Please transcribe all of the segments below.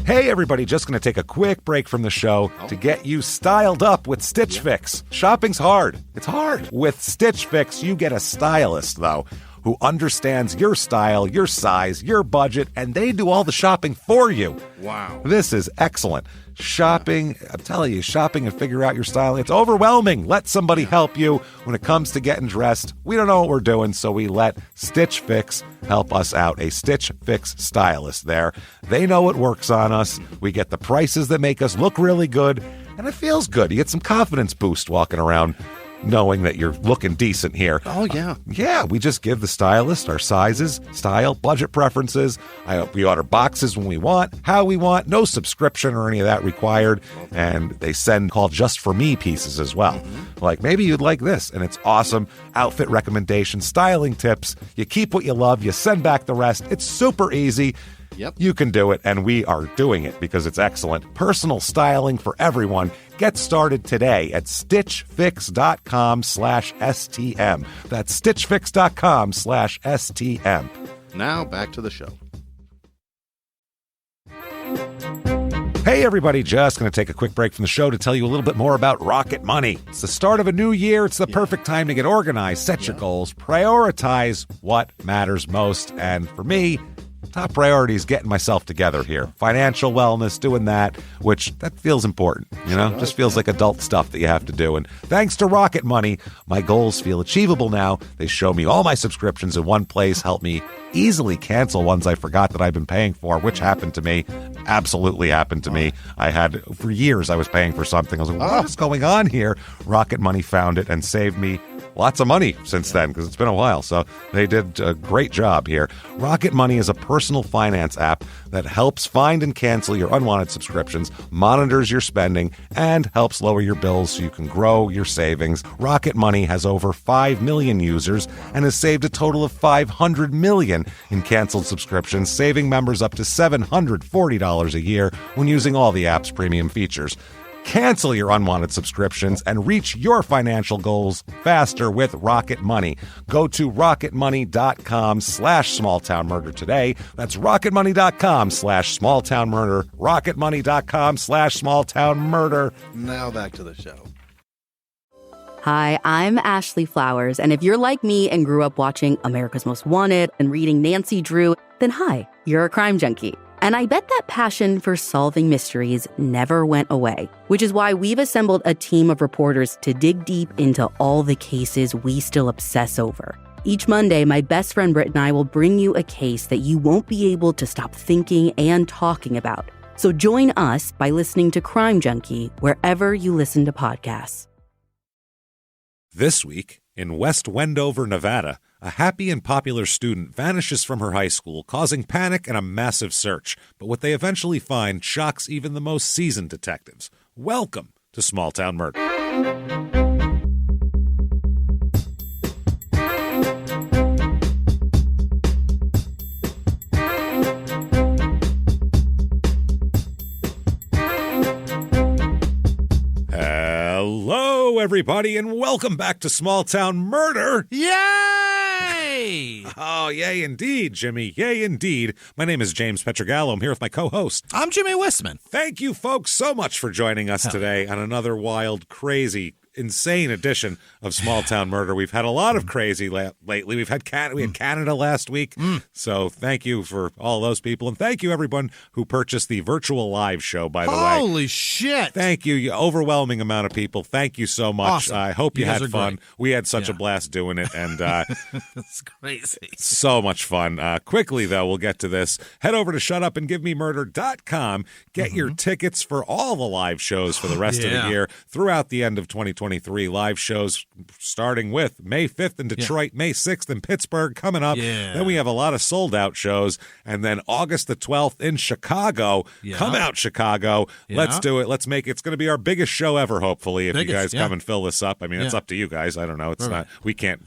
Hey everybody, just going to take a quick break from the show to get you styled up with Stitch Fix. Shopping's hard. It's hard. With Stitch Fix, you get a stylist, though, who understands your style, your size, your budget, and they do all the shopping for you. Wow. This is excellent. Shopping, I'm telling you, shopping and figure out your style, it's overwhelming. Let somebody help you when it comes to getting dressed. We don't know what we're doing, so we let Stitch Fix help us out. A Stitch Fix stylist there. They know what works on us. We get the prices that make us look really good, and it feels good. You get some confidence boost walking around knowing that you're looking decent here. Oh, yeah. Yeah, we just give the stylist our sizes, style, budget preferences. We order boxes when we want, how we want, no subscription or any of that required. And they send called Just For Me pieces as well. Like, maybe you'd like this, and it's awesome. Outfit recommendations, styling tips. You keep what you love, you send back the rest. It's super easy. Yep. You can do it, and we are doing it because it's excellent. Personal styling for everyone. Get started today at stitchfix.com/STM. That's stitchfix.com/STM. Now back to the show. Hey everybody, just going to take a quick break from the show to tell you a little bit more about Rocket Money. It's the start of a new year. It's the perfect time to get organized, set your goals, prioritize what matters most. And for me, top priority is getting myself together here. Financial wellness, doing that, which that feels important, you know? Just feels like adult stuff that you have to do. And thanks to Rocket Money, my goals feel achievable now. They show me all my subscriptions in one place, help me easily cancel ones I forgot that I've been paying for, which happened to me. Absolutely happened to me. I had, for years, I was paying for something. I was like, what is going on here? Rocket Money found it and saved me lots of money since then, because it's been a while. So they did a great job here. Rocket Money is a personal finance app that helps find and cancel your unwanted subscriptions, monitors your spending, and helps lower your bills so you can grow your savings. Rocket Money has over 5 million users and has saved a total of $500 million in canceled subscriptions, saving members up to $740 a year when using all the app's premium features. Cancel your unwanted subscriptions and reach your financial goals faster with Rocket Money. Go to rocketmoney.com/smalltownmurder today. That's rocketmoney.com/smalltownmurder. rocketmoney.com/smalltownmurder. Now back to the show. Hi, I'm Ashley Flowers, and if you're like me and grew up watching America's Most Wanted and reading Nancy Drew, then hi, you're a crime junkie. And I bet that passion for solving mysteries never went away, which is why we've assembled a team of reporters to dig deep into all the cases we still obsess over. Each Monday, my best friend Britt and I will bring you a case that you won't be able to stop thinking and talking about. So join us by listening to Crime Junkie wherever you listen to podcasts. This week, in West Wendover, Nevada, a happy and popular student vanishes from her high school, causing panic and a massive search. But what they eventually find shocks even the most seasoned detectives. Welcome to Small Town Murder. Hello, everybody, and welcome back to Small Town Murder. Yay! Oh, yay indeed, Jimmy. Yay indeed. My name is James Pietragallo. I'm here with my co-host. I'm Jimmie Whisman. Thank you, folks, so much for joining us today on another wild, crazy, insane edition of Small Town Murder. We've had a lot of crazy lately. We had Canada last week. So thank you for all those people. And thank you, everyone who purchased the virtual live show, by the way. Holy shit. Thank you, overwhelming amount of people. Thank you so much. Awesome. I hope you had fun. Great. We had such a blast doing it, and It's crazy. so much fun. Quickly, though, we'll get to this. Head over to shutupandgivememurder.com. Get your tickets for all the live shows for the rest of the year throughout the end of 2023. Live shows starting with May 5th in Detroit, May 6th in Pittsburgh coming up. Then we have a lot of sold-out shows. And then August the 12th in Chicago. Come out, Chicago. Let's do it. Let's make it. It's going to be our biggest show ever, hopefully, if you guys come and fill this up. I mean, it's up to you guys. I don't know. It's not. We can't.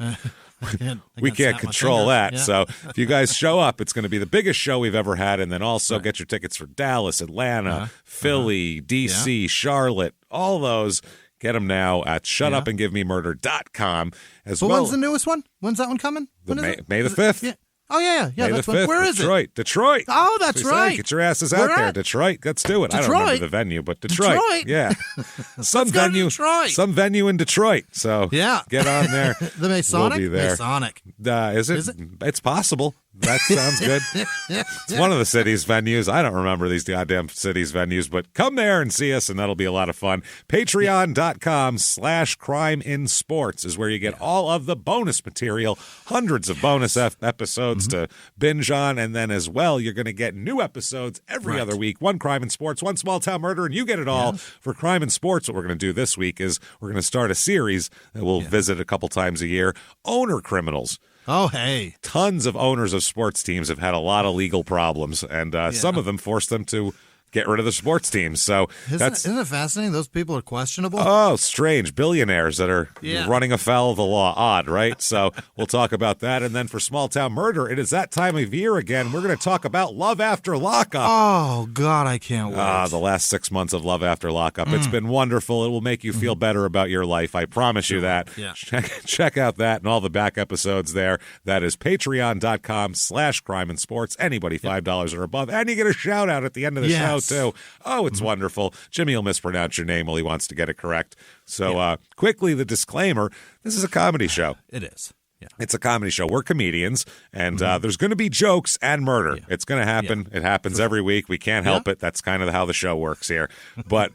We can't control that. So if you guys show up, it's going to be the biggest show we've ever had. And then also get your tickets for Dallas, Atlanta, Philly, D.C., Charlotte, all those. Get them now at shutupandgivememurder.com as well. When's the newest one? When's that one coming? May the 5th. Oh, yeah. May That's the fun. 5th, Where is Detroit. it? Detroit. Oh, that's What do you say? right. Get your asses out Where there, at? Detroit. Let's do it. I don't remember the venue, but Detroit. Yeah. Some Let's go to venue. Detroit. Some venue in Detroit. So Yeah. get on there. The Masonic? We'll be there. Masonic. Is it? Is it? It's possible. That sounds good. It's one of the city's venues. I don't remember these goddamn city's venues, but come there and see us, and that'll be a lot of fun. Patreon.com/CrimeInSports is where you get all of the bonus material, hundreds of bonus episodes to binge on, and then as well, you're going to get new episodes every other week. One Crime in Sports, one Small Town Murder, and you get it all. For Crime in Sports, what we're going to do this week is we're going to start a series that we'll visit a couple times a year, Owner Criminals. Oh, hey. Tons of owners of sports teams have had a lot of legal problems, and some of them forced them to get rid of the sports teams. So Isn't it fascinating? Those people are questionable. Oh, strange. Billionaires that are running afoul of the law. Odd, right? So we'll talk about that. And then for Small Town Murder, it is that time of year again. We're going to talk about Love After Lockup. Oh, God, I can't wait. The last 6 months of Love After Lockup. It's been wonderful. It will make you feel better about your life. I promise you that. Yeah. Check out that and all the back episodes there. That is patreon.com/CrimeInSports. Anybody $5 or above. And you get a shout out at the end of the show, too. Oh, it's wonderful. Jimmie will mispronounce your name while he wants to get it correct. So quickly, the disclaimer. This is a comedy show. It is. Yeah. It's a comedy show. We're comedians, and there's going to be jokes and murder. Yeah. It's going to happen. It happens every week. We can't help it. That's kind of how the show works here. But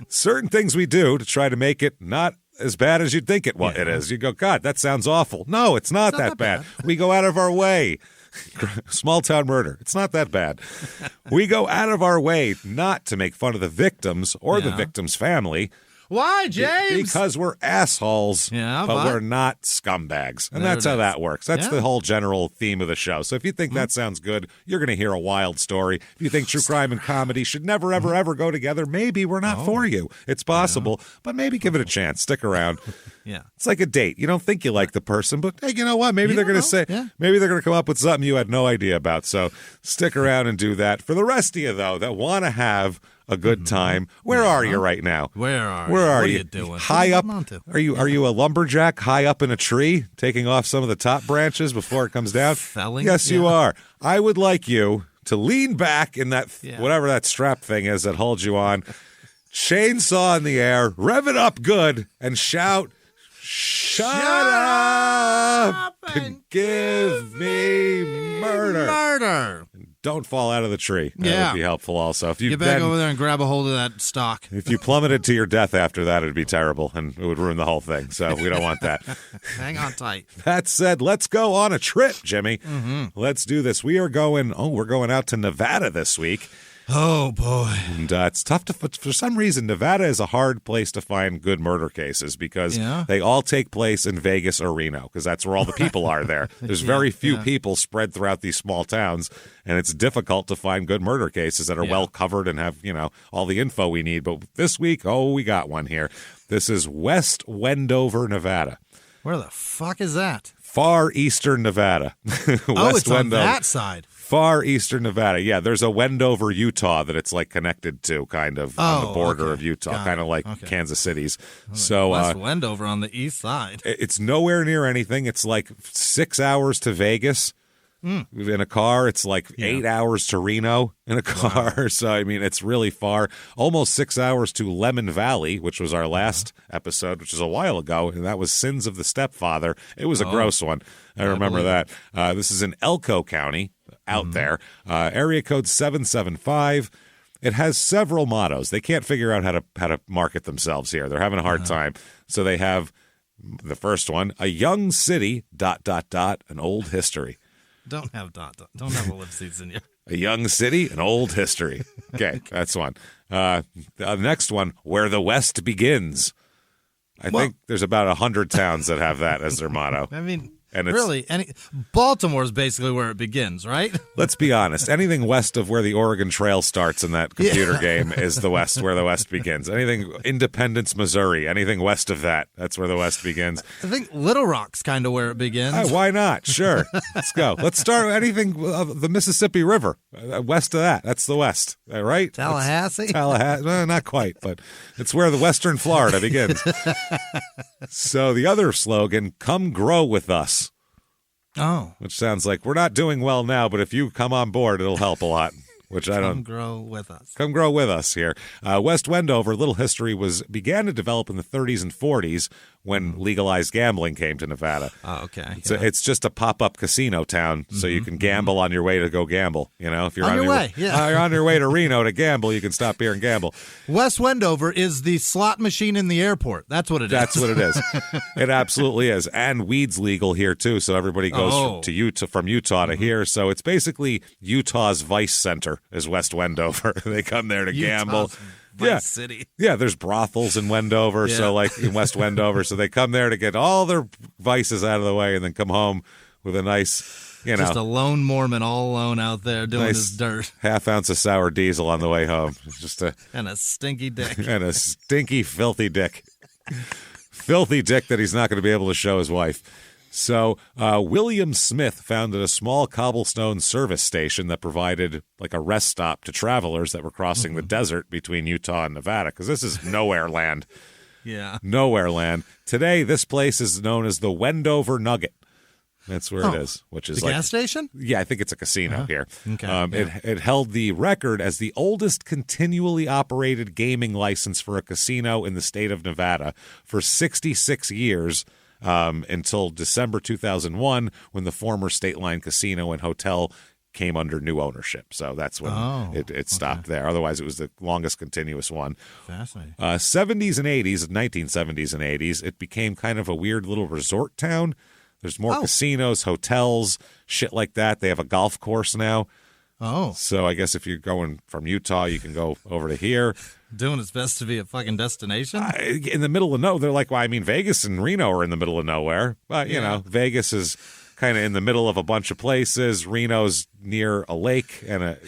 certain things we do to try to make it not as bad as you'd think it is. You go, God, that sounds awful. No, it's not that bad. We go out of our way. Small Town Murder. It's not that bad. We go out of our way not to make fun of the victims or the victim's family. Why, James? Because we're assholes, but we're not scumbags. And that's how that works. That's the whole general theme of the show. So if you think that sounds good, you're going to hear a wild story. If you think true crime and comedy should never, ever, ever go together, maybe we're not for you. It's possible, but maybe give it a chance. Stick around. It's like a date. You don't think you like the person, but hey, you know what? Maybe they're going to say, maybe they're going to come up with something you had no idea about. So stick around and do that. For the rest of you, though, that want to have a good time. Where are you right now? Where are What are you you doing? High up? What are Are you a lumberjack high up in a tree, taking off some of the top branches before it comes down? Felling? Yes, you are. I would like you to lean back in that whatever that strap thing is that holds you on, chainsaw in the air, rev it up good, and shout, "Shut up and give me murder." Murder. Don't fall out of the tree. That would be helpful also. If you Get back over there and grab a hold of that stock. If you plummeted to your death after that, it'd be terrible, and it would ruin the whole thing. So we don't want that. Hang on tight. That said, let's go on a trip, Jimmie. Let's do this. We're going out to Nevada this week. Oh, boy. And it's tough to, for some reason, Nevada is a hard place to find good murder cases because they all take place in Vegas or Reno because that's where all the people are there. There's very few people spread throughout these small towns, and it's difficult to find good murder cases that are well covered and have, all the info we need. But this week, we got one here. This is West Wendover, Nevada. Where the fuck is that? Far eastern Nevada. It's on that side. Far eastern Nevada. Yeah, there's a Wendover, Utah that it's like connected to kind of on the border of Utah, kind of like Kansas City's. So West Wendover on the east side. It's nowhere near anything. It's like 6 hours to Vegas in a car. It's like 8 hours to Reno in a car. Wow. So, I mean, it's really far. Almost 6 hours to Lemon Valley, which was our last episode, which is a while ago, and that was Sins of the Stepfather. It was a gross one. I remember that. This is in Elko County. Out there. Area code 775. It has several mottos. They can't figure out how to market themselves here. They're having a hard time. So they have the first one, a young city, ... an old history. Don't have Don't have ellipses in you. A young city, an old history. Okay, that's one. The next one, where the West begins. I think there's about 100 towns that have that as their motto. I mean... And it's, really, Baltimore's basically where it begins, right? Let's be honest. Anything west of where the Oregon Trail starts in that computer game is the West, where the West begins. Anything Independence, Missouri, anything west of that, that's where the West begins. I think Little Rock's kind of where it begins. Why not? Sure. Let's go. Let's start with anything the Mississippi River. West of that, that's the West, right? Tallahassee? Tallahassee. Well, not quite, but it's where the Western Florida begins. So the other slogan, come grow with us. Oh. Which sounds like we're not doing well now, but if you come on board, it'll help a lot. Which I don't. Come grow with us. Come grow with us here. West Wendover, little history, began to develop in the 30s and 40s when legalized gambling came to Nevada. Oh, okay. It's just a pop-up casino town, so you can gamble on your way to go gamble. You know, if you're On your way, you're on your way to Reno to gamble, you can stop here and gamble. West Wendover is the slot machine in the airport. That's what it is. That's what it is. It absolutely is. And weed's legal here, too, so everybody goes from Utah to here. So it's basically Utah's Vice Center is West Wendover. They come there to gamble. Vice City. Yeah, there's brothels in Wendover, so like in West Wendover. So they come there to get all their vices out of the way and then come home with a nice, just a lone Mormon all alone out there doing his dirt. Half-ounce of sour diesel on the way home. And a stinky dick. And a stinky, filthy dick. Filthy dick that he's not going to be able to show his wife. So William Smith founded a small cobblestone service station that provided like a rest stop to travelers that were crossing the desert between Utah and Nevada, because this is nowhere land. Yeah. Nowhere land. Today, this place is known as the Wendover Nugget. That's where it is, which is the gas station? Yeah, I think it's a casino here. Okay. It held the record as the oldest continually operated gaming license for a casino in the state of Nevada for 66 years. Until December 2001, when the former State Line Casino and Hotel came under new ownership. So that's when it stopped there. Otherwise, it was the longest continuous one. Fascinating. 70s and 80s, 1970s and 80s, it became kind of a weird little resort town. There's more casinos, hotels, shit like that. They have a golf course now. Oh. So I guess if you're going from Utah, you can go over to here. Doing its best to be a fucking destination? In the middle of nowhere. They're like, well, I mean, Vegas and Reno are in the middle of nowhere. But, you know, Vegas is kind of in the middle of a bunch of places. Reno's near a lake and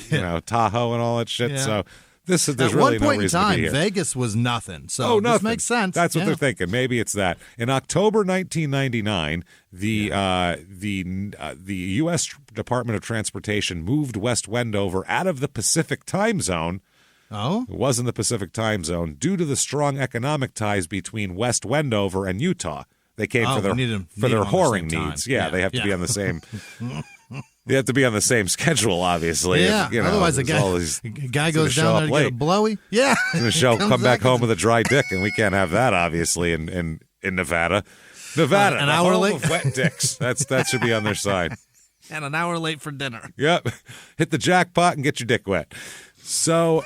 Tahoe and all that shit. Yeah. So there's really no reason to be here. Vegas was nothing. So this makes sense. That's what they're thinking. Maybe it's that. In October 1999, the U.S. Department of Transportation moved West Wendover out of the Pacific time zone. Oh? It was in the Pacific time zone due to the strong economic ties between West Wendover and Utah. They came for their whoring needs. Yeah, they have to be on the same. They have to be on the same schedule, obviously. Yeah, otherwise a guy goes down there to get a blowy. Yeah, come back home with a dry dick, and we can't have that, obviously, in Nevada. Nevada, an hour late of wet dicks. That should be on their side. And an hour late for dinner. Yep, hit the jackpot and get your dick wet. So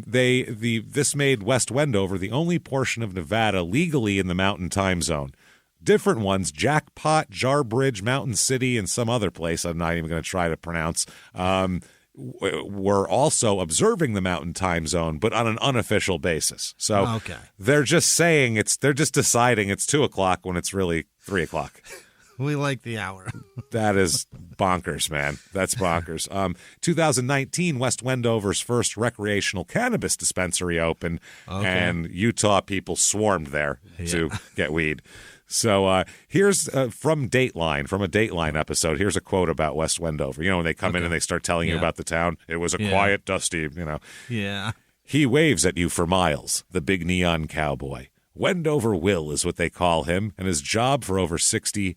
this made West Wendover the only portion of Nevada legally in the Mountain Time Zone. Different ones, Jackpot, Jarbidge, Mountain City, and some other place I'm not even going to try to pronounce, were also observing the Mountain Time Zone, but on an unofficial basis. So they're just saying they're just deciding it's 2 o'clock when it's really 3 o'clock. We like the hour. That is bonkers, man. That's bonkers. 2019, West Wendover's first recreational cannabis dispensary opened, and Utah people swarmed there to get weed. So here's from a Dateline episode. Here's a quote about West Wendover. You know, when they come in and they start telling you about the town, it was a quiet, dusty, Yeah. He waves at you for miles, the big neon cowboy. Wendover Will is what they call him, and his job for over 60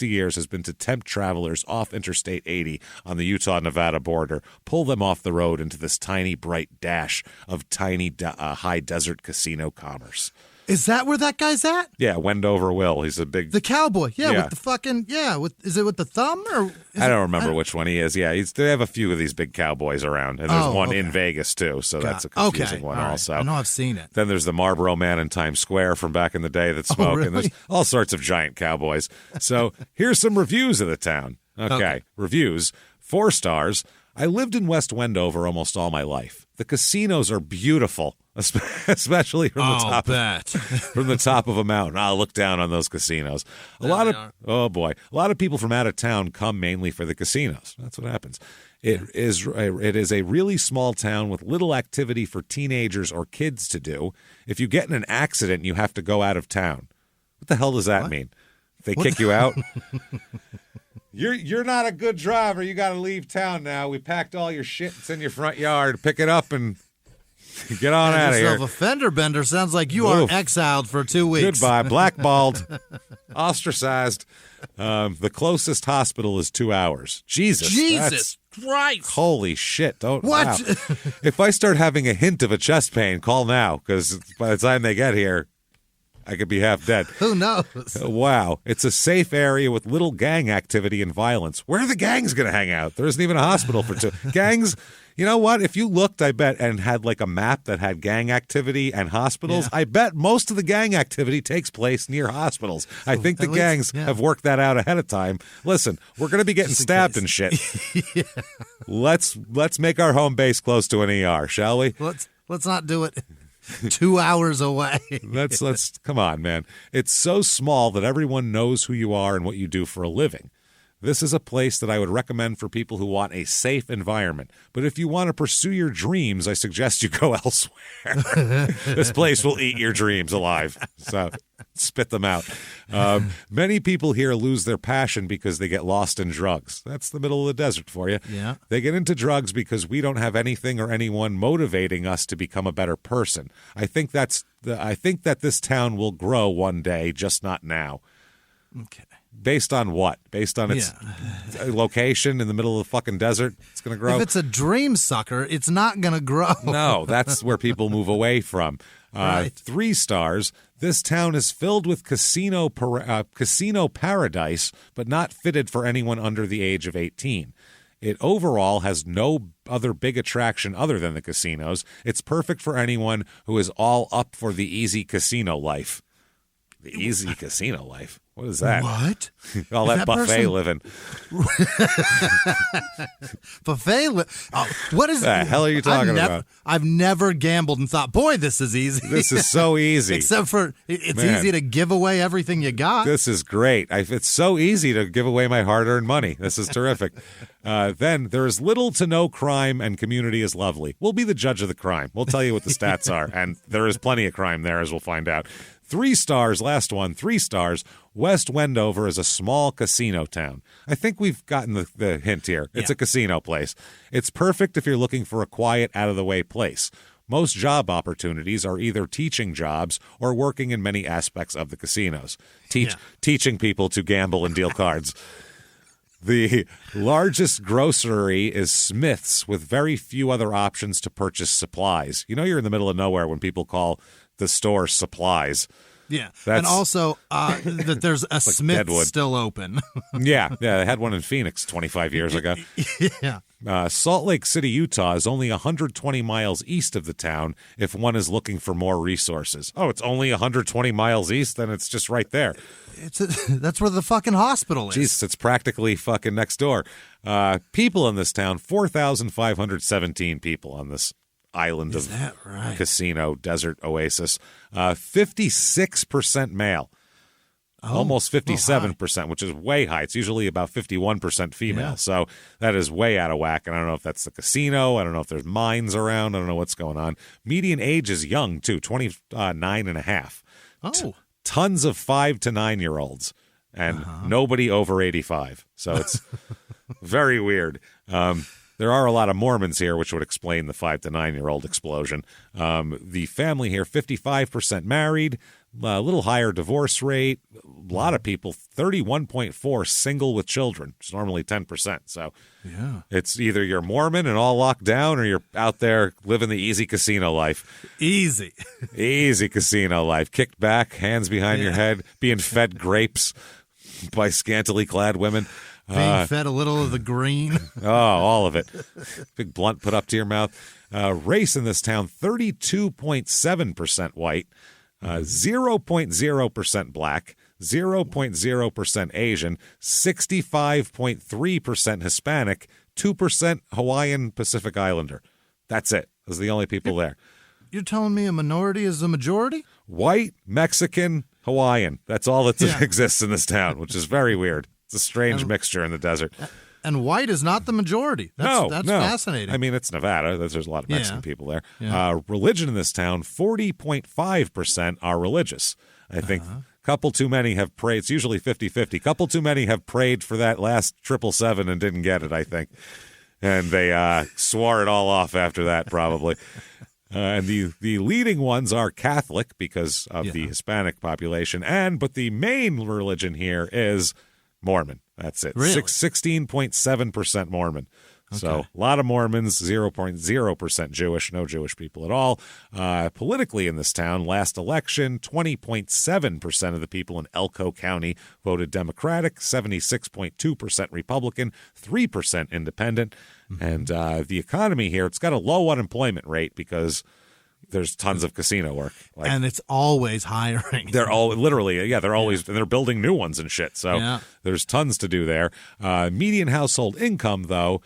years has been to tempt travelers off Interstate 80 on the Utah-Nevada border, pull them off the road into this tiny, bright dash of tiny, high desert casino commerce. Is that where that guy's at? Yeah, Wendover Will. He's the cowboy. Yeah, with the fucking is it with the thumb or? I don't remember which one he is. Yeah, they have a few of these big cowboys around, and there's one in Vegas too. So that's a confusing one also. I know I've seen it. Then there's the Marlboro Man in Times Square from back in the day that smoked, really? And there's all sorts of giant cowboys. So here's some reviews of the town. Okay. Reviews. 4 stars. I lived in West Wendover almost all my life. The casinos are beautiful, especially from the top of a mountain. I'll look down on those casinos. A lot of people from out of town come mainly for the casinos. That's what happens. It is a really small town with little activity for teenagers or kids to do. If you get in an accident, you have to go out of town. What the hell does that mean? They kick you out? You're not a good driver. You got to leave town now. We packed all your shit. It's in your front yard. Pick it up and Get on out of here. Yourself a fender bender. Sounds like you are exiled for 2 weeks. Goodbye. Blackballed. Ostracized. The closest hospital is 2 hours. Jesus Christ. Holy shit. What? Wow. If I start having a hint of a chest pain, call now, because by the time they get here, I could be half dead. Who knows? Wow. It's a safe area with little gang activity and violence. Where are the gangs going to hang out? There isn't even a hospital for two. Gangs, you know what? If you looked, I bet, and had like a map that had gang activity and hospitals, I bet most of the gang activity takes place near hospitals. I think the gangs have worked that out ahead of time. Listen, we're going to be getting stabbed and shit. Let's make our home base close to an ER, shall we? Let's not do it 2 hours away. Let's come on, man. It's so small that everyone knows who you are and what you do for a living. This is a place that I would recommend for people who want a safe environment. But if you want to pursue your dreams, I suggest you go elsewhere. This place will eat your dreams alive. So spit them out. Many people here lose their passion because they get lost in drugs. That's the middle of the desert for you. Yeah. They get into drugs because we don't have anything or anyone motivating us to become a better person. I think that this town will grow one day, just not now. Okay. Based on what? Based on its location in the middle of the fucking desert? It's going to grow? If it's a dream sucker, it's not going to grow. No, that's where people move away from. Right. 3 stars. This town is filled with casino paradise, but not fitted for anyone under the age of 18. It overall has no other big attraction other than the casinos. It's perfect for anyone who is all up for the easy casino life. The easy casino life? What is that? What? All that buffet living. Buffet what is the hell are you talking about? I've never gambled and thought, boy, this is easy. This is so easy. Except for it's easy to give away everything you got. This is great. It's so easy to give away my hard-earned money. This is terrific. Then there is little to no crime and community is lovely. We'll be the judge of the crime. We'll tell you what the stats are. And there is plenty of crime there, as we'll find out. 3 stars, last one, 3 stars. West Wendover is a small casino town. I think we've gotten the hint here. It's a casino place. It's perfect if you're looking for a quiet, out-of-the-way place. Most job opportunities are either teaching jobs or working in many aspects of the casinos. Teaching people to gamble and deal cards. The largest grocery is Smith's, with very few other options to purchase supplies. You know you're in the middle of nowhere when people call the store supplies. Yeah, and also that there's a Smith's Deadwood. Still open. Yeah, they had one in Phoenix 25 years ago. Yeah. Salt Lake City, Utah is only 120 miles east of the town if one is looking for more resources. Oh, it's only 120 miles east? Then it's just right there. That's where the fucking hospital is. Jesus, it's practically fucking next door. People in this town, 4,517 people on this island of casino desert oasis. 56% male. Almost 57%, which is way high. It's usually about 51% female. Yeah. So that is way out of whack. And I don't know if that's the casino. I don't know if there's mines around. I don't know what's going on. Median age is young, too, 29 and a half. Oh. Tons of 5 to 9-year-olds and nobody over 85. So it's very weird. There are a lot of Mormons here, which would explain the 5 to 9-year-old explosion. The family here, 55% married, a little higher divorce rate. A lot of people, 31.4 single with children, which is normally 10%. So it's either you're Mormon and all locked down or you're out there living the easy casino life. Easy casino life. Kicked back, hands behind your head, being fed grapes by scantily clad women. Being fed a little of the green. Oh, all of it. Big blunt put up to your mouth. Race in this town, 32.7% white, 0.0% black, 0.0% Asian, 65.3% Hispanic, 2% Hawaiian Pacific Islander. That's it. Those are the only people there. You're telling me a minority is the majority? White, Mexican, Hawaiian. That's all that exists in this town, which is very weird. It's a strange mixture in the desert. And white is not the majority. That's fascinating. I mean, it's Nevada. There's a lot of Mexican people there. Yeah. Religion in this town, 40.5% are religious. I think a couple too many have prayed. It's usually 50-50. Couple too many have prayed for that last 777 and didn't get it, I think. And they swore it all off after that, probably. And the leading ones are Catholic because of the Hispanic population, but the main religion here is Mormon. That's it. Really? 16.7% Mormon. Okay. So a lot of Mormons, 0.0% Jewish, no Jewish people at all. Politically in this town, last election, 20.7% of the people in Elko County voted Democratic, 76.2% Republican, 3% Independent. And the economy here, it's got a low unemployment rate because there's tons of casino work. And it's always hiring. They're always, and they're building new ones and shit. So there's tons to do there. Median household income, though,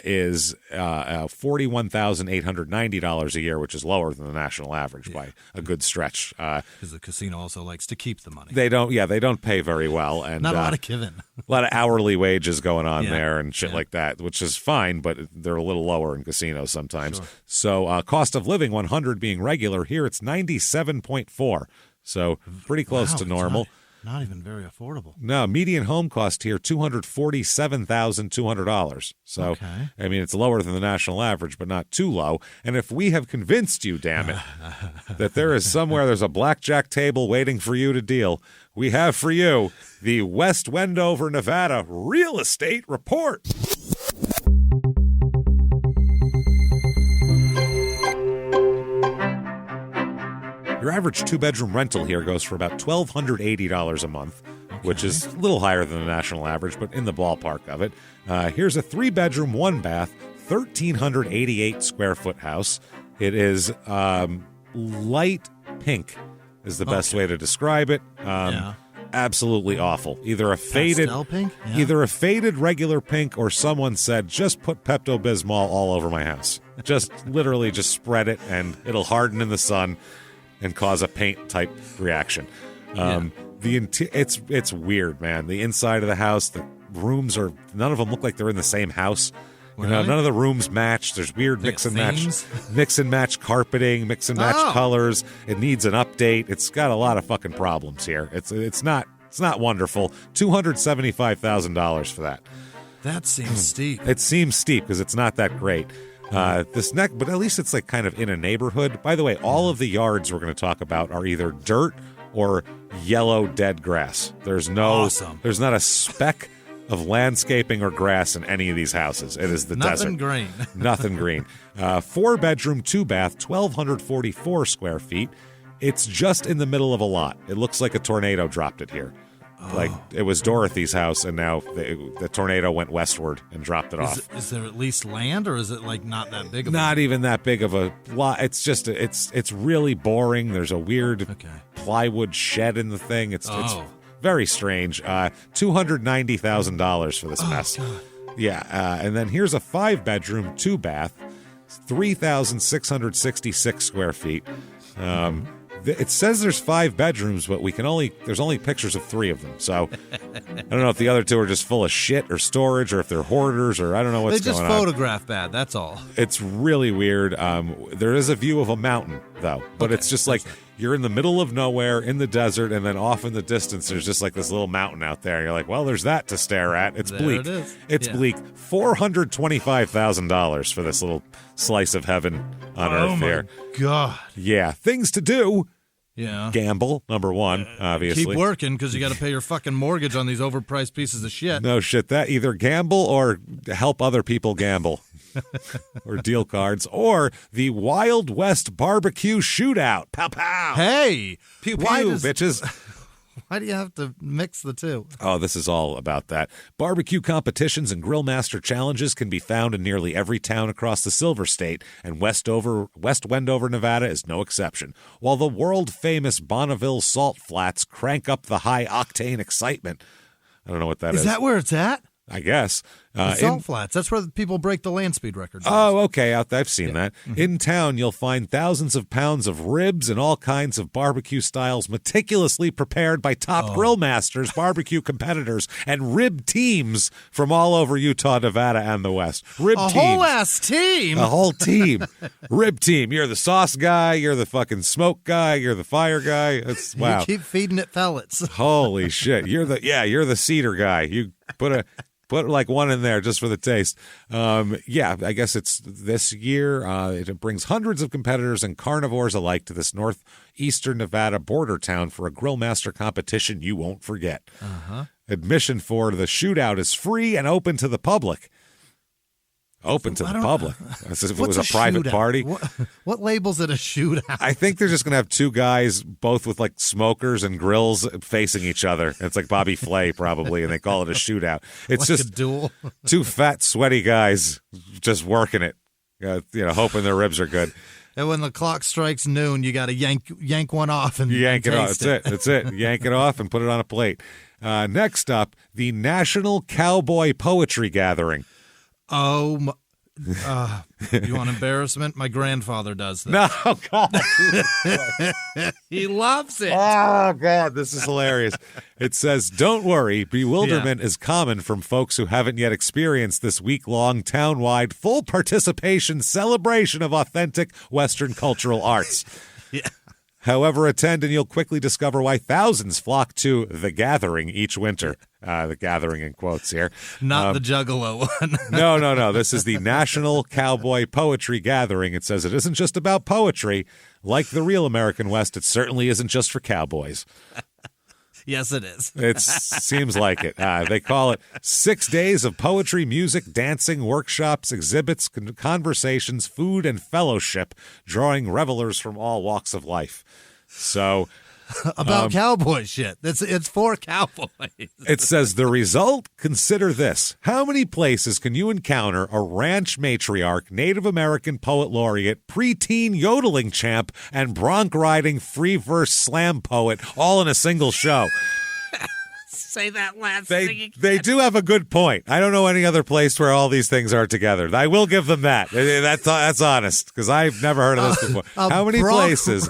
is $41,890 a year, which is lower than the national average by a good stretch. Because the casino also likes to keep the money. They don't pay very well. And not a lot of giving. A lot of hourly wages going on there and shit like that, which is fine, but they're a little lower in casinos sometimes. Sure. So cost of living, 100 being regular. Here it's 97.4. So pretty close to normal. Not even very affordable. No, median home cost here, $247,200. So, I mean, it's lower than the national average, but not too low. And if we have convinced you, damn it, that there's a blackjack table waiting for you to deal, we have for you the West Wendover, Nevada Real Estate Report. Your average two-bedroom rental here goes for about $1,280 a month, which is a little higher than the national average, but in the ballpark of it. Here's a three-bedroom, one-bath, 1,388 square foot house. It is light pink is the best way to describe it. Absolutely awful. Either a faded pink? Either a faded regular pink, or someone said, just put Pepto-Bismol all over my house. Just literally just spread it, and it'll harden in the sun and cause a paint-type reaction. It's weird, man. The inside of the house, the rooms none of them look like they're in the same house. Really? None of the rooms match. There's weird mix and match carpeting, mix and match colors. It needs an update. It's got a lot of fucking problems here. It's not wonderful. $275,000 for that. That seems steep. It seems steep because it's not that great. But at least it's like kind of in a neighborhood. By the way, all of the yards we're going to talk about are either dirt or yellow dead grass. There's not a speck of landscaping or grass in any of these houses. It is the desert. Nothing green. 4-bedroom, 2-bath, 1,244 square feet. It's just in the middle of a lot. It looks like a tornado dropped it here. Like it was Dorothy's house, and now the tornado went westward and dropped it off. Is there at least land, or is it like not that big? Not even that big of a lot. It's just it's really boring. There's a weird plywood shed in the thing. It's very strange. $290,000 for this mess. God. Yeah, and then here's a 5-bedroom, 2-bath, 3,666 square feet. It says there's 5 bedrooms, but there's only pictures of 3 of them. So I don't know if the other 2 are just full of shit or storage, or if they're hoarders, or I don't know what's going on. They just photograph bad, that's all. It's really weird. There is a view of a mountain, though, but it's just like you're in the middle of nowhere in the desert, and then off in the distance there's just like this little mountain out there. You're like, well, there's that to stare at. It's bleak. It is. It's bleak. $425,000 for this little slice of heaven on earth here. Oh my God. Yeah, things to do. Yeah. Gamble, number one, obviously. Keep working, because you got to pay your fucking mortgage on these overpriced pieces of shit. No shit. That either gamble or help other people gamble. Or deal cards. Or the Wild West Barbecue Shootout. Pow, pow. Hey. Pew, pew, bitches. Why do you have to mix the two? Oh, this is all about that. Barbecue competitions and grill master challenges can be found in nearly every town across the Silver State, and West Wendover, Nevada is no exception. While the world-famous Bonneville Salt Flats crank up the high-octane excitement. I don't know what that is. Is that where it's at? I guess. Salt Flats. That's where people break the land speed records. Oh, okay. I've seen that. Mm-hmm. In town, you'll find thousands of pounds of ribs and all kinds of barbecue styles meticulously prepared by top grill masters, barbecue competitors, and rib teams from all over Utah, Nevada, and the West. Whole ass team? A whole team. Rib team. You're the sauce guy. You're the fucking smoke guy. You're the fire guy. Wow. You keep feeding it pellets. Holy shit. You're the cedar guy. You put a... Put like one in there just for the taste. Yeah, I guess it's this year. It brings hundreds of competitors and carnivores alike to this northeastern Nevada border town for a grill master competition you won't forget. Admission for the shootout is free and open to the public. Open to the public. As if it was a private party. What labels it a shootout? I think they're just going to have two guys, both with like smokers and grills, facing each other. It's like Bobby Flay, probably, and they call it a shootout. It's like just a duel. two fat, sweaty guys just working it, hoping their ribs are good. And when the clock strikes noon, you got to yank one off and yank it off. taste That's it. Yank it off and put it on a plate. Next up, the National Cowboy Poetry Gathering. Oh, you want embarrassment? My grandfather does this. No, God. He loves it. Oh, God, this is hilarious. It says, don't worry, bewilderment is common from folks who haven't yet experienced this week-long, town-wide, full participation celebration of authentic Western cultural arts. Yeah. However, attend and you'll quickly discover why thousands flock to The Gathering each winter. The Gathering in quotes here. Not the Juggalo one. No. This is the National Cowboy Poetry Gathering. It says it isn't just about poetry. Like the real American West, it certainly isn't just for cowboys. Yes, it is. It seems like it. They call it 6 days of poetry, music, dancing, workshops, exhibits, conversations, food, and fellowship, drawing revelers from all walks of life. So, about cowboy shit. It's for cowboys. It says the result, consider this. How many places can you encounter a ranch matriarch, Native American poet laureate, preteen yodeling champ, and bronc riding free verse slam poet all in a single show? Say that last thing again. They do have a good point. I don't know any other place where all these things are together. I will give them that. That's honest, because I've never heard of this before. How many places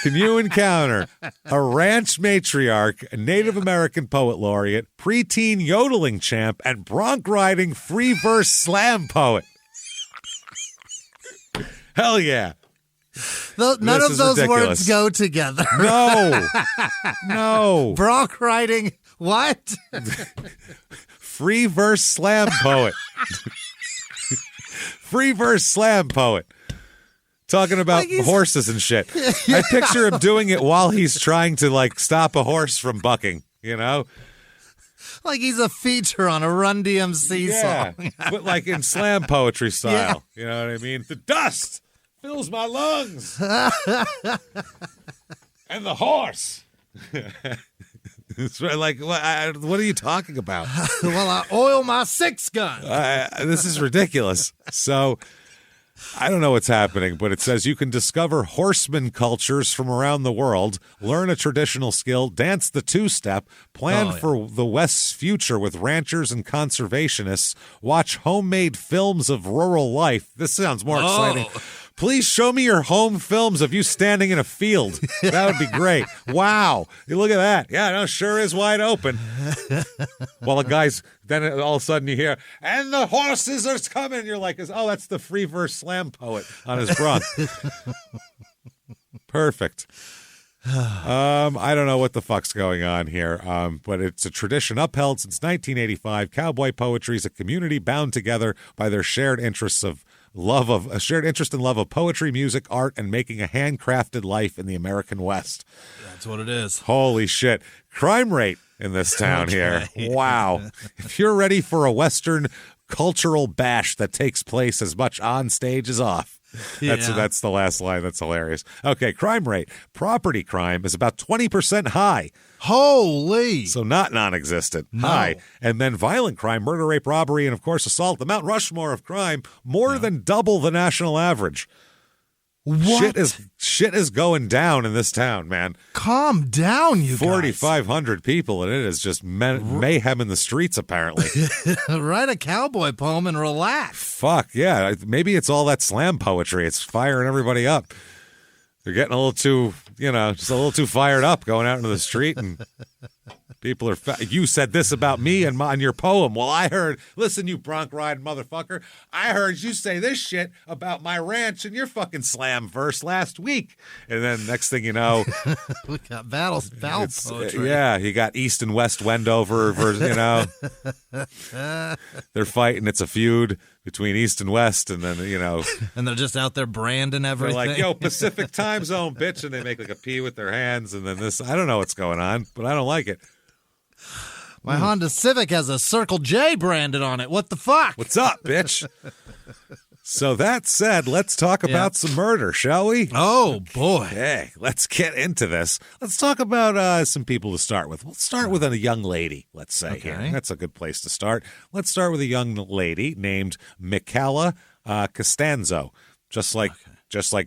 can you encounter a ranch matriarch, a Native American poet laureate, preteen yodeling champ, and bronc riding free verse slam poet? Hell yeah. None of those words go together. No. Bronc riding, what? Free verse slam poet. Free verse slam poet. Talking about horses and shit. I picture him doing it while he's trying to, stop a horse from bucking, Like he's a feature on a Run DMC song. But in slam poetry style. Yeah. You know what I mean? The dust fills my lungs. And the horse. It's what are you talking about? Well, I oil my 6-gun. This is ridiculous. So, I don't know what's happening, but it says you can discover horseman cultures from around the world, learn a traditional skill, dance the two-step, plan for the West's future with ranchers and conservationists, watch homemade films of rural life. This sounds more exciting. Please show me your home films of you standing in a field. That would be great. Wow. You look at that. Yeah, no, sure is wide open. Well, the guys, then all of a sudden you hear, and the horses are coming. You're like, oh, that's the free verse slam poet on his bronc. Perfect. I don't know what the fuck's going on here, but it's a tradition upheld since 1985. Cowboy poetry is a community bound together by their shared interests of a shared interest and love of poetry, music, art, and making a handcrafted life in the American West. That's what it is. Holy shit. Crime rate in this town here. Wow. If you're ready for a Western cultural bash that takes place as much on stage as off. That's the last line. That's hilarious. Okay, crime rate. Property crime is about 20% high. Holy. So not non-existent. No. High. And then violent crime, murder, rape, robbery, and of course assault. The Mount Rushmore of crime, more than double the national average. What? Shit is going down in this town, man. Calm down, you 4,500 people, and it is just mayhem in the streets, apparently. Write a cowboy poem and relax. Fuck, yeah. Maybe it's all that slam poetry. It's firing everybody up. They're getting a little too, just a little too fired up going out into the street and People are you said this about me in your poem. Well, I heard, listen, you bronc riding motherfucker, I heard you say this shit about my ranch in your fucking slam verse last week. And then next thing you know, we got battle poetry. Yeah, you got East and West Wendover, they're fighting. It's a feud between East and West, and then, and they're just out there branding everything. They're like, yo, Pacific time zone, bitch, and they make like a P with their hands, and then this, I don't know what's going on, but I don't like it. My Honda Civic has a Circle J branded on it. What the fuck? What's up, bitch? So that said, let's talk about some murder, shall we? Oh, boy. Hey, let's get into this. Let's talk about some people to start with. We'll start with a young lady, let's say. Okay. Here. That's a good place to start. Let's start with a young lady named Michaela Costanzo, just like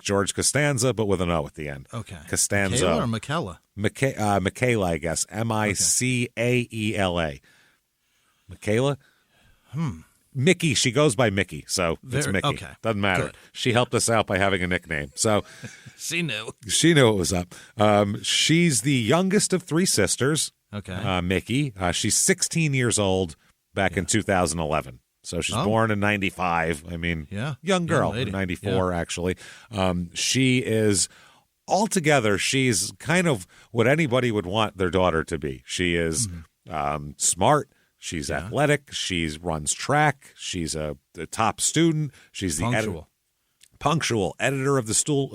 George Costanza, but with an O at the end. Okay. Costanzo. Michaela or Michaela? Michaela, I guess. Micaela. Michaela? Mickey. She goes by Mickey, so it's Mickey. Okay. Doesn't matter. Good. She helped us out by having a nickname. So she knew. She knew it was up. She's the youngest of three sisters. Okay. Mickey. She's 16 years old back in 2011. So she's born in 95. I mean, young girl, 94 actually. She is, altogether, she's kind of what anybody would want their daughter to be. She is smart. She's athletic. She runs track. She's a top student. She's the punctual editor of the school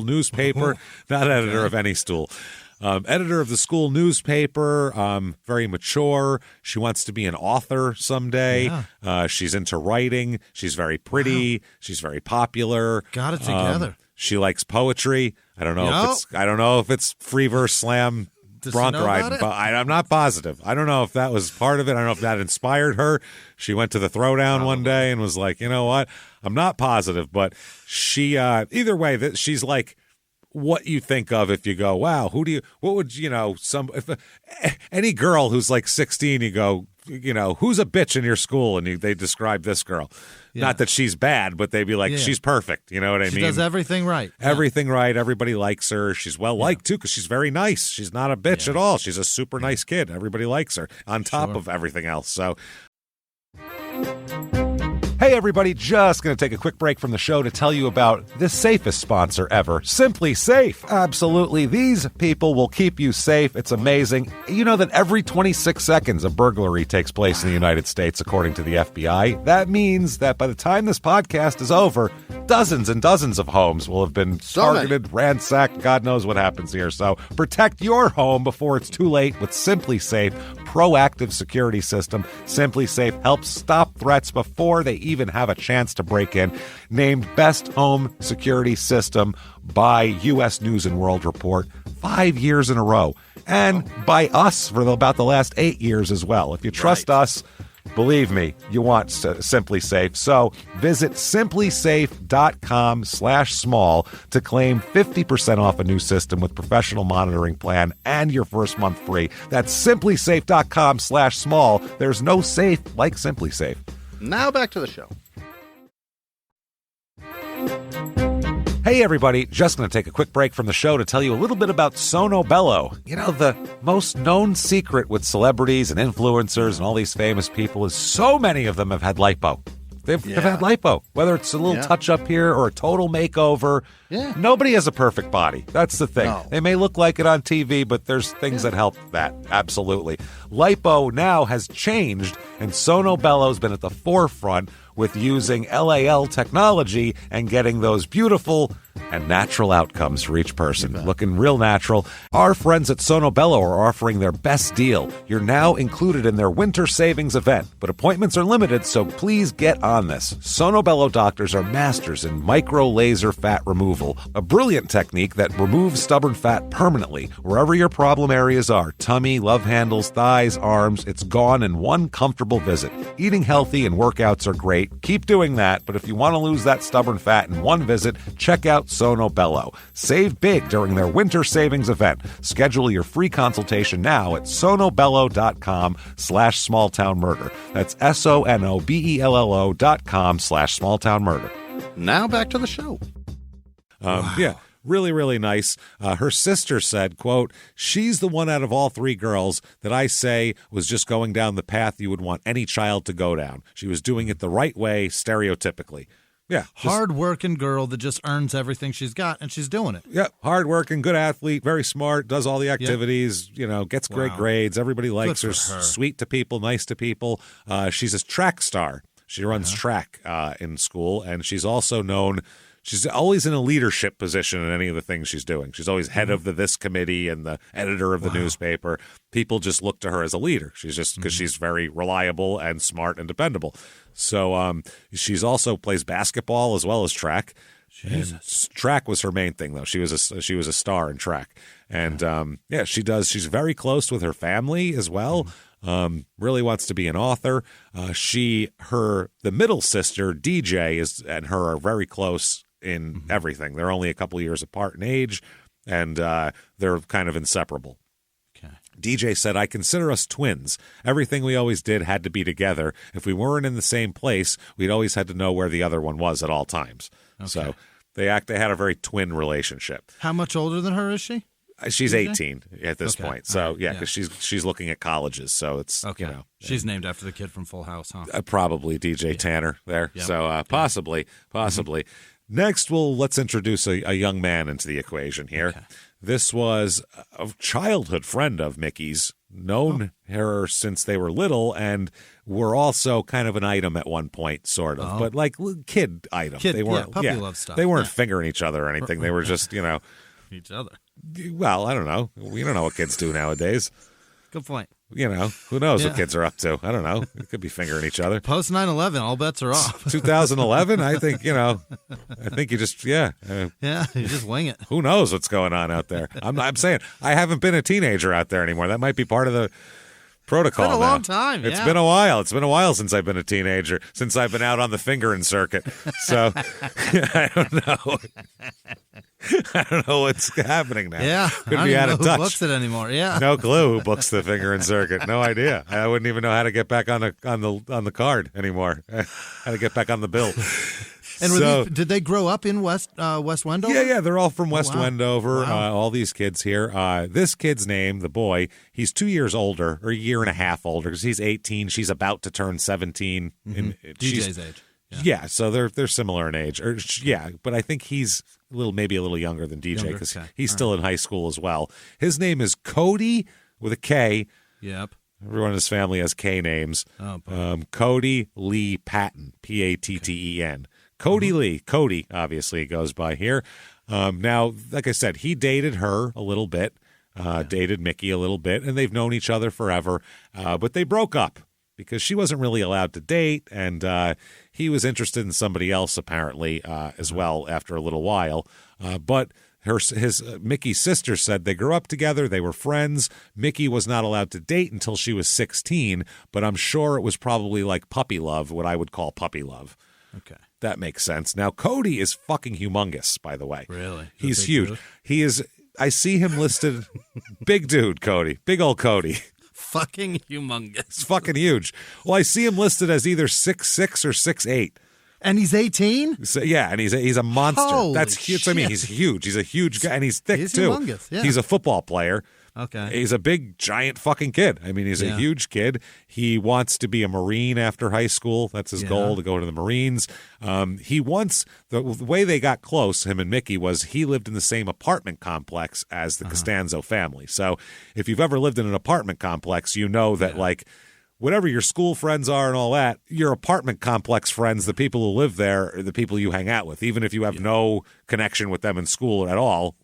newspaper, not editor of any stool. Editor of the school newspaper, very mature. She wants to be an author someday. Yeah. She's into writing. She's very pretty. Wow. She's very popular. Got it together. She likes poetry. I don't know if it's free verse slam bronc riding, but I'm not positive. I don't know if that was part of it. I don't know if that inspired her. She went to the throwdown one day and was like, you know what? I'm not positive, but she either way, she's like what you think of if you go, wow, any girl who's like 16, you go, who's a bitch in your school? And they describe this girl. Yeah. Not that she's bad, but they'd be like, she's perfect. You know what I mean? She does everything right. Everything right. Everybody likes her. She's well-liked, too, because she's very nice. She's not a bitch at all. She's a super nice kid. Everybody likes her on top of everything else. So... Hey everybody, just going to take a quick break from the show to tell you about the safest sponsor ever, Simply Safe. Absolutely, these people will keep you safe. It's amazing. You know that every 26 seconds a burglary takes place in the United States, according to the FBI. That means that by the time this podcast is over, dozens and dozens of homes will have been targeted, ransacked, God knows what happens here. So protect your home before it's too late with Simply Safe proactive security system. Simply Safe helps stop threats before they even have a chance to break in. Named Best Home Security System by U.S. News and World Report 5 years in a row. And by us for about the last 8 years as well. If you trust us, believe me, you want Simply Safe. So visit simplysafe.com/small to claim 50% off a new system with professional monitoring plan and your first month free. That's simplysafe.com/small. There's no safe like Simply Safe. Now back to the show. Hey everybody, just going to take a quick break from the show to tell you a little bit about Sono Bello. You know, the most known secret with celebrities and influencers and all these famous people is so many of them have had lipo. They've had lipo, whether it's a little touch-up here or a total makeover. Yeah. Nobody has a perfect body. That's the thing. No. They may look like it on TV, but there's things that help that. Absolutely. Lipo now has changed, and Sono Bello's been at the forefront with using LAL technology and getting those beautiful and natural outcomes for each person. Looking real natural. Our friends at Sono Bello are offering their best deal. You're now included in their winter savings event, but appointments are limited, so please get on this. Sono Bello doctors are masters in micro laser fat removal, a brilliant technique that removes stubborn fat permanently wherever your problem areas are. Tummy, love handles, thighs, arms, it's gone in one comfortable visit. Eating healthy and workouts are great. Keep doing that, but if you want to lose that stubborn fat in one visit, check out Sono Bello. Save big during their winter savings event. Schedule your free consultation now at sonobello.com/smalltownmurder. That's SONOBELLO.com/smalltownmurder. Now back to the show. Yeah. Really, really nice. Her sister said, quote, she's the one out of all three girls that I say was just going down the path you would want any child to go down. She was doing it the right way, stereotypically. Yeah. Hard-working girl that just earns everything she's got, and she's doing it. Yeah, hard-working, good athlete, very smart, does all the activities, gets great grades. Everybody likes her, sweet to people, nice to people. She's a track star. She runs track in school, and she's also known. She's always in a leadership position in any of the things she's doing. She's always head of this committee and the editor of the newspaper. People just look to her as a leader. She's just because she's very reliable and smart and dependable. So she's also plays basketball as well as track. Jesus. Track was her main thing, though. She was a star in track, and she does. She's very close with her family as well. Really wants to be an author. The middle sister DJ and her are very close in everything. They're only a couple years apart in age, and they're kind of inseparable. Okay. DJ said, I consider us twins. Everything we always did had to be together. If we weren't in the same place, we'd always had to know where the other one was at all times. Okay. So they had a very twin relationship. How much older than her is she? She's 18 at this point. So, because she's looking at colleges. So it's, She's named after the kid from Full House, huh? Probably DJ Tanner there. Yep. So possibly. Next, let's introduce a young man into the equation here. Okay. This was a childhood friend of Mickey's, known her since they were little, and were also kind of an item at one point, sort of. But like kid item. They weren't puppy love stuff. They weren't fingering each other or anything. They were just, each other. Well, I don't know. We don't know what kids do nowadays. Good point. Who knows what kids are up to? I don't know. They could be fingering each other. Post 9/11, all bets are off. 2011, I think, I think you just, you just wing it. Who knows what's going on out there? I'm saying I haven't been a teenager out there anymore. That might be part of the protocol. It's been a long time. It's been a while. It's been a while since I've been a teenager, since I've been out on the fingering circuit. So I don't know. I don't know what's happening now. Yeah, could be out of touch. Who books it anymore? Yeah, no clue who books the fingering circuit. No idea. I wouldn't even know how to get back on the card anymore. How to get back on the bill. And did they grow up in West Wendover? Yeah, they're all from West Wendover. Wow. All these kids here. This kid's name, the boy, he's 2 years older, or a year and a half older, because he's 18. She's about to turn 17. DJ's age. Yeah, so they're similar in age. But I think he's maybe a little younger than DJ because he's still in high school as well. His name is Cody with a K. Yep. Everyone in his family has K names. Oh, Cody Lee Patton, Patten. Cody Lee. Cody, obviously, goes by here. Now, like I said, he dated her a little bit, dated Mickey a little bit, and they've known each other forever. But they broke up because she wasn't really allowed to date, and he was interested in somebody else, apparently, as well after a little while. But Mickey's sister said they grew up together, they were friends. Mickey was not allowed to date until she was 16, but I'm sure it was probably like puppy love, what I would call puppy love. Okay. That makes sense. Now, Cody is fucking humongous, by the way. Really? He's huge. Dude? He is, I see him listed, big dude, Cody. Big old Cody. Fucking humongous. It's fucking huge. Well, I see him listed as either 6'6" or 6'8". And he's 18? So, yeah, and he's a monster. Holy That's huge. Shit. I mean, he's huge. He's a huge guy, and he's thick, he's too. Humongous, yeah. He's a football player. Okay. He's a big, giant fucking kid. I mean, he's a huge kid. He wants to be a Marine after high school. That's his goal, to go to the Marines. He wants, the way they got close, him and Mickey, was he lived in the same apartment complex as the Costanzo family. So if you've ever lived in an apartment complex, you know that, like, whatever your school friends are and all that, your apartment complex friends, the people who live there, are the people you hang out with. Even if you have no connection with them in school at all,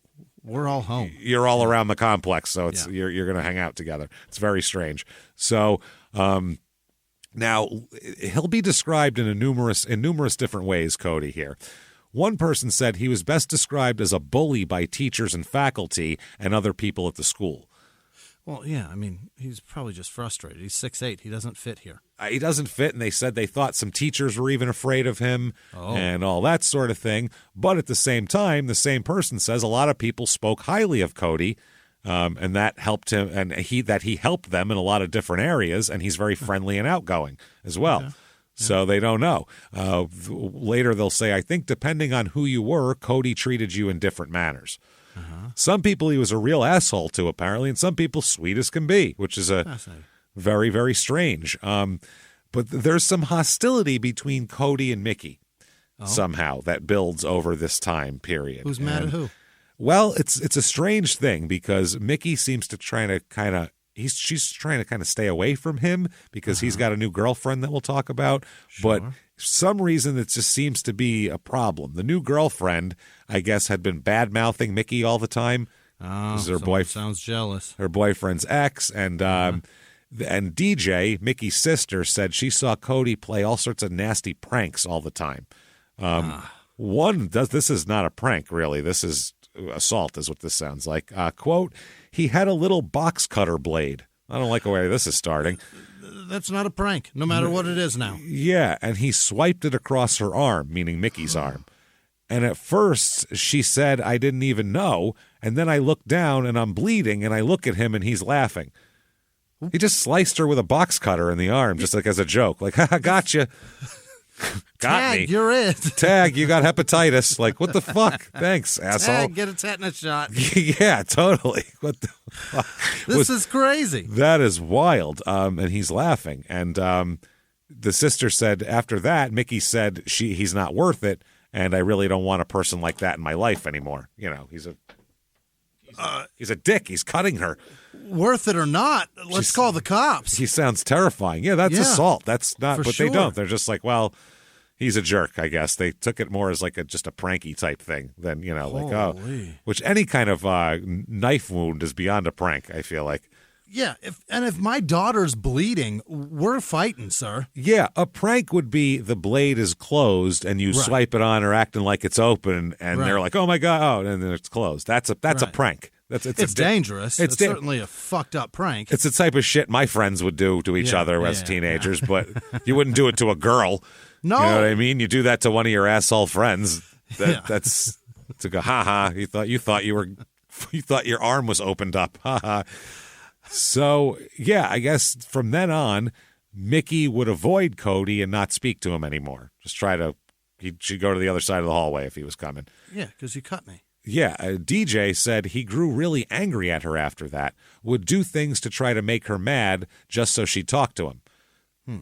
we're all home. You're all around the complex, so it's you're going to hang out together. It's very strange. So now he'll be described in numerous different ways, Cody, here. One person said he was best described as a bully by teachers and faculty and other people at the school. Well, yeah, I mean, he's probably just frustrated. He's 6'8". He doesn't fit here. He doesn't fit, and they said they thought some teachers were even afraid of him and all that sort of thing. But at the same time, the same person says a lot of people spoke highly of Cody, and that helped him, and he helped them in a lot of different areas, and he's very friendly and outgoing as well. Okay. So they don't know. Later they'll say, I think depending on who you were, Cody treated you in different manners. Some people he was a real asshole to, apparently, and some people sweet as can be, which is a very, very strange. But there's some hostility between Cody and Mickey somehow that builds over this time period. Who's mad at who? Well, it's a strange thing because Mickey seems to she's trying to kind of stay away from him because he's got a new girlfriend that we'll talk about. But for some reason, it just seems to be a problem. The new girlfriend, I guess, had been bad-mouthing Mickey all the time. Oh, sounds jealous. Her boyfriend's ex, and DJ, Mickey's sister, said she saw Cody play all sorts of nasty pranks all the time. This is not a prank, really. This is assault is what this sounds like. Quote, he had a little box cutter blade. I don't like the way this is starting. That's not a prank, no matter what it is now. Yeah, and he swiped it across her arm, meaning Mickey's arm. And at first, she said, I didn't even know. And then I look down, and I'm bleeding, and I look at him, and he's laughing. He just sliced her with a box cutter in the arm, just like as a joke. Like, haha, gotcha. Got Tag, me. You're it. Tag, you got hepatitis. Like, what the fuck? Thanks, asshole. Tag, get a tetanus shot. Yeah, totally. What the fuck? This is crazy. That is wild. And he's laughing. And the sister said after that, Mickey said he's not worth it, and I really don't want a person like that in my life anymore. You know, he's a dick. He's cutting her. Worth it or not, let's call the cops. He sounds terrifying. Yeah, that's assault. That's not, but sure. They don't. They're just like, well, he's a jerk, I guess. They took it more as like just a pranky type thing than, which any kind of knife wound is beyond a prank, I feel like. Yeah, if my daughter's bleeding, we're fighting, sir. Yeah, a prank would be the blade is closed and you swipe it on her acting like it's open and they're like, oh my God, and then it's closed. That's a prank. It's dangerous. It's certainly a fucked up prank. It's the type of shit my friends would do to each other as teenagers, but you wouldn't do it to a girl. No. You know what I mean? You do that to one of your asshole friends. That's to go, ha. You thought your arm was opened up. Ha ha. So, yeah, I guess from then on, Mickey would avoid Cody and not speak to him anymore. He should go to the other side of the hallway if he was coming. Yeah, because you cut me. Yeah, DJ said he grew really angry at her after that, would do things to try to make her mad just so she'd talk to him,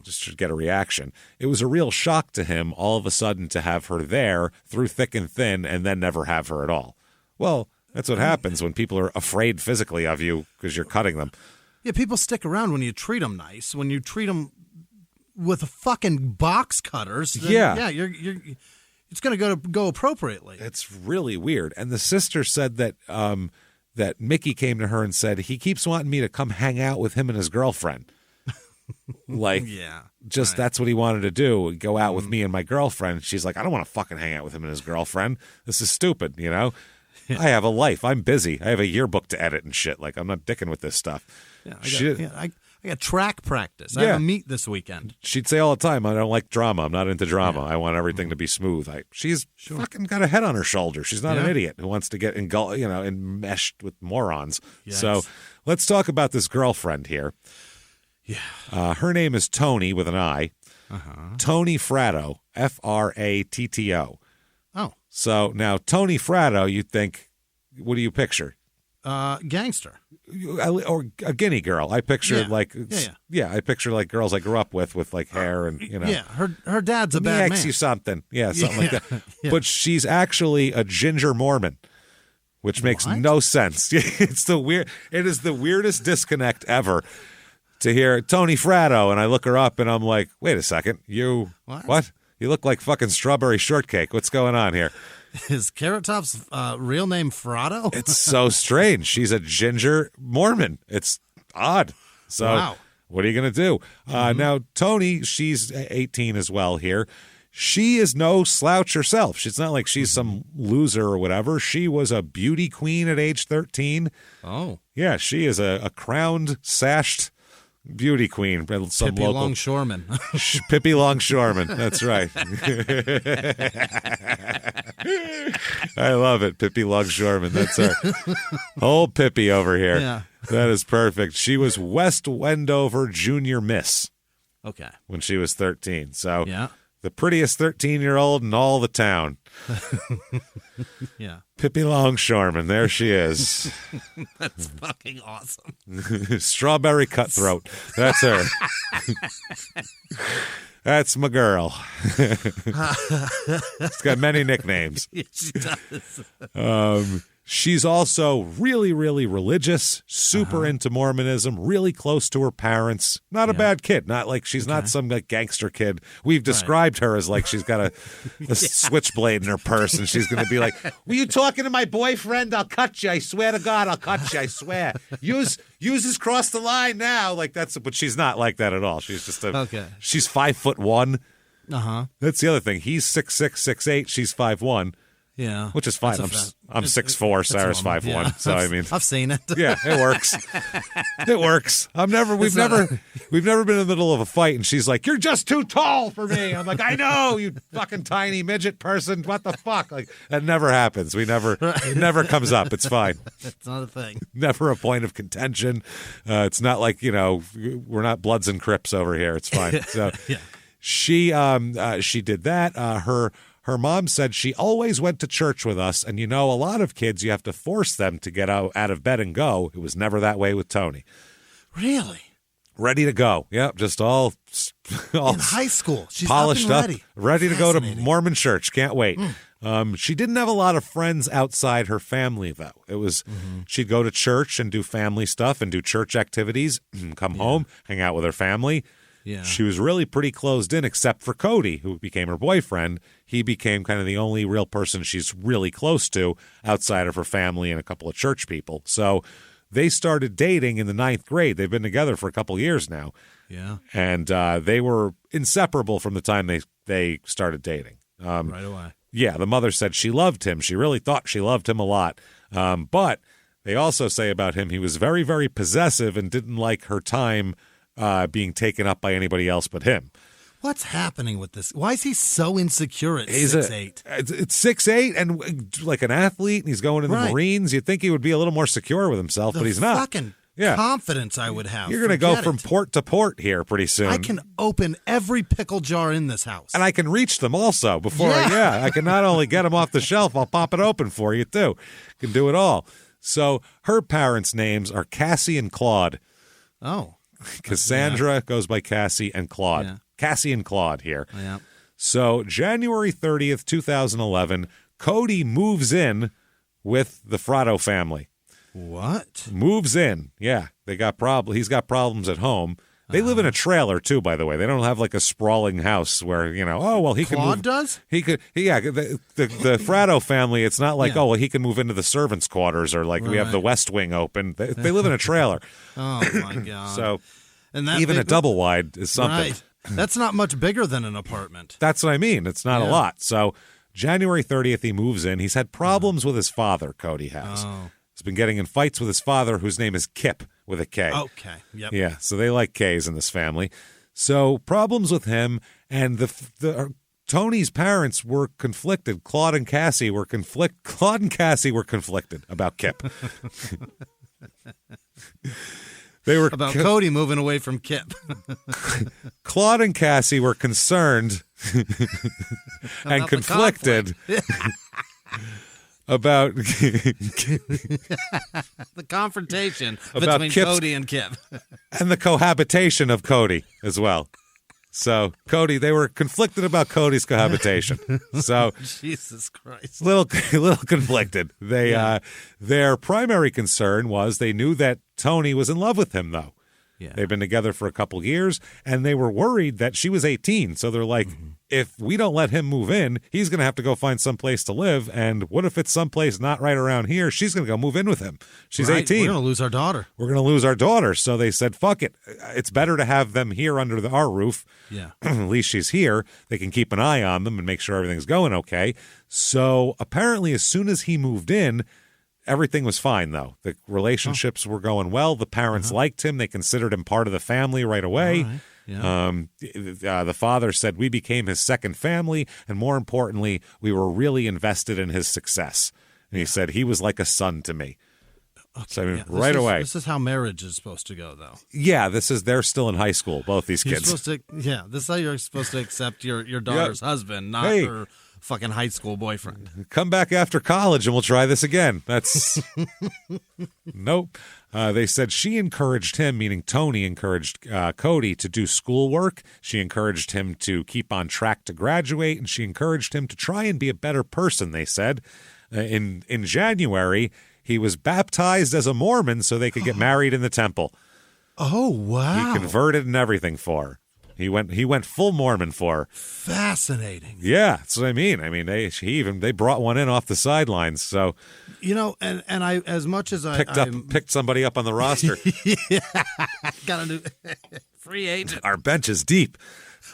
just to get a reaction. It was a real shock to him all of a sudden to have her there through thick and thin and then never have her at all. Well, that's what happens when people are afraid physically of you because you're cutting them. Yeah, people stick around when you treat them nice. When you treat them with fucking box cutters, then, you're it's going to go appropriately. It's really weird. And the sister said that that Mickey came to her and said, he keeps wanting me to come hang out with him and his girlfriend. That's what he wanted to do, go out with me and my girlfriend. She's like, I don't want to fucking hang out with him and his girlfriend. This is stupid, you know? I have a life. I'm busy. I have a yearbook to edit and shit. Like, I'm not dicking with this stuff. I got track practice. I have a meet this weekend. She'd say all the time, I don't like drama. I'm not into drama. I want everything to be smooth. She's fucking got a head on her shoulder. She's not an idiot who wants to get enmeshed with morons. Yes. So let's talk about this girlfriend here. Yeah. Her name is Tony with an I. Tony Fratto, Fratto. Oh. So now Tony Fratto, you'd think, what do you picture? Gangster. Or a guinea girl. I picture I picture like girls I grew up with like hair and Yeah, her dad's a bad man. You something. Yeah, something like that. Yeah. But she's actually a ginger Mormon, which makes no sense. It is the weirdest disconnect ever to hear Tony Fratto, and I look her up and I'm like, wait a second, you what? You look like fucking strawberry shortcake. What's going on here? Is Carrot Top's real name Fratto? It's so strange. She's a ginger Mormon. It's odd. So what are you going to do? Now, Tony, she's 18 as well here. She is no slouch herself. It's not like she's some loser or whatever. She was a beauty queen at age 13. Oh. Yeah, she is a crowned, sashed beauty queen. Pippi Longshoreman. Pippi Longshoreman. That's right. I love it. Pippi Longshoreman. That's our whole Pippi over here. Yeah. That is perfect. She was West Wendover Junior Miss. Okay. when she was 13. So Yeah. the prettiest 13-year-old in all the town. Yeah. Pippi Longshoreman, there she is. That's fucking awesome. Strawberry Cutthroat. That's her. That's my girl. She's got many nicknames. Yes, she does. She's also really, really religious, super into Mormonism, really close to her parents. Not a bad kid. Not like she's not some like gangster kid. We've described her as like she's got a switchblade in her purse, and she's going to be like, "Were you talking to my boyfriend? I'll cut you. I swear to God, I'll cut you. I swear. Use this cross the line now." Like that's, but she's not like that at all. She's just she's 5'1". That's the other thing. He's 6'6", 6'8". She's 5'1". Yeah, which is fine. I'm 6'4". Sarah's 5'1". Yeah. So I mean, I've seen it. Yeah, it works. It works. We've never been in the middle of a fight, and she's like, "You're just too tall for me." I'm like, "I know, you fucking tiny midget person. What the fuck?" Like that never happens. It never comes up. It's fine. It's not a thing. Never a point of contention. It's not like we're not Bloods and Crips over here. It's fine. So she did that. Her mom said she always went to church with us, and a lot of kids, you have to force them to get out of bed and go. It was never that way with Tony. Really? Ready to go. Yep, just all in high school. She's polished up and ready to go to Mormon church. Can't wait. She didn't have a lot of friends outside her family, though. It was she'd go to church and do family stuff and do church activities, come home, hang out with her family. Yeah. She was really pretty closed in, except for Cody, who became her boyfriend. He became kind of the only real person she's really close to outside of her family and a couple of church people. So they started dating in the 9th grade. They've been together for a couple of years now. Yeah. And they were inseparable from the time they started dating. Right away. Yeah, the mother said she loved him. She really thought she loved him a lot. But they also say about him he was very, very possessive and didn't like her time being taken up by anybody else but him. What's happening with this? Why is he so insecure at 6'8"? It's 6'8" and like an athlete, and he's going in the Marines. You'd think he would be a little more secure with himself, but he's not. Fucking confidence I would have. You're going to go from port to port here pretty soon. I can open every pickle jar in this house. And I can reach them also before I can not only get them off the shelf, I'll pop it open for you too. Can do it all. So her parents' names are Cassie and Claude. Oh. Cassandra goes by Cassie and Claude. Yeah. Cassie and Claude here. Yeah. So January 30th, 2011, Cody moves in with the Fratto family. What? Moves in. Yeah. He's got problems at home. They live in a trailer too, by the way. They don't have like a sprawling house where, he Claude can move. Does? He could, the Fratto family, it's not like, he can move into the servants' quarters or like we have the West Wing open. They live in a trailer. Oh, my God. So and that even a double wide is something. Right. That's not much bigger than an apartment. That's what I mean. It's not a lot. So January 30th, he moves in. He's had problems with his father, Cody has. Oh. He's been getting in fights with his father, whose name is Kip with a K. Okay. Yep. Yeah, so they like K's in this family. So problems with him, and Tony's parents were conflicted. Claude and Cassie were conflicted about Kip. They were about Cody moving away from Kip. Claude and Cassie were concerned and conflicted about the confrontation between Cody and Kip. And the cohabitation of Cody as well. So they were conflicted about Cody's cohabitation. So Jesus Christ, little conflicted. Their primary concern was they knew that Tony was in love with him, though. Yeah. They've been together for a couple years, and they were worried that she was 18. So they're like, if we don't let him move in, he's going to have to go find someplace to live. And what if it's someplace not right around here? She's going to go move in with him. She's 18. We're going to lose our daughter. So they said, fuck it. It's better to have them here under our roof. Yeah. At least she's here. They can keep an eye on them and make sure everything's going okay. So apparently as soon as he moved in, everything was fine, though. The relationships were going well. The parents liked him. They considered him part of the family right away. Right. Yeah. The father said we became his second family, and more importantly, we were really invested in his success. And he said he was like a son to me. Okay, So, I mean, yeah, right away. This is how marriage is supposed to go, though. Yeah, they're still in high school, both these You're kids. this is how you're supposed to accept your daughter's husband, not her fucking high school boyfriend. Come back after college and we'll try this again. That's nope. They said she encouraged him, meaning Tony encouraged Cody to do schoolwork. She encouraged him to keep on track to graduate, and she encouraged him to try and be a better person, they said. In January, he was baptized as a Mormon so they could get married in the temple. Oh, wow. He converted and everything for her. He went full Mormon for her. Fascinating. Yeah, that's what I mean. I mean, they brought one in off the sidelines. So, and I, as much as picked somebody up on the roster. Yeah, got a new free agent. Our bench is deep.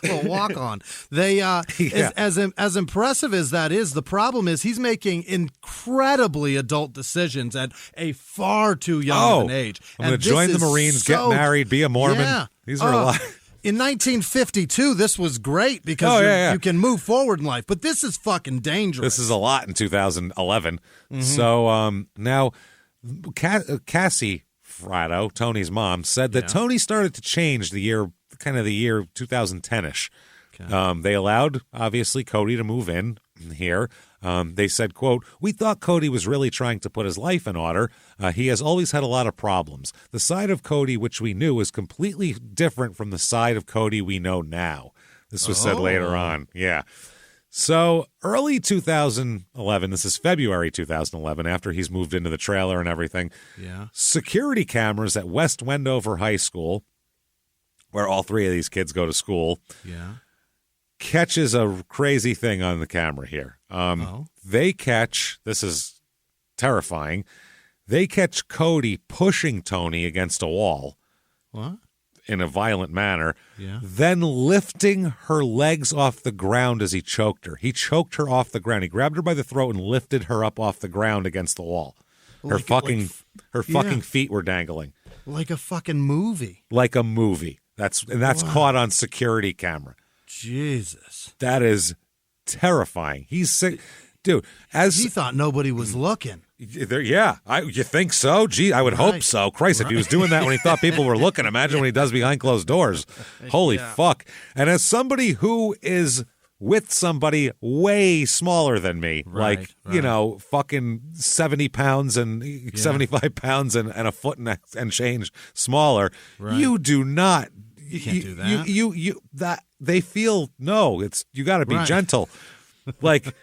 Well, walk on. They as impressive as that is, the problem is he's making incredibly adult decisions at a far too young of an age. I'm going to join the Marines, get married, be a Mormon. Yeah. These are a lot. In 1952, this was great because you can move forward in life, but this is fucking dangerous. This is a lot in 2011. Mm-hmm. So now, Cassie Fratto, Tony's mom, said that Tony started to change the year 2010-ish. Okay. They allowed, obviously, Cody to move in here. They said, quote, "We thought Cody was really trying to put his life in order. He has always had a lot of problems. The side of Cody which we knew is completely different from the side of Cody we know now." This was said later on. Yeah. So early 2011, this is February 2011, after he's moved into the trailer and everything. Yeah. Security cameras at West Wendover High School, where all three of these kids go to school. Yeah. Catches a crazy thing on the camera here. They catch, this is terrifying, they catch Cody pushing Tony against a wall. What? In a violent manner, yeah. Then lifting her legs off the ground as he choked her. He choked her off the ground. He grabbed her by the throat and lifted her up off the ground against the wall. Her fucking feet were dangling. Like a fucking movie. Like a movie. That's caught on security camera. Jesus. That is terrifying. He's sick. Dude, he thought nobody was looking. You think so? Gee, I would hope so. Christ, if he was doing that when he thought people were looking, imagine when he does behind closed doors. Holy fuck. And as somebody who is with somebody way smaller than me, fucking 70 pounds and 75 pounds and a foot and change smaller, you do not. You can't do that. That they feel, no, you got to be gentle. Like,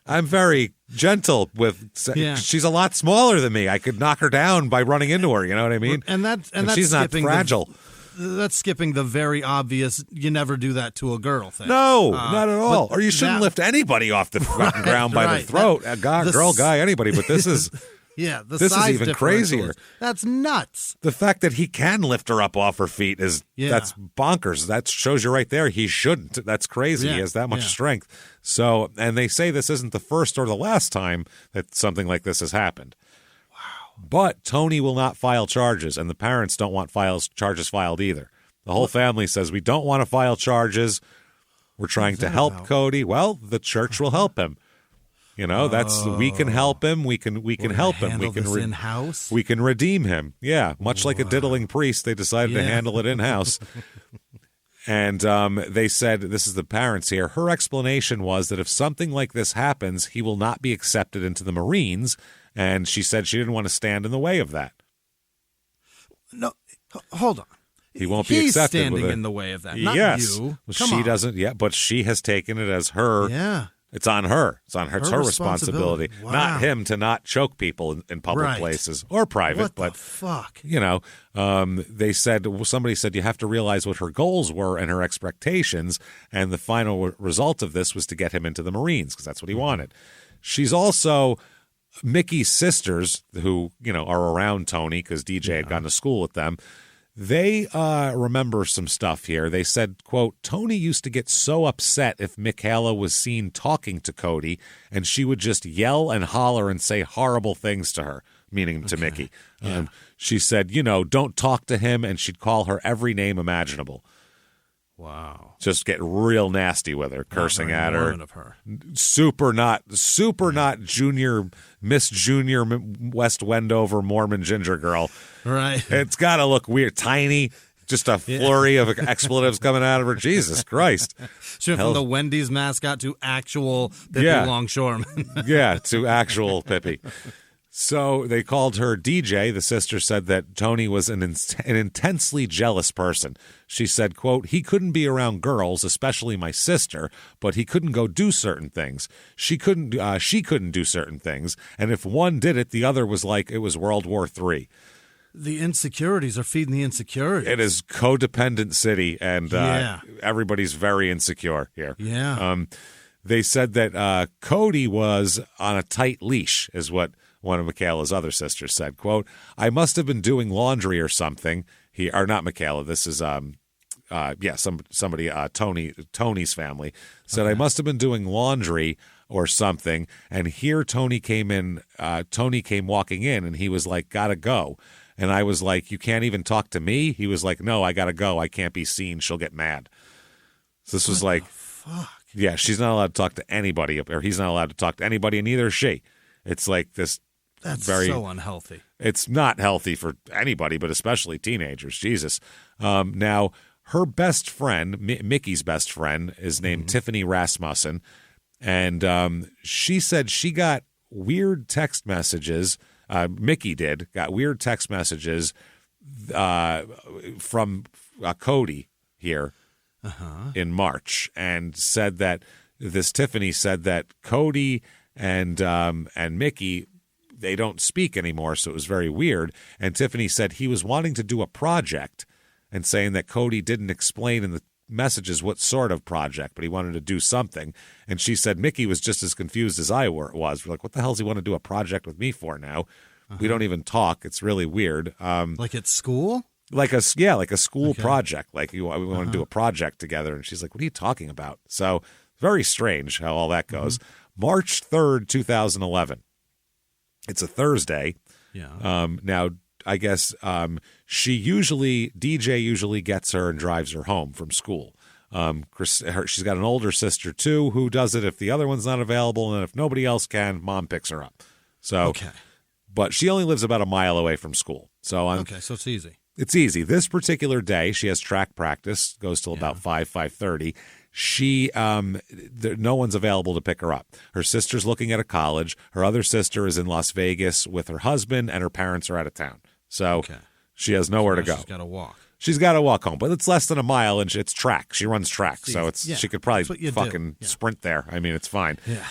I'm very gentle with. She's a lot smaller than me. I could knock her down by running into her. You know what I mean? And that's she's not fragile. That's skipping the very obvious. You never do that to a girl thing. No, not at all. Or you shouldn't lift anybody off the fucking ground by the throat. Girl, guy, anybody. But this is. Yeah, this is even crazier. That's nuts. The fact that he can lift her up off her feet that's bonkers. That shows you right there he shouldn't. That's crazy. He has that much strength. So, and they say this isn't the first or the last time that something like this has happened. Wow. But Tony will not file charges, and the parents don't want charges filed either. The whole family says, we don't want to file charges. We're trying to help Cody. Well, the church will help him. You know, we can help him. We can help him. We can in-house. We can redeem him. Yeah, much like a diddling priest, they decided to handle it in-house. And they said, this is the parents here, her explanation was that if something like this happens, he will not be accepted into the Marines. And she said she didn't want to stand in the way of that. No, hold on. He won't be accepted. He's standing in the way of that, not you. She doesn't yet, but she has taken it as her. Yeah. It's on her. It's her responsibility. Wow. Not him to not choke people in public places or private. What but the fuck? You know, somebody said you have to realize what her goals were and her expectations, and the final result of this was to get him into the Marines because that's what he wanted. She's also Mickey's sisters, who are around Tony because DJ had gone to school with them. They remember some stuff here. They said, quote, Tony used to get so upset if Michaela was seen talking to Cody, and she would just yell and holler and say horrible things to her, meaning to Mickey. She said, don't talk to him, and she'd call her every name imaginable. Wow. Just get real nasty with her, cursing at her. Of her. Super not junior, Miss Junior West Wendover Mormon ginger girl. Right. It's got to look weird. Tiny, just a flurry of expletives coming out of her. Jesus Christ. She went from the Wendy's mascot to actual Pippi Longshoreman. Yeah, to actual Pippi. So they called her DJ. The sister said that Tony was an intensely jealous person. She said, quote, he couldn't be around girls, especially my sister, but he couldn't go do certain things. She couldn't do certain things. And if one did it, the other was like it was World War III. The insecurities are feeding the insecurities. It is codependent city, and everybody's very insecure here. Yeah. They said that Cody was on a tight leash, is what one of Michaela's other sisters said. Quote, I must have been doing laundry or something. Or not Michaela, this is somebody, Tony's family, said, I must have been doing laundry or something, and here Tony came walking in, and he was like, gotta go. And I was like, you can't even talk to me? He was like, no, I gotta go. I can't be seen. She'll get mad. So this was like, fuck? Yeah, she's not allowed to talk to anybody, or he's not allowed to talk to anybody, and neither is she. It's like this. That's so unhealthy. It's not healthy for anybody, but especially teenagers. Jesus. Now, her best friend, Mickey's best friend, is named Tiffany Rasmussen, and she said she got weird text messages. Mickey got weird text messages from Cody here in March, and said that Tiffany said that Cody and Mickey, they don't speak anymore, so it was very weird. And Tiffany said he was wanting to do a project and saying that Cody didn't explain in the messages what sort of project, but he wanted to do something. And she said Mickey was just as confused as I was. We're like, what the hell does he want to do a project with me for now? We don't even talk. It's really weird. Like at school? Like a school project. Like we want to do a project together. And she's like, what are you talking about? So very strange how all that goes. March 3rd, 2011. It's a Thursday. Yeah. Now, I guess DJ usually gets her and drives her home from school. She's got an older sister, too, who does it if the other one's not available. And if nobody else can, Mom picks her up. So, but she only lives about a mile away from school. So so it's easy. It's easy. This particular day, she has track practice, goes till about 5:30. No one's available to pick her up. Her sister's looking at a college. Her other sister is in Las Vegas with her husband, and her parents are out of town. So she has nowhere to go. She's got to walk. She's got to walk home, but it's less than a mile, and it's track. She runs track, so she could probably fucking sprint there. I mean, it's fine. Yeah.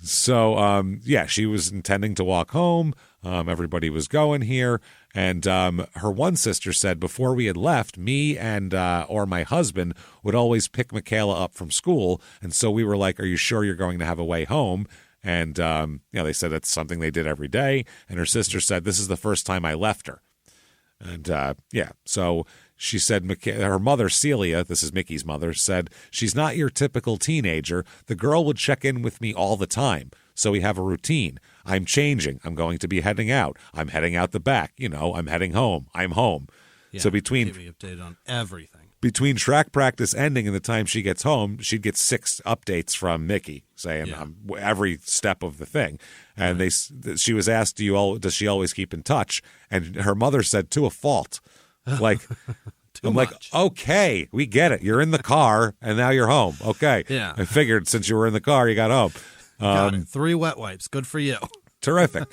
So, she was intending to walk home. Everybody was going here. And her one sister said before we had left, me and or my husband would always pick Michaela up from school. And so we were like, are you sure you're going to have a way home? And, they said it's something they did every day. And her sister said, this is the first time I left her. And, so she said her mother, Celia, this is Mickey's mother, said, she's not your typical teenager. The girl would check in with me all the time. So we have a routine. I'm changing. I'm going to be heading out. I'm heading out the back. I'm heading home. I'm home. Yeah, so keep me updated on everything. Between track practice ending and the time she gets home, she'd get 6 updates from Mickey saying every step of the thing. And she was asked, does she always keep in touch? And her mother said, to a fault. Like, I'm much. like, okay, we get it. You're in the car and now you're home. Okay. Yeah. I figured since you were in the car, you got home. Got it. 3 wet wipes. Good for you. Terrific.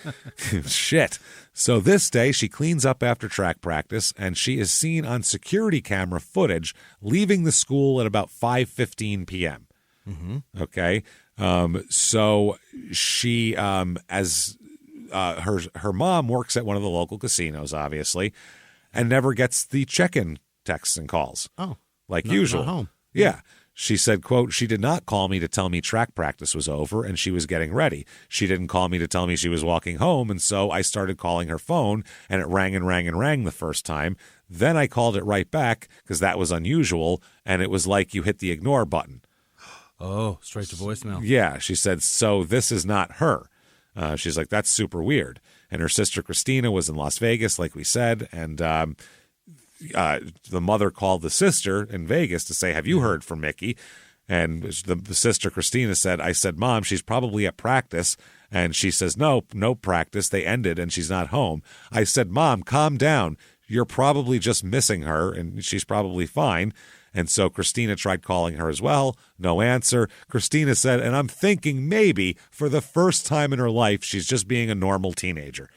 Shit. So this day, she cleans up after track practice, and she is seen on security camera footage leaving the school at about 5:15 p.m. Okay. So she, as her mom works at one of the local casinos, obviously, and never gets the check-in texts and calls. Oh. Like usual. Not home. Yeah. She said, quote, she did not call me to tell me track practice was over and she was getting ready. She didn't call me to tell me she was walking home, and so I started calling her phone, and it rang and rang and rang the first time. Then I called it right back because that was unusual, and it was like you hit the ignore button. Oh, straight to voicemail. Yeah, she said, so this is not her. She's like, that's super weird. And her sister Christina was in Las Vegas, like we said, and the mother called the sister in Vegas to say, have you heard from Mickey? And the sister, Christina, said, I said, Mom, she's probably at practice. And she says, no practice. They ended and she's not home. I said, Mom, calm down. You're probably just missing her and she's probably fine. And so Christina tried calling her as well. No answer. Christina said, and I'm thinking maybe for the first time in her life, she's just being a normal teenager.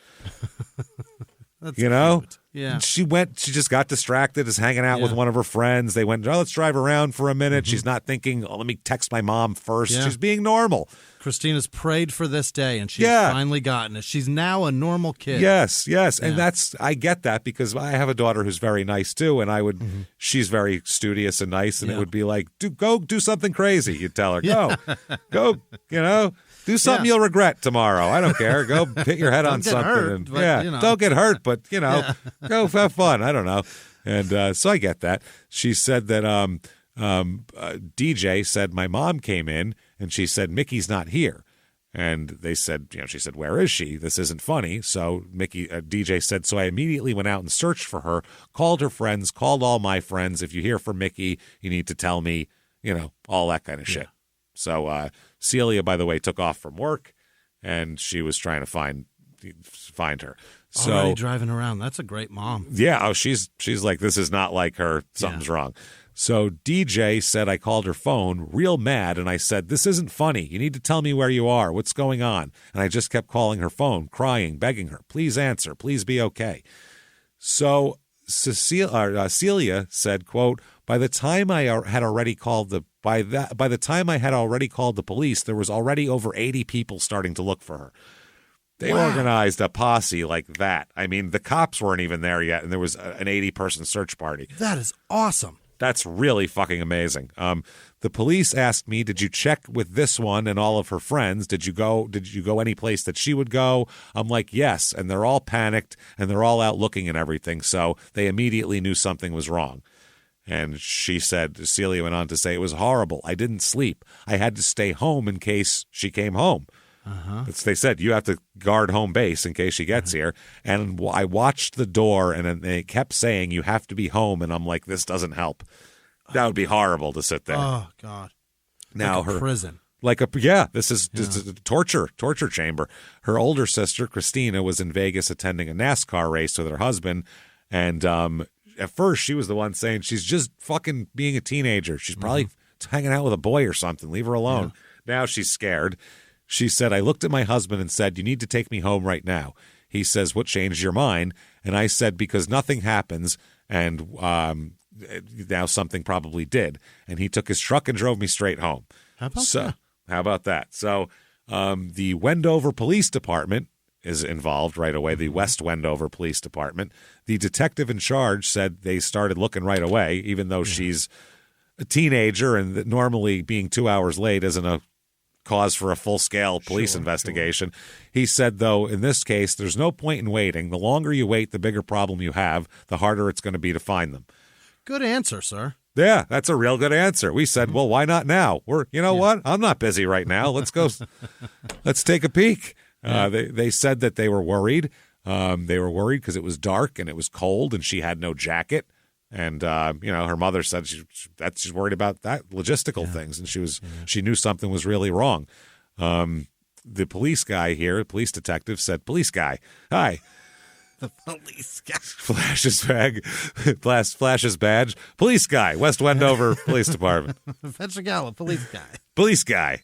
That's you know? cute. Yeah. She just got distracted, is hanging out with one of her friends. They went, let's drive around for a minute. She's not thinking, let me text my mom first. Yeah. She's being normal. Christina's prayed for this day, and she's finally gotten it. She's now a normal kid. Yes. And I get that because I have a daughter who's very nice too, and she's very studious and nice, and it would be like, go do something crazy. You'd tell her, go, do something you'll regret tomorrow. I don't care. Go hit your head on something. Hurt, don't get hurt, but, go have fun. I don't know. And so I get that. She said that DJ said, my mom came in and she said, Mickey's not here. And they said, she said, where is she? This isn't funny. So DJ said, so I immediately went out and searched for her, called her friends, called all my friends. If you hear from Mickey, you need to tell me, all that kind of shit. So Celia, by the way, took off from work and she was trying to find her. So already driving around. That's a great mom. Yeah. Oh, she's like, this is not like her. Something's wrong. So DJ said, I called her phone real mad. And I said, this isn't funny. You need to tell me where you are. What's going on? And I just kept calling her phone, crying, begging her, please answer. Please be okay. So Celia said, quote, by the time I had already called the police, there was already over 80 people starting to look for her. They organized a posse like that. I mean, the cops weren't even there yet, and there was an 80-person search party. That is awesome. That's really fucking amazing. The police asked me, did you check with this one and all of her friends? Did you go any place that she would go? I'm like, yes. And they're all panicked, and they're all out looking and everything, so they immediately knew something was wrong. And Celia went on to say, it was horrible. I didn't sleep. I had to stay home in case she came home. They said, you have to guard home base in case she gets here. And I watched the door, and they kept saying, you have to be home. And I'm like, this doesn't help. That would be horrible to sit there. Oh, God. Now like a prison. This is a torture chamber. Her older sister, Christina, was in Vegas attending a NASCAR race with her husband. And at first, she was the one saying she's just fucking being a teenager. She's probably hanging out with a boy or something. Leave her alone. Now she's scared. She said, I looked at my husband and said, you need to take me home right now. He says, what changed your mind? And I said, because nothing happens, and now something probably did. And he took his truck and drove me straight home. How about that? So the Wendover Police Department is involved right away, the West Wendover Police Department. The detective in charge said they started looking right away, even though she's a teenager and that normally being 2 hours late isn't a cause for a full-scale police investigation. He said, though, in this case, there's no point in waiting. The longer you wait, the bigger problem you have, the harder it's going to be to find them. Good answer, sir. Yeah, that's a real good answer. We said, well, why not now? What? I'm not busy right now. Let's go. Let's take a peek. They said that they were worried. They were worried because it was dark and it was cold and she had no jacket. And, her mother said she's worried about that logistical things. And she knew something was really wrong. The police guy here, police detective said, police guy, hi. The police guy. Flashes badge. Police guy, West Wendover Police Department. Pietragallo, police guy. Police guy.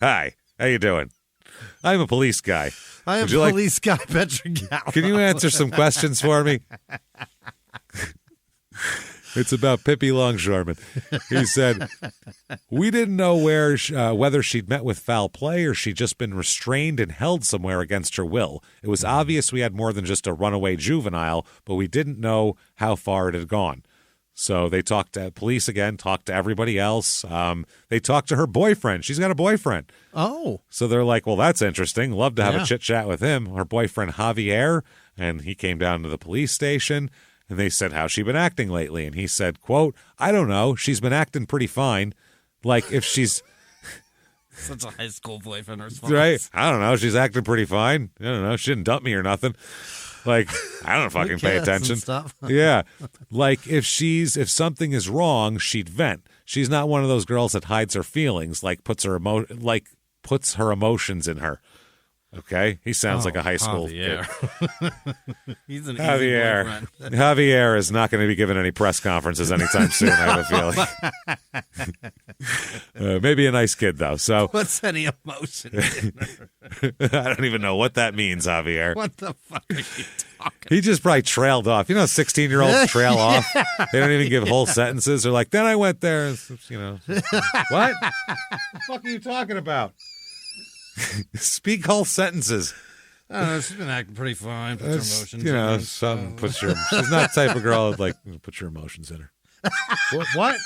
Hi, how you doing? I'm a police guy. I am police guy, Pietragallo. Can you answer some questions for me? It's about Pippi Longshoreman. He said, we didn't know whether she'd met with foul play or she'd just been restrained and held somewhere against her will. It was obvious we had more than just a runaway juvenile, but we didn't know how far it had gone. So they talked to police again, talked to everybody else. They talked to her boyfriend. She's got a boyfriend. Oh. So they're like, well, that's interesting. Love to have a chit-chat with him. Her boyfriend, Javier, and he came down to the police station. And they said, how's she been acting lately? And he said, quote, I don't know. She's been acting pretty fine. Like if she's... Such a high school boyfriend response. Right? I don't know. She's acting pretty fine. I don't know. She didn't dump me or nothing. Like, I don't fucking pay attention. Stuff. Yeah. Like, if something is wrong, she'd vent. She's not one of those girls that hides her feelings, like puts her emotions in her. Okay? He sounds like a high school kid. He's an Javier. easy boyfriend. Javier is not going to be giving any press conferences anytime soon, I have a feeling. Maybe a nice kid, though. So What's any emotion in her? I don't even know what that means, Javier. What the fuck are you talking He just probably trailed off. You know, 16-year-olds trail off. They don't even give whole sentences. They're like, then I went there. And, what? The fuck are you talking about? Speak whole sentences. I don't know, she's been acting pretty fine. Puts her emotions You know, in. she's not the type of girl that like put your emotions in her. What?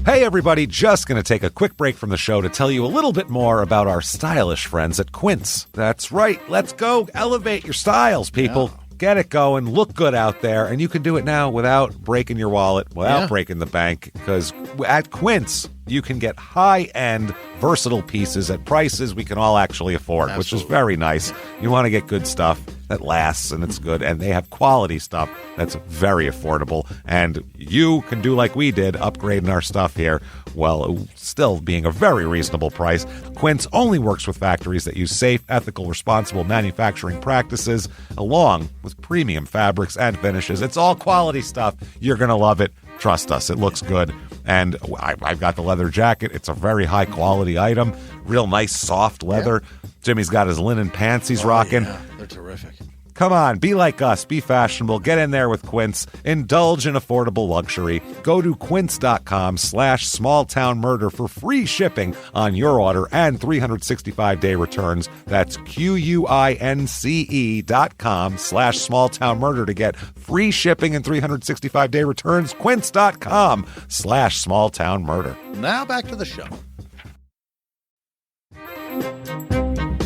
Hey, everybody, just going to take a quick break from the show to tell you a little bit more about our stylish friends at Quince. That's right. Let's go elevate your styles, people. Yeah. Get it going. Look good out there. And you can do it now without breaking your wallet, without breaking the bank, because at Quince, you can get high-end, versatile pieces at prices we can all actually afford, which is very nice. You want to get good stuff that lasts and it's good, and they have quality stuff that's very affordable. And you can do like we did, upgrading our stuff here, while still being a very reasonable price. Quince only works with factories that use safe, ethical, responsible manufacturing practices, along with premium fabrics and finishes. It's all quality stuff. You're going to love it. Trust us, it looks good. And I've got the leather jacket. It's a very high-quality item. Real nice, soft leather. Yeah. Jimmy's got his linen pants he's rocking. Yeah. They're terrific. Come on, be like us. Be fashionable. Get in there with Quince. Indulge in affordable luxury. Go to quince.com/smalltownmurder for free shipping on your order and 365-day returns. That's QUINCE.com/smalltownmurder to get free shipping and 365-day returns. Quince.com/smalltownmurder. Now back to the show.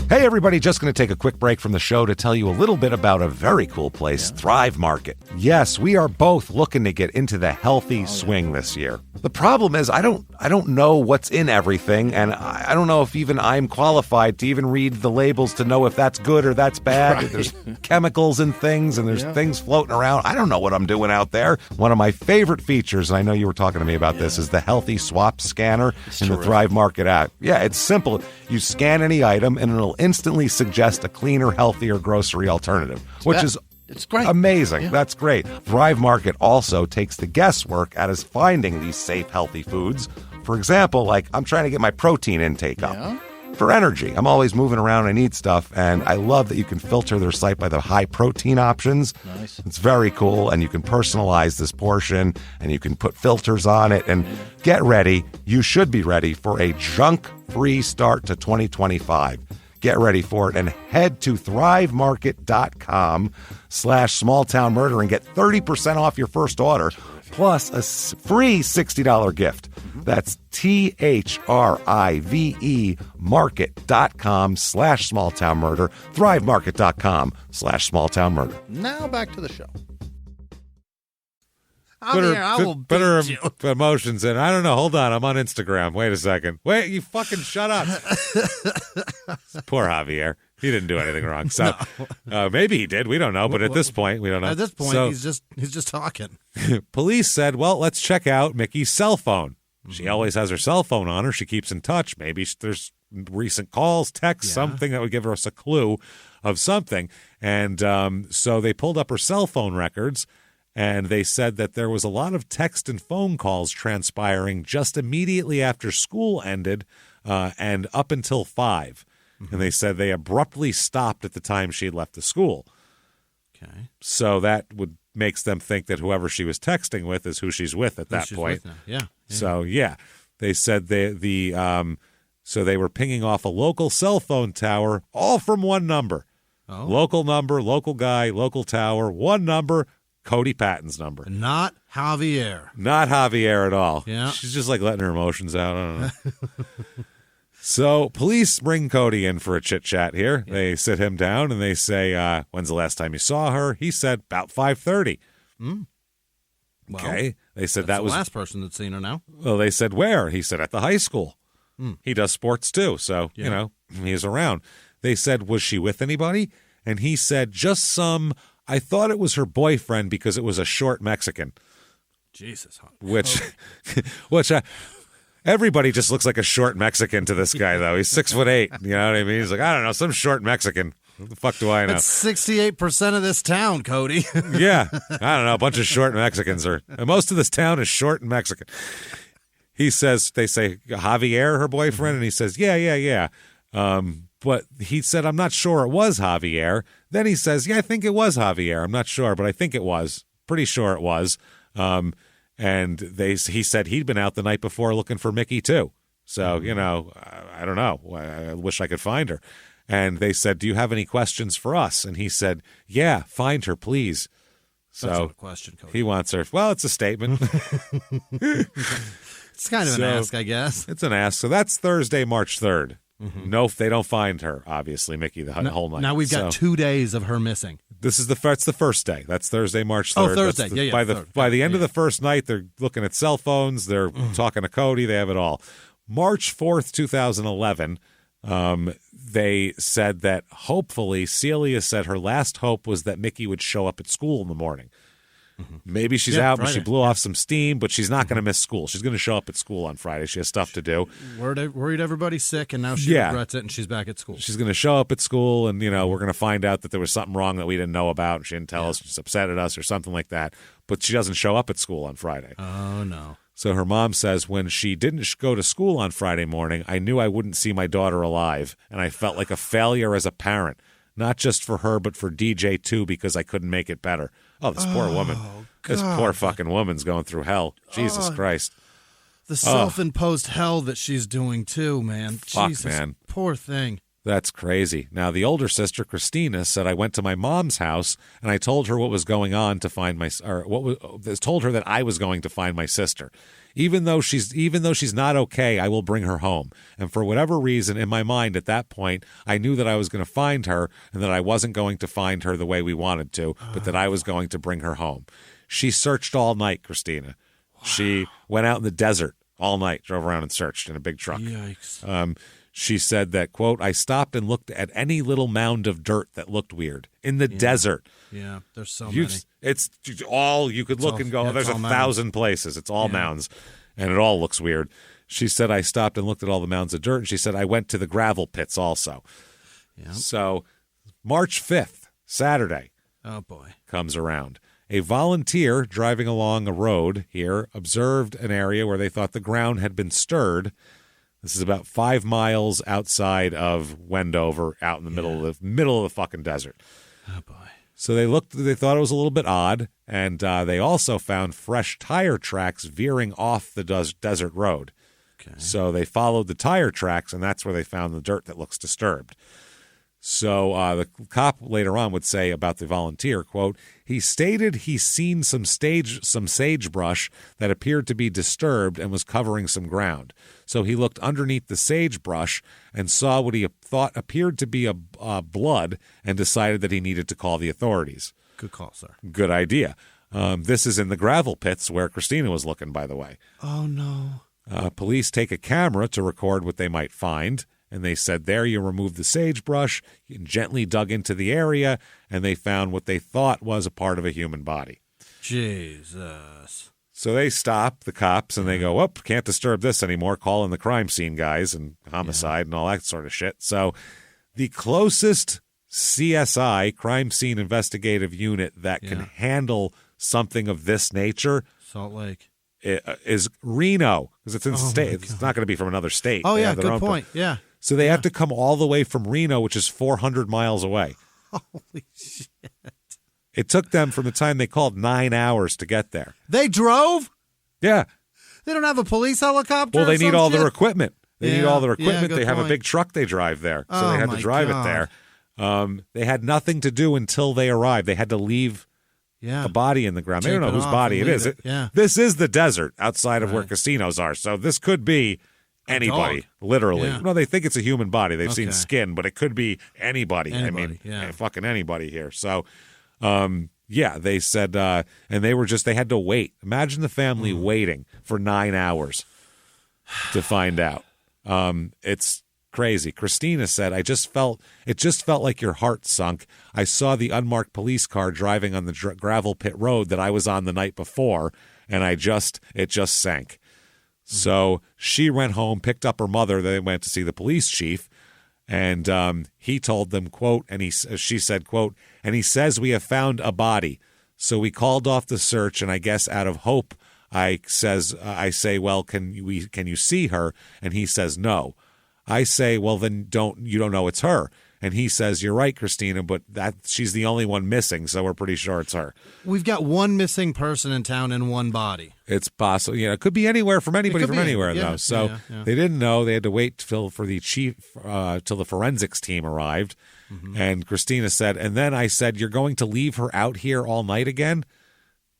Hey, everybody, just going to take a quick break from the show to tell you a little bit about a very cool place, Thrive Market. Yes, we are both looking to get into the healthy swing this year. The problem is I don't know what's in everything, and I don't know if even I'm qualified to even read the labels to know if that's good or that's bad. Right. There's chemicals in things, and there's things floating around. I don't know what I'm doing out there. One of my favorite features, and I know you were talking to me about this, is the Healthy Swap Scanner in the Thrive Market app. Yeah, it's simple. You scan any item, and it'll instantly suggest a cleaner, healthier grocery alternative, which is it's great. Amazing. Yeah. That's great. Thrive Market also takes the guesswork out of finding these safe, healthy foods. For example, like I'm trying to get my protein intake up for energy. I'm always moving around. I need stuff, and I love that you can filter their site by the high protein options. Nice. It's very cool, and you can personalize this portion, and you can put filters on it. And get ready. You should be ready for a junk-free start to 2025. Get ready for it and head to thrivemarket.com/smalltownmurder and get 30% off your first order plus a free $60 gift. That's THRIVE market.com/smalltownmurder, thrivemarket.com/smalltownmurder. Now back to the show. Put her emotions in. I don't know. Hold on. I'm on Instagram. Wait a second. Wait, you fucking shut up. Poor Javier. He didn't do anything wrong. So maybe he did. We don't know. But at this point, we don't know. At this point, so, he's just talking. Police said, well, let's check out Mickey's cell phone. She always has her cell phone on her. She keeps in touch. Maybe there's recent calls, texts, something that would give us a clue of something. And so they pulled up her cell phone records. And they said that there was a lot of text and phone calls transpiring just immediately after school ended and up until 5. Mm-hmm. And they said they abruptly stopped at the time she had left the school. Okay. So that makes them think that whoever she was texting with is who she's with at that point. Yeah. So, they said so they were pinging off a local cell phone tower, all from one number. Oh. Local number, local guy, local tower, one number. Cody Patton's number. Not Javier. Not Javier at all. Yeah. She's just like letting her emotions out. I don't know. So police bring Cody in for a chit-chat here. Yeah. They sit him down and they say, when's the last time you saw her? He said, about 5:30. Well, okay. They said that was the last person that's seen her now. Well, they said, where? He said, at the high school. He does sports too, so, he's around. They said, was she with anybody? And he said, just some. I thought it was her boyfriend because it was a short Mexican. Jesus. Which everybody just looks like a short Mexican to this guy, though. He's 6'8". You know what I mean? He's like, I don't know, some short Mexican. What the fuck do I know? That's 68% of this town, Cody. Yeah. I don't know. A bunch of short Mexicans most of this town is short and Mexican. He says, they say, Javier, her boyfriend? And he says, yeah. But he said, I'm not sure it was Javier. Then he says, yeah, I think it was Javier. I'm not sure, but I think it was. Pretty sure it was. And he said he'd been out the night before looking for Mickey, too. So, I don't know. I wish I could find her. And they said, do you have any questions for us? And he said, yeah, find her, please. So That's not a question, Cody. He wants her. Well, it's a statement. It's kind of an ask, I guess. It's an ask. So that's Thursday, March 3rd. No, they don't find her, obviously, Mickey, the whole night. Now we've got 2 days of her missing. That's the first day. That's Thursday, March 3rd. Oh, Thursday. By the end of the first night, they're looking at cell phones. They're talking to Cody. They have it all. March 4th, 2011, they said that hopefully, Celia said her last hope was that Mickey would show up at school in the morning. Maybe she's out, but she blew off some steam, but she's not going to miss school. She's going to show up at school on Friday. She has stuff to do. Worried everybody's sick, and now she regrets it, and she's back at school. She's going to show up at school, and, we're going to find out that there was something wrong that we didn't know about, and she didn't tell us, she's upset at us or something like that. But she doesn't show up at school on Friday. Oh, no. So her mom says, when she didn't go to school on Friday morning, I knew I wouldn't see my daughter alive, and I felt like a failure as a parent, not just for her, but for DJ, too, because I couldn't make it better. Oh, this poor woman. This poor fucking woman's going through hell. Jesus Christ. The self-imposed hell that she's doing, too, man. Fuck, Jesus, man. Poor thing. That's crazy. Now, the older sister, Christina, said, I went to my mom's house, and I told her what was going on to find told her that I was going to find my sister. Even though she's not okay, I will bring her home. And for whatever reason, in my mind at that point, I knew that I was going to find her and that I wasn't going to find her the way we wanted to, but that I was going to bring her home. She searched all night, Christina. Wow. She went out in the desert all night, drove around and searched in a big truck. Yikes. She said that, quote, I stopped and looked at any little mound of dirt that looked weird in the desert. Yeah, there's so many. It's all, you could look and go, there's 1,000 places. It's all mounds, and it all looks weird. She said, I stopped and looked at all the mounds of dirt, and she said, I went to the gravel pits also. Yeah. So March 5th, Saturday, comes around. A volunteer driving along a road here observed an area where they thought the ground had been stirred. This is about 5 miles outside of Wendover, out in the middle of the fucking desert. Oh, boy. So they thought it was a little bit odd, and they also found fresh tire tracks veering off the desert road. Okay. So they followed the tire tracks, and that's where they found the dirt that looks disturbed. So the cop later on would say about the volunteer, quote, he stated he's seen some sagebrush that appeared to be disturbed and was covering some ground. So he looked underneath the sagebrush and saw what he thought appeared to be a blood and decided that he needed to call the authorities. Good call, sir. Good idea. This is in the gravel pits where Christina was looking, by the way. Oh, no. Police take a camera to record what they might find. And they said, there you remove the sagebrush, you gently dug into the area, and they found what they thought was a part of a human body. Jesus. So they stop, the cops, and they go, oh, can't disturb this anymore, call in the crime scene guys and homicide and all that sort of shit. So the closest CSI, crime scene investigative unit, that can handle something of this nature, Salt Lake, is Reno, because it's in the state. It's not going to be from another state. Oh, yeah, good point. Yeah. So they have to come all the way from Reno, which is 400 miles away. Holy shit. It took them, from the time they called, 9 hours to get there. They drove? Yeah. They don't have a police helicopter? Well, they need all their equipment. They need all their Yeah, equipment. good They have point. a big truck they drive there. So Oh, they had to my drive God. it there. They had nothing to do until they arrived. They had to leave a body in the ground. They Tape don't know it whose off body and it leave is. it. Yeah. This is the desert outside of where casinos are. So this could be anybody, literally. Yeah. No, they think it's a human body. They've seen Okay. skin, but it could be anybody. I mean, fucking anybody here. So, they said, and they had to wait. Imagine the family waiting for 9 hours to find out. It's crazy. Christina said, it just felt like your heart sunk. I saw the unmarked police car driving on the gravel pit road that I was on the night before, and it just sank. So she went home, picked up her mother. They went to see the police chief, and he told them, quote, and she said, quote, and he says we have found a body. So we called off the search, and I guess out of hope, I say, well, can you see her? And he says no. I say, well, then you don't know it's her. And he says, you're right, Christina, but she's the only one missing, so we're pretty sure it's her. We've got one missing person in town and one body. It's possible. It could be anywhere from anybody from anywhere, though. So they didn't know. They had to wait for the chief till the forensics team arrived. Mm-hmm. And Christina said, and then I said, you're going to leave her out here all night again?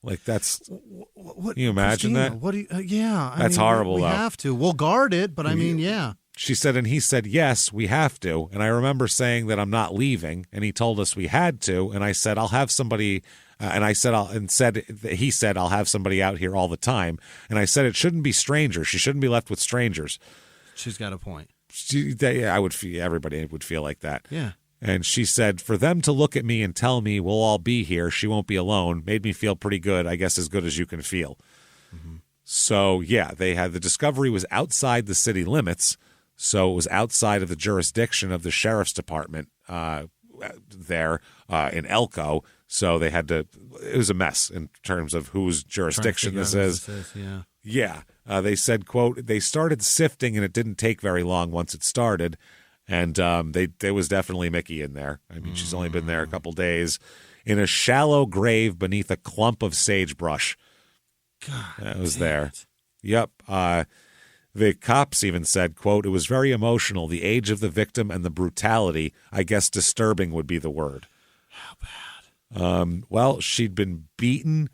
Like, that's, can you imagine Christina, that? What do you, yeah. That's horrible, we though. We have to. We'll guard it, but I mean, yeah. She said, and he said, yes, we have to. And I remember saying that I'm not leaving. And he told us we had to. And I said, I'll have somebody. He said, I'll have somebody out here all the time. And I said, it shouldn't be strangers. She shouldn't be left with strangers. She's got a point. Everybody would feel like that. Yeah. And she said, for them to look at me and tell me we'll all be here, she won't be alone, made me feel pretty good, I guess as good as you can feel. Mm-hmm. So, yeah, the discovery was outside the city limits, so it was outside of the jurisdiction of the sheriff's department there in Elko. So they had to – it was a mess in terms of whose jurisdiction this is. Yeah. They said, quote, they started sifting and it didn't take very long once it started. And there was definitely Mickey in there. I mean, she's only been there a couple days in a shallow grave beneath a clump of sagebrush. God, that was there. Yep. The cops even said, quote, it was very emotional. The age of the victim and the brutality, I guess disturbing would be the word. How bad? Well, she'd been beaten,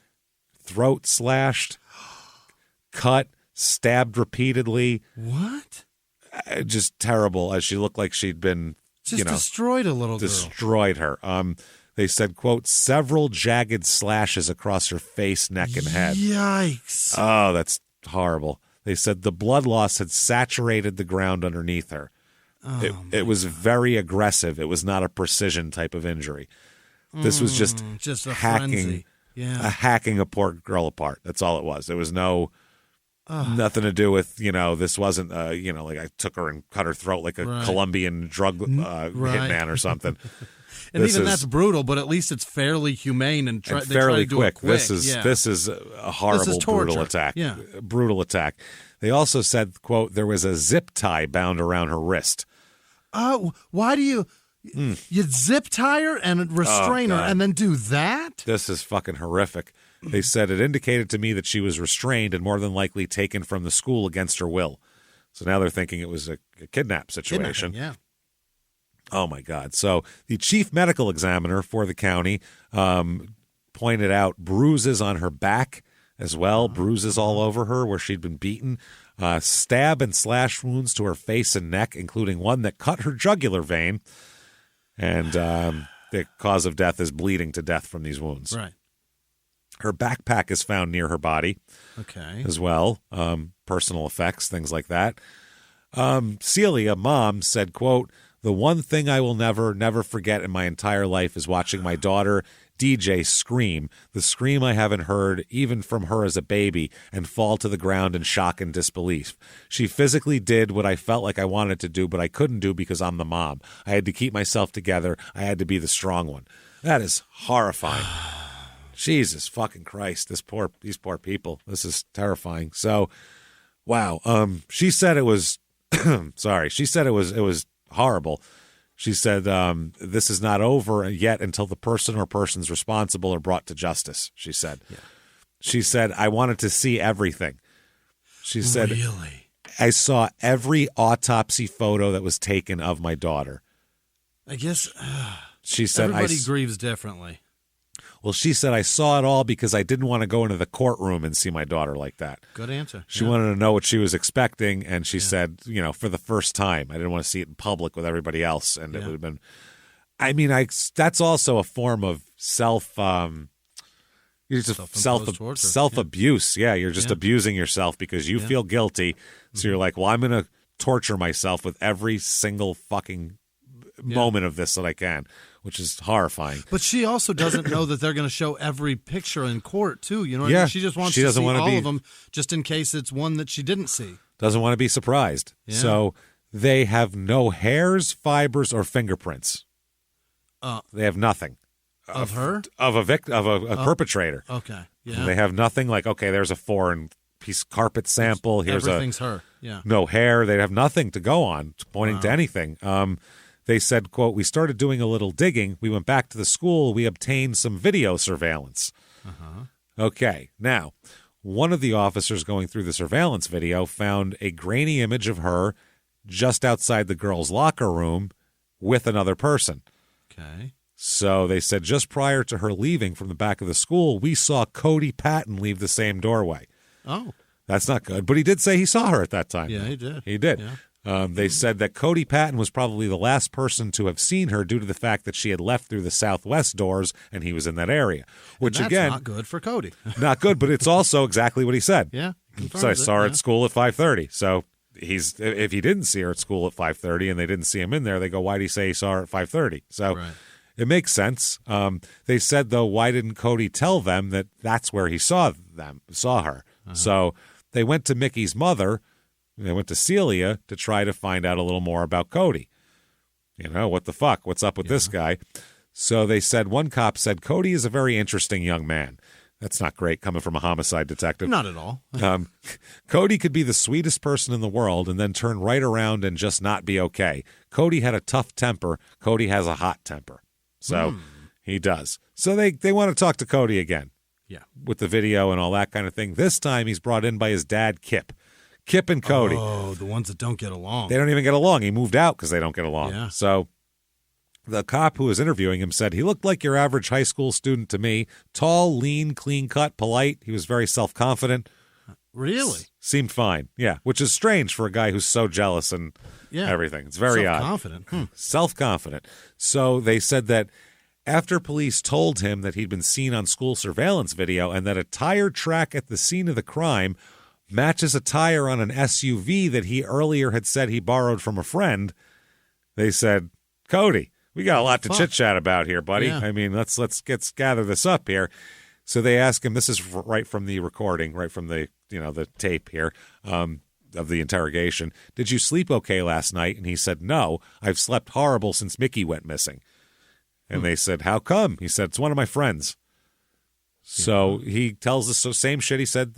throat slashed, cut, stabbed repeatedly. What? Just terrible, as she looked like she'd been destroyed a little girl. Destroyed her. They said, quote, several jagged slashes across her face, neck, and head. Yikes. Oh, that's horrible. They said the blood loss had saturated the ground underneath her. It was very aggressive. It was not a precision type of injury. This was just a hacking, frenzy. Yeah. hacking a poor girl apart. That's all it was. There was nothing to do with, this wasn't, like I took her and cut her throat like a Colombian drug hitman or something. And that's brutal, but at least it's fairly humane and fairly quick. This is a horrible, brutal attack. Yeah. Brutal attack. They also said, quote, there was a zip tie bound around her wrist. Why do you zip tie her and restrain her and then do that? This is fucking horrific. They said it indicated to me that she was restrained and more than likely taken from the school against her will. So now they're thinking it was a kidnap situation. Yeah. Oh, my God. So the chief medical examiner for the county pointed out bruises on her back as well, bruises all over her where she'd been beaten, stab and slash wounds to her face and neck, including one that cut her jugular vein. And the cause of death is bleeding to death from these wounds. Right. Her backpack is found near her body as well. Personal effects, things like that. Celia, mom, said, quote, the one thing I will never forget in my entire life is watching my daughter, DJ, scream. The scream I haven't heard even from her as a baby and fall to the ground in shock and disbelief. She physically did what I felt like I wanted to do, but I couldn't do because I'm the mom. I had to keep myself together. I had to be the strong one. That is horrifying. Jesus fucking Christ, these poor people. This is terrifying. So, wow. She said it was sorry. She said it was horrible. She said this is not over yet until the person or persons responsible are brought to justice, she said. Yeah. She said, I wanted to see everything. She said, really? I saw every autopsy photo that was taken of my daughter. I guess she said everybody grieves differently. Well, she said, I saw it all because I didn't want to go into the courtroom and see my daughter like that. Good answer. She wanted to know what she was expecting, and she said, for the first time. I didn't want to see it in public with everybody else, and it would have been – I mean, that's also a form of self-abuse. Yeah, you're just abusing yourself because you feel guilty. So you're like, well, I'm going to torture myself with every single fucking moment of this that I can, which is horrifying. But she also doesn't know that they're going to show every picture in court, too. You know what I Yeah. mean? She just wants She to doesn't see wanna all be- of them just in case it's one that she didn't see. Doesn't want to be surprised. Yeah. So they have no hairs, fibers, or fingerprints. They have nothing. Of her? Of a perpetrator. Okay, yeah. They have nothing like, okay, there's a foreign piece carpet sample. Here's Everything's her, yeah. no hair. They have nothing to go on pointing to anything. They said, quote, we started doing a little digging. We went back to the school. We obtained some video surveillance. Okay. Now, one of the officers going through the surveillance video found a grainy image of her just outside the girls' locker room with another person. Okay. So they said just prior to her leaving from the back of the school, we saw Cody Patton leave the same doorway. Oh. That's not good. But he did say he saw her at that time. Yeah, he did. He did. Yeah. They said that Cody Patton was probably the last person to have seen her due to the fact that she had left through the southwest doors and he was in that area. Which, That's again, not good for Cody. not good, but it's also exactly what he said. Yeah. So I saw her at school at 5:30. So if he didn't see her at school at 5:30 and they didn't see him in there, they go, why did he say he saw her at 5:30? So it makes sense. They said, though, why didn't Cody tell them that that's where he saw her? So they went to Mickey's mother. They went to Celia to try to find out a little more about Cody. You know, what the fuck? What's up with this guy? So they said, one cop said, Cody is a very interesting young man. That's not great coming from a homicide detective. Not at all. Cody could be the sweetest person in the world and then turn right around and just not be okay. Cody had a tough temper. Cody has a hot temper. So he does. So they want to talk to Cody again. Yeah. With the video and all that kind of thing. This time he's brought in by his dad, Kip. Kip and Cody. Oh, the ones that don't get along. They don't even get along. He moved out because they don't get along. Yeah. So the cop who was interviewing him said, he looked like your average high school student to me. Tall, lean, clean-cut, polite. He was very self-confident. Really? Seemed fine. Yeah, which is strange for a guy who's so jealous and everything. It's very odd. Self-confident. Self-confident. So they said that after police told him that he'd been seen on school surveillance video and that a tire track at the scene of the crime matches a tire on an SUV that he earlier had said he borrowed from a friend, they said, Cody, we got a lot to chit-chat about here, buddy. Yeah. I mean, let's gather this up here. So they ask him, this is right from the recording, right from the tape here of the interrogation. Did you sleep okay last night? And he said, no, I've slept horrible since Mickey went missing. And they said, how come? He said, it's one of my friends. So he tells us the same shit he said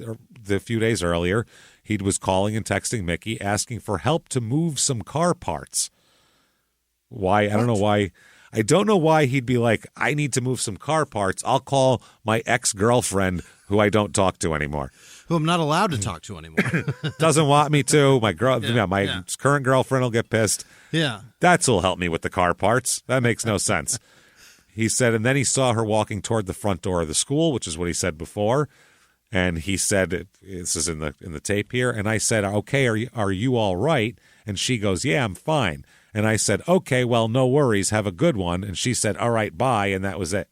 a few days earlier. He was calling and texting Mickey, asking for help to move some car parts. Why? I don't know why. I don't know why he'd be like, I need to move some car parts. I'll call my ex-girlfriend who I don't talk to anymore. Who I'm not allowed to talk to anymore. Doesn't want me to. My current girlfriend will get pissed. Yeah. That's who'll help me with the car parts. That makes no sense. He said, and then he saw her walking toward the front door of the school, which is what he said before. And he said, this is in the tape here. And I said, okay, are you all right? And she goes, yeah, I'm fine. And I said, okay, well, no worries. Have a good one. And she said, all right, bye. And that was it.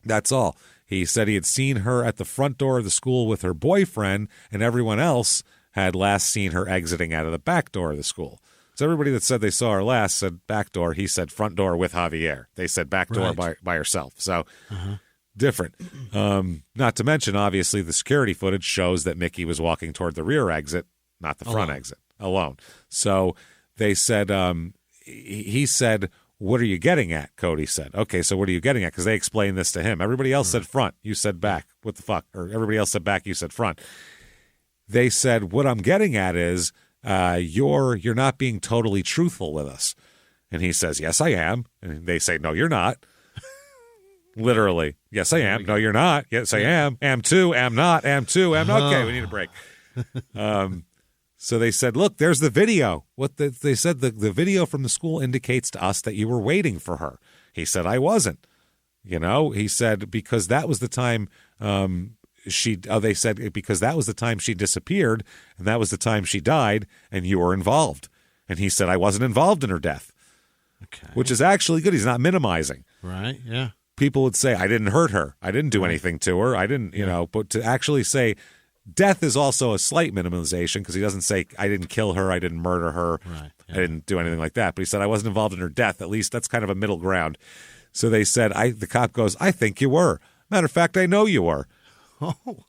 That's all. He said he had seen her at the front door of the school with her boyfriend, and everyone else had last seen her exiting out of the back door of the school. So everybody that said they saw her last said back door. He said front door with Javier. They said back door by herself. So different. Not to mention, obviously, the security footage shows that Mickey was walking toward the rear exit, not the front exit, alone. So they said, he said, what are you getting at? Cody said. Okay, so what are you getting at? Because they explained this to him. Everybody else said front. You said back. What the fuck? Or everybody else said back. You said front. They said, what I'm getting at is you're not being totally truthful with us. And he says, yes, I am. And they say, no, you're not. Literally. Yes, I am. No, you're not. Yes, I am. Am too. Am not. Am too. Am not. Okay, we need a break. So they said, look, there's the video. They said the video from the school indicates to us that you were waiting for her. He said, I wasn't. He said, because that was the time they said, because that was the time she disappeared and that was the time she died and you were involved. And he said, I wasn't involved in her death. Okay. Which is actually good. He's not minimizing. Right, yeah. People would say, I didn't hurt her. I didn't do anything to her. I didn't, but to actually say, Death is also a slight minimalization because he doesn't say, I didn't kill her, I didn't murder her, Right, yeah. I didn't do anything like that. But he said, I wasn't involved in her death. At least that's kind of a middle ground. So they said, the cop goes, I think you were. Matter of fact, I know you were. Oh.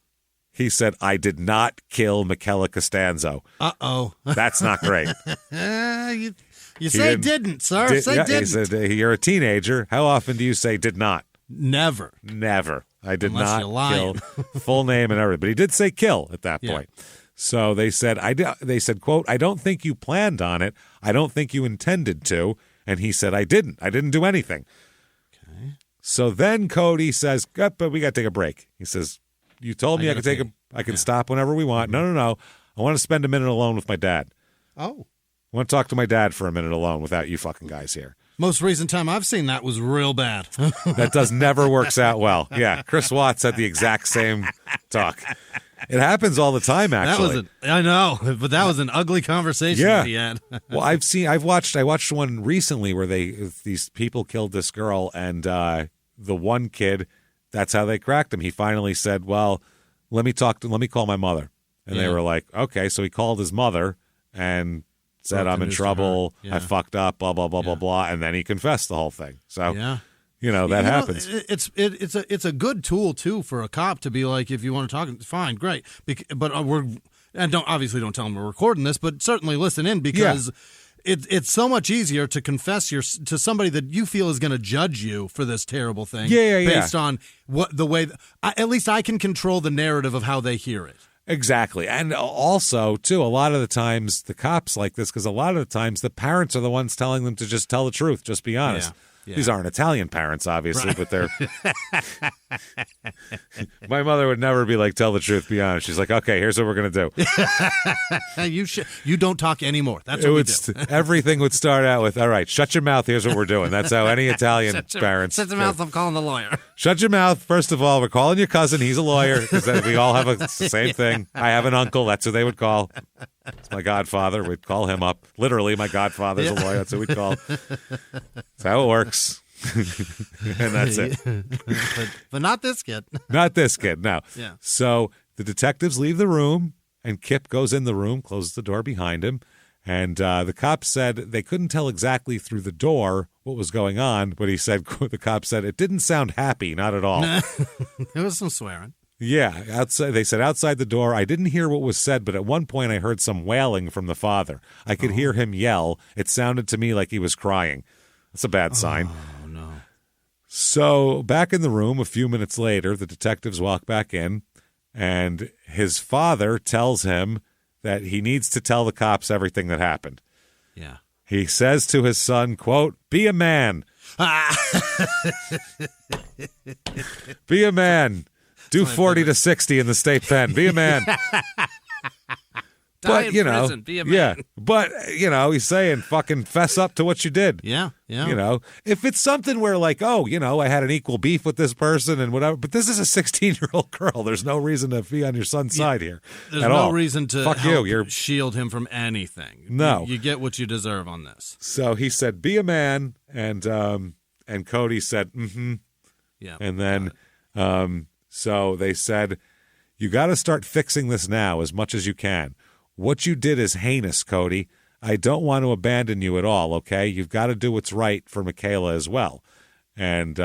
He said, I did not kill Michaela Costanzo. Uh-oh. That's not great. You say didn't, sir. Say didn't. He said, you're a teenager. How often do you say did not? Never. I did Unless you're not kill. lying. Full name and everything. But he did say kill at that point. So they said, they said, quote, I don't think you planned on it. I don't think you intended to. And he said, I didn't. I didn't do anything. Okay. So then Cody says, but we got to take a break. He says, you told me I could stop whenever we want. No. I want to spend a minute alone with my dad. Oh. I want to talk to my dad for a minute alone without you fucking guys here. Most recent time I've seen that was real bad. That never works out well. Yeah, Chris Watts had the exact same talk. It happens all the time, actually. I know, but that was an ugly conversation that he had. Well, I watched one recently where these people killed this girl, and the one kid, that's how they cracked him. He finally said, well, let me call my mother. And they were like, okay. So he called his mother and said, I'm in trouble. I fucked up, blah, blah, blah, blah, blah. And then he confessed the whole thing. So, that happens. It's a good tool, too, for a cop to be like, if you want to talk, fine, great. But don't tell him we're recording this, but certainly listen in because it's so much easier to confess to somebody that you feel is going to judge you for this terrible thing based on at least I can control the narrative of how they hear it. Exactly. And also, too, a lot of the times the cops like this because a lot of the times the parents are the ones telling them to just tell the truth, just be honest. Yeah. These aren't Italian parents, obviously, right. But they're... My mother would never be like, tell the truth, be honest. She's like, okay, here's what we're going to do. You don't talk anymore. That's what we do. Everything would start out with, all right, shut your mouth, here's what we're doing. That's how any Italian parents... Shut your mouth, I'm calling the lawyer. Shut your mouth. First of all, we're calling your cousin. He's a lawyer because we all have the same thing. I have an uncle. That's who they would call. It's my godfather. We'd call him up. Literally, my godfather's a lawyer. That's who we'd call. That's how it works. And that's it. But not this kid. Not this kid, no. Yeah. So the detectives leave the room, and Kip goes in the room, closes the door behind him, and the cops said they couldn't tell exactly through the door what was going on, but the cop said it didn't sound happy, not at all. There was some swearing. Yeah, outside. They said outside the door, I didn't hear what was said, but at one point I heard some wailing from the father. I could hear him yell. It sounded to me like he was crying. That's a bad sign. Oh, no. So back in the room, a few minutes later, the detectives walk back in, and his father tells him that he needs to tell the cops everything that happened. Yeah. He says to his son, quote, be a man. Be a man. Do 40 to 60 in the state pen. Be a man. But, prison. Be a man. Yeah. But, he's saying fucking fess up to what you did. Yeah. Yeah. If it's something where like, I had an equal beef with this person and whatever, but this is a 16-year-old girl. There's no reason to be on your son's side here. There's no all. Reason to Fuck help you. shield him from anything. No. You get what you deserve on this. So he said, be a man. And Cody said, mm-hmm. Yeah. And then, so they said, you got to start fixing this now as much as you can. What you did is heinous, Cody. I don't want to abandon you at all, okay? You've got to do what's right for Michaela as well. And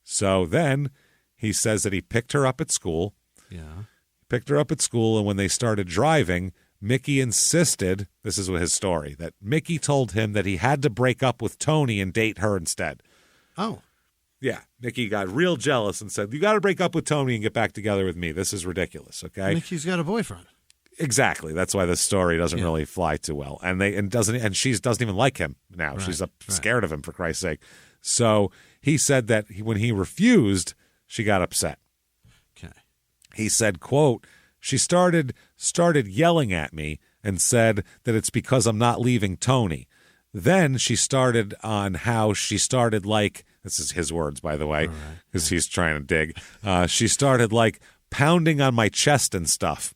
so then he says that he picked her up at school. Yeah. Picked her up at school, and when they started driving, Mickey insisted, this is his story, that Mickey told him that he had to break up with Tony and date her instead. Oh. Yeah, Mickey got real jealous and said, you got to break up with Tony and get back together with me. This is ridiculous, okay? Mickey's got a boyfriend. Exactly. That's why this story doesn't really fly too well. And she doesn't even like him now. Right, she's scared of him, for Christ's sake. So he said that when he refused, she got upset. Okay. He said, quote, she started yelling at me and said that it's because I'm not leaving Tony. Then she started on how she started like, this is his words, by the way, because he's trying to dig. She started like pounding on my chest and stuff.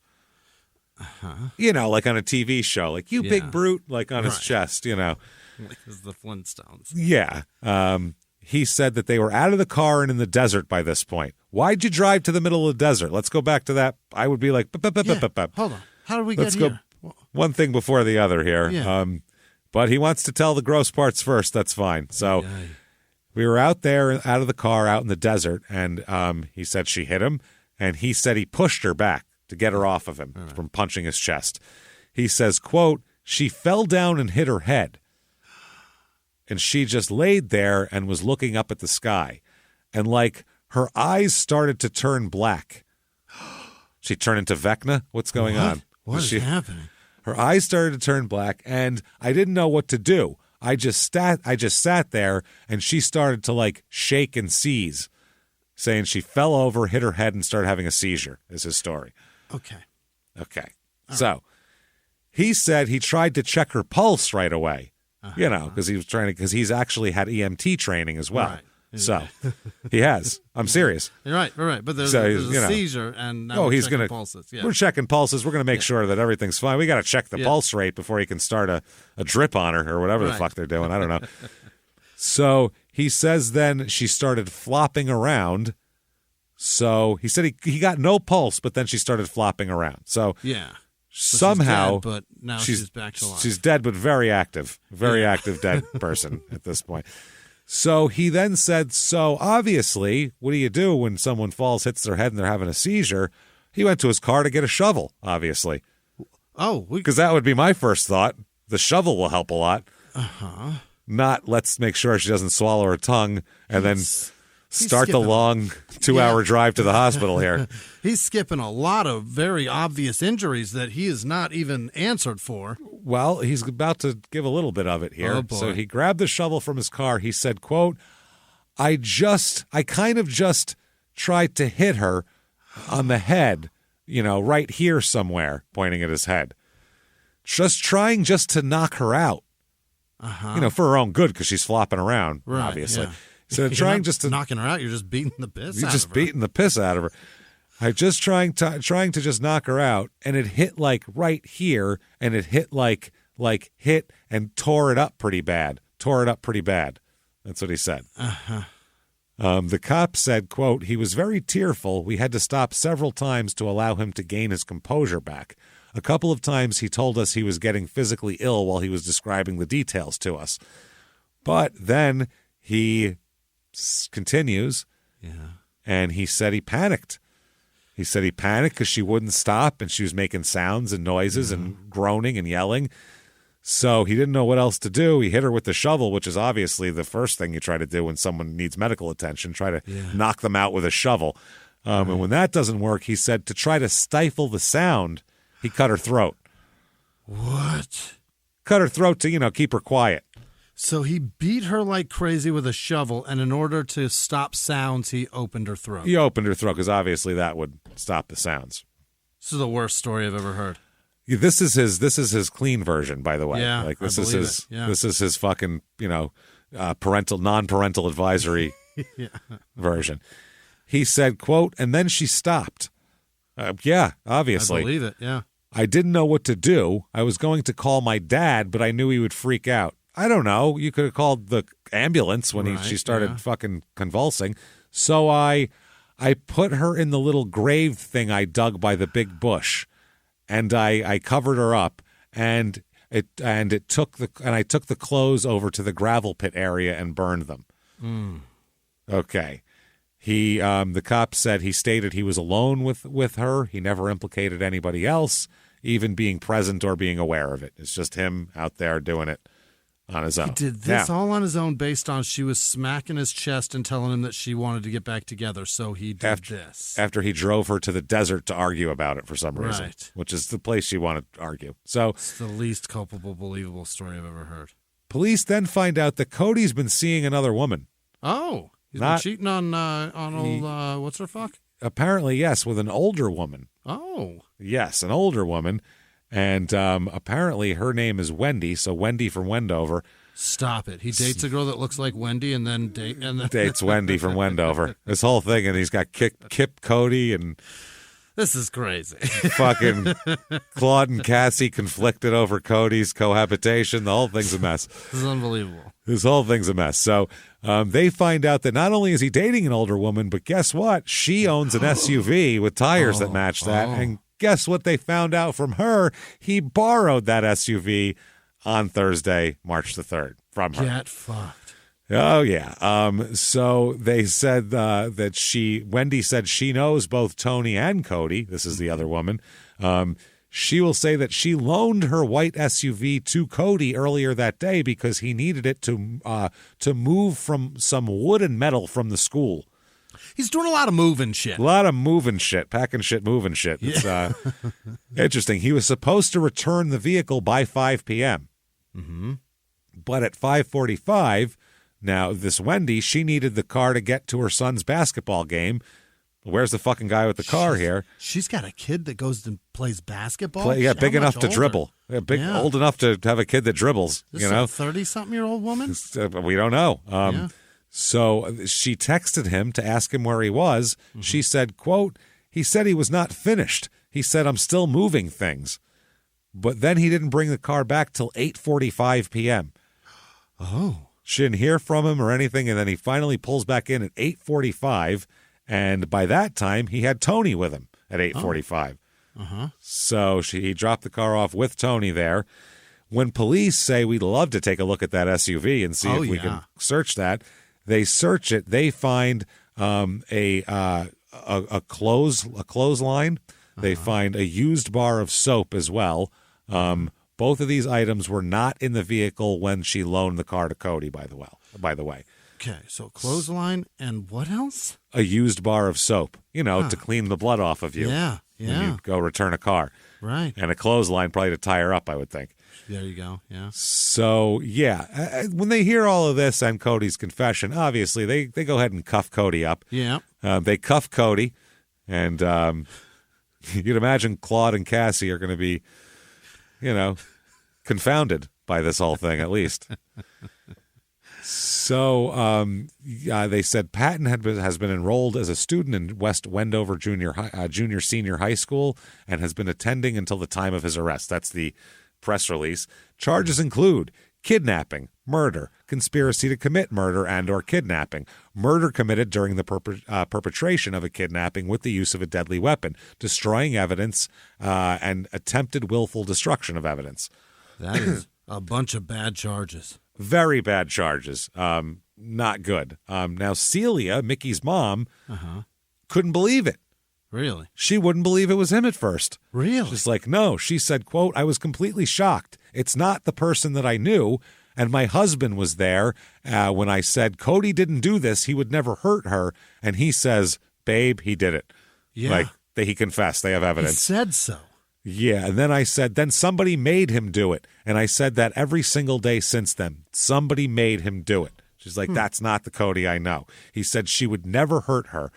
Uh-huh. Like on a TV show, like you big brute, like on his chest, Like it's the Flintstones. Yeah. he said that they were out of the car and in the desert by this point. Why'd you drive to the middle of the desert? Let's go back to that. I would be like, hold on. How did we get here? Go one thing before the other here. Yeah. But he wants to tell the gross parts first. That's fine. So we were out there, out of the car, out in the desert, and he said she hit him, and he said he pushed her back to get her off of him from punching his chest. He says, quote, she fell down and hit her head. And she just laid there and was looking up at the sky. And, like, her eyes started to turn black. She turned into Vecna? What's going on? What is happening? Her eyes started to turn black, and I didn't know what to do. I just sat there, and she started to, like, shake and seize, saying she fell over, hit her head, and started having a seizure, is his story. Okay. So he said he tried to check her pulse right away. You know, because he's actually had EMT training as well. Right. So he has. I'm serious. You're right. But there's a seizure, and now we're checking pulses. Yeah. We're checking pulses. We're going to make sure that everything's fine. We got to check the pulse rate before he can start a drip on her or whatever the fuck they're doing. I don't know. So he says then she started flopping around. So he said he got no pulse, but then she started flopping around. So yeah. Somehow, she's dead, but now she's back to life. She's dead, but very active dead person at this point. So he then said, so obviously, what do you do when someone falls, hits their head, and they're having a seizure? He went to his car to get a shovel, obviously. Oh. Because that would be my first thought. The shovel will help a lot. Uh-huh. Not let's make sure she doesn't swallow her tongue and then start the long 2-hour drive to the hospital here. He's skipping a lot of very obvious injuries that he is not even answered for. Well, he's about to give a little bit of it here. Oh, boy. So he grabbed the shovel from his car. He said, quote, I kind of just tried to hit her on the head, right here somewhere, pointing at his head. Just trying to knock her out. Uh-huh. For her own good because she's flopping around, right, obviously. Yeah. So you're trying not just to knocking her out, you're just beating the piss out of her. You're just beating the piss out of her. I just trying to just knock her out, and it hit like right here, and it hit like hit and tore it up pretty bad. That's what he said. Uh-huh. The cop said, quote, he was very tearful. We had to stop several times to allow him to gain his composure back. A couple of times he told us he was getting physically ill while he was describing the details to us. But then he continues, and he said he panicked. He said he panicked because she wouldn't stop, and she was making sounds and noises and groaning and yelling. So he didn't know what else to do. He hit her with the shovel, which is obviously the first thing you try to do when someone needs medical attention, try to knock them out with a shovel. And when that doesn't work, he said to try to stifle the sound, he cut her throat. What? Cut her throat to, keep her quiet. So he beat her like crazy with a shovel, and in order to stop sounds, he opened her throat. He opened her throat because obviously that would stop the sounds. This is the worst story I've ever heard. This is his clean version, by the way. Yeah, like this is his. Yeah. This is his fucking non-parental advisory version. He said, quote, and then she stopped. Obviously. I believe it. Yeah. I didn't know what to do. I was going to call my dad, but I knew he would freak out. I don't know. You could have called the ambulance when she started fucking convulsing. So I put her in the little grave thing I dug by the big bush, and I covered her up, and I took the clothes over to the gravel pit area and burned them. Okay. The cop said he stated he was alone with her. He never implicated anybody else, even being present or being aware of it. It's just him out there doing it on his own. He did this all on his own based on she was smacking his chest and telling him that she wanted to get back together, so he did this. After he drove her to the desert to argue about it for some reason, which is the place she wanted to argue. So it's the least culpable, believable story I've ever heard. Police then find out that Cody's been seeing another woman. Oh, he's been cheating on old, what's her fuck? Apparently, yes, with an older woman. Oh. Yes, an older woman. And apparently her name is Wendy, so Wendy from Wendover. Stop it. He dates a girl that looks like Wendy and then dates Wendy from Wendover. This whole thing, and he's got Kip Cody and This is crazy. Fucking Claude and Cassie conflicted over Cody's cohabitation. The whole thing's a mess. This is unbelievable. This whole thing's a mess. So they find out that not only is he dating an older woman, but guess what? She owns an SUV with tires that match that. And guess what they found out from her? He borrowed that SUV on Thursday, March the 3rd from her. Get fucked. Oh, yeah. So they said that Wendy said she knows both Tony and Cody. This is the other woman. She will say that she loaned her white SUV to Cody earlier that day because he needed it to move from some wood and metal from the school. He's doing a lot of moving shit. A lot of moving shit, packing shit, moving shit. It's interesting. He was supposed to return the vehicle by 5 p.m. Mm-hmm. But at 5:45, now this Wendy, she needed the car to get to her son's basketball game. Where's the fucking guy with the car here? She's got a kid that goes and plays basketball? Big enough to dribble. Old enough to have a kid that dribbles, This is a 30-something-year-old woman? We don't know. So she texted him to ask him where he was. Mm-hmm. She said, quote, he said he was not finished. He said, I'm still moving things. But then he didn't bring the car back till 8:45 p.m. Oh. She didn't hear from him or anything, and then he finally pulls back in at 8:45, and by that time, he had Tony with him at 8:45. Uh-huh. So he dropped the car off with Tony there. When police say we'd love to take a look at that SUV and see if we can search that, they search it. They find a clothesline. They find a used bar of soap as well. Both of these items were not in the vehicle when she loaned the car to Cody, by the way. Okay, so clothesline and what else? A used bar of soap, to clean the blood off of you. Yeah. When you go return a car. Right. And a clothesline probably to tie her up, I would think. There you go, yeah. So, when they hear all of this and Cody's confession, obviously they go ahead and cuff Cody up. Yeah. They cuff Cody, and you'd imagine Claude and Cassie are going to be, confounded by this whole thing, at least. So they said Patton has been enrolled as a student in West Wendover Junior-Senior High School and has been attending until the time of his arrest. That's the press release. Charges include kidnapping, murder, conspiracy to commit murder and or kidnapping, murder committed during the perpetration of a kidnapping with the use of a deadly weapon, destroying evidence, and attempted willful destruction of evidence. That is a bunch of bad charges. Very bad charges. Not good. Now, Celia, Mickey's mom, couldn't believe it. Really? She wouldn't believe it was him at first. Really? She's like, no. She said, quote, I was completely shocked. It's not the person that I knew. And my husband was there when I said, Cody didn't do this. He would never hurt her. And he says, babe, he did it. Yeah. He confessed. They have evidence. He said so. Yeah, and then I said, then somebody made him do it. And I said that every single day since then. Somebody made him do it. She's like, that's not the Cody I know. He said she would never hurt her.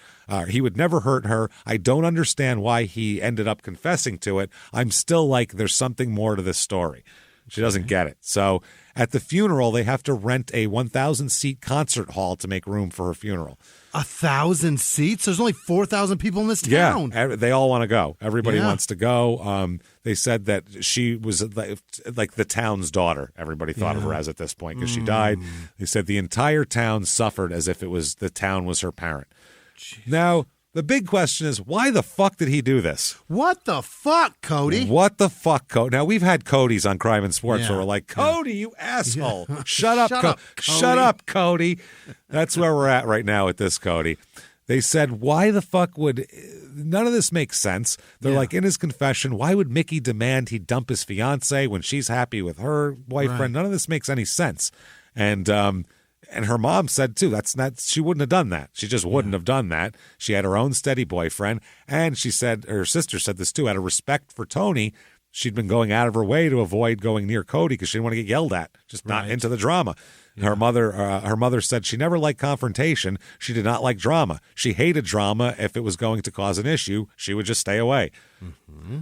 He would never hurt her. I don't understand why he ended up confessing to it. I'm still like, there's something more to this story. She doesn't get it. So at the funeral, they have to rent a 1,000-seat concert hall to make room for her funeral. 1,000 seats? There's only 4,000 people in this town. Yeah, they all want to go. Everybody wants to go. They said that she was like the town's daughter. Everybody thought of her as at this point because she died. They said the entire town suffered as if the town was her parent. Jeez. Now, the big question is, why the fuck did he do this? What the fuck, Cody? What the fuck, Cody? Now, we've had Codys on Crime and Sports where we're like, Cody, you asshole. Shut up, Cody. Shut up, Cody. That's where we're at right now with this Cody. They said, why the fuck would... None of this makes sense. They're like, in his confession, why would Mickey demand he dump his fiancée when she's happy with her boyfriend? Right. None of this makes any sense. And her mom said, too, she wouldn't have done that. She just wouldn't have done that. She had her own steady boyfriend. And she said, her sister said this, too, out of respect for Tony, she'd been going out of her way to avoid going near Cody because she didn't want to get yelled at, just not into the drama. Yeah. Her mother said she never liked confrontation. She did not like drama. She hated drama. If it was going to cause an issue, she would just stay away. Mm-hmm.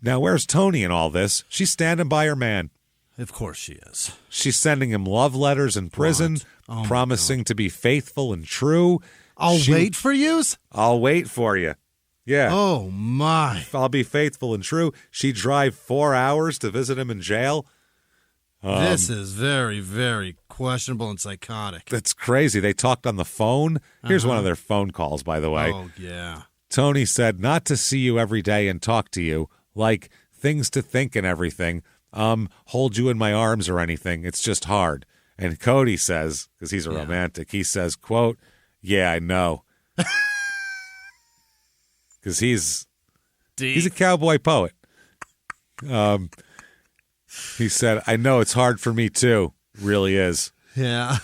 Now, where's Tony in all this? She's standing by her man. Of course she is. She's sending him love letters in prison, promising to be faithful and true. I'll wait for you? I'll wait for you. Yeah. Oh, my. I'll be faithful and true. She'd drive 4 hours to visit him in jail. This is very, very questionable and psychotic. That's crazy. They talked on the phone. Here's one of their phone calls, by the way. Oh, yeah. Tony said, not to see you every day and talk to you, like things to think and everything, hold you in my arms or anything. It's just hard. And Cody says, because he's a romantic, he says, quote, yeah, I know. Because he's a cowboy poet. He said, I know it's hard for me too. Really is. Yeah.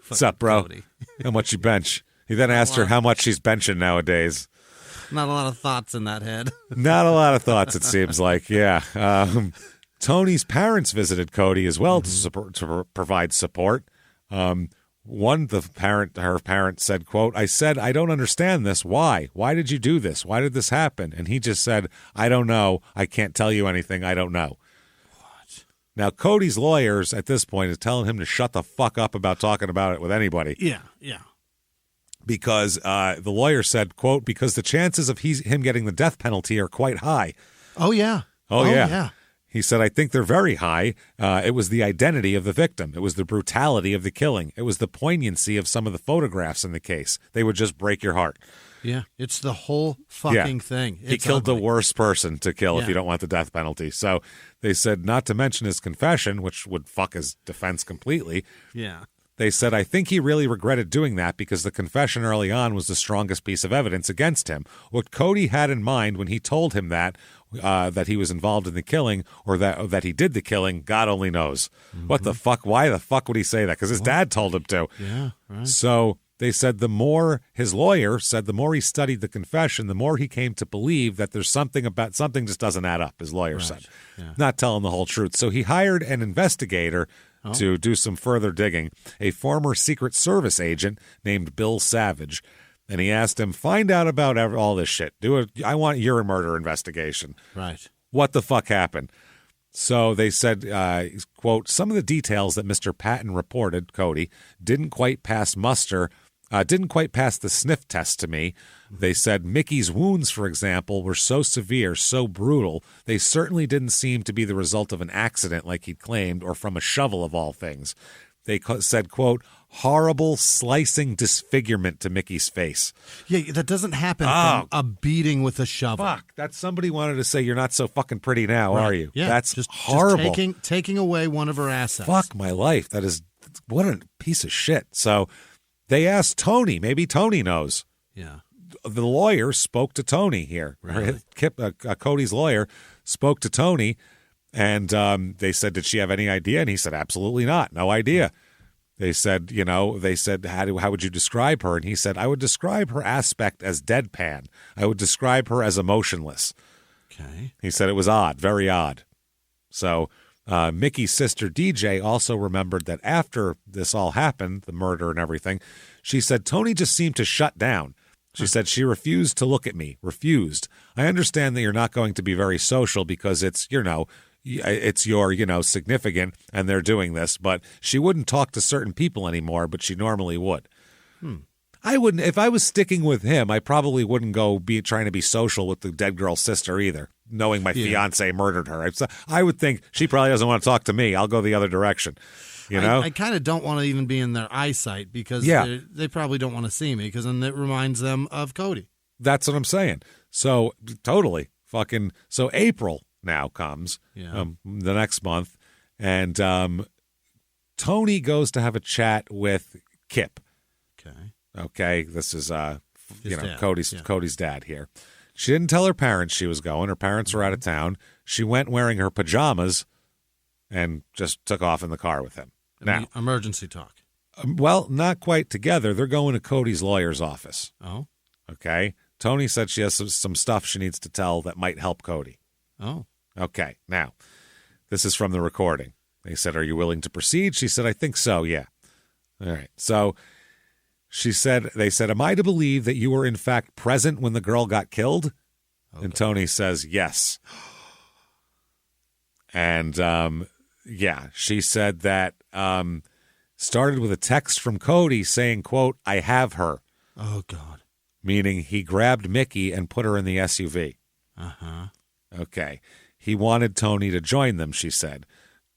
What's up, bro? Cody. How much you bench? He then asked her how much she's benching nowadays. Not a lot of thoughts in that head. Not a lot of thoughts, it seems like, yeah. Tony's parents visited Cody as well to provide support. Her parent said, quote, I said, I don't understand this. Why? Why did you do this? Why did this happen? And he just said, I don't know. I can't tell you anything. I don't know. What? Now, Cody's lawyers at this point is telling him to shut the fuck up about talking about it with anybody. Yeah. Because the lawyer said, quote, because the chances of him getting the death penalty are quite high. Oh, yeah. Oh, yeah. He said, I think they're very high. It was the identity of the victim. It was the brutality of the killing. It was the poignancy of some of the photographs in the case. They would just break your heart. Yeah, it's the whole fucking thing. He killed the worst person to kill if you don't want the death penalty. So they said, not to mention his confession, which would fuck his defense completely. Yeah. They said, I think he really regretted doing that because the confession early on was the strongest piece of evidence against him. What Cody had in mind when he told him that he was involved in the killing or that he did the killing, God only knows. What the fuck? Why the fuck would he say that? Because his dad told him to. Yeah, right. So they said his lawyer said the more he studied the confession, the more he came to believe that there's something just doesn't add up, his lawyer said. Yeah. Not telling the whole truth. So he hired an investigator to do some further digging, a former Secret Service agent named Bill Savage. And he asked him, find out about all this shit. I want your murder investigation. Right. What the fuck happened? So they said, quote, some of the details that Mr. Patton reported, Cody, didn't quite pass the sniff test to me. They said Mickey's wounds, for example, were so severe, so brutal, they certainly didn't seem to be the result of an accident like he'd claimed or from a shovel of all things. They said, quote, horrible slicing disfigurement to Mickey's face. Yeah, that doesn't happen from a beating with a shovel. Fuck, that somebody wanted to say you're not so fucking pretty now, Right. are you? Yeah, that's just horrible. Just taking away one of her assets. Fuck my life. What a piece of shit. So they asked Tony. Maybe Tony knows. Yeah. The lawyer spoke to Tony here. Really? Cody's lawyer spoke to Tony, and they said, did she have any idea? And he said, absolutely not. No idea. They said, how would you describe her? And he said, I would describe her aspect as deadpan. I would describe her as emotionless. Okay. He said it was odd, very odd. So Mickey's sister DJ also remembered that after this all happened, the murder and everything, she said Tony just seemed to shut down. She said she refused to look at me, refused. I understand that you're not going to be very social because it's your, significant and they're doing this, but she wouldn't talk to certain people anymore, but she normally would. I wouldn't, if I was sticking with him, I probably wouldn't go be trying to be social with the dead girl's sister either, knowing my fiance murdered her. I would think she probably doesn't want to talk to me. I'll go the other direction. I kind of don't want to even be in their eyesight because they probably don't want to see me because then it reminds them of Cody. That's what I'm saying. So totally fucking. So April now comes the next month, and Tony goes to have a chat with Kip. Okay, this is Cody's dad here. She didn't tell her parents she was going. Her parents were out of town. She went wearing her pajamas and just took off in the car with him. Now, emergency talk. Well, not quite together. They're going to Cody's lawyer's office. Oh. Okay. Tony said she has some stuff she needs to tell that might help Cody. Oh. Okay. Now, this is from the recording. They said, are you willing to proceed? She said, I think so, yeah. All right. So they said, am I to believe that you were in fact present when the girl got killed? Okay. And Tony says, yes. And, she said that started with a text from Cody saying, quote, I have her. Oh, God. meaning he grabbed Mickey and put her in the SUV. Uh-huh. Okay. He wanted Tony to join them, she said.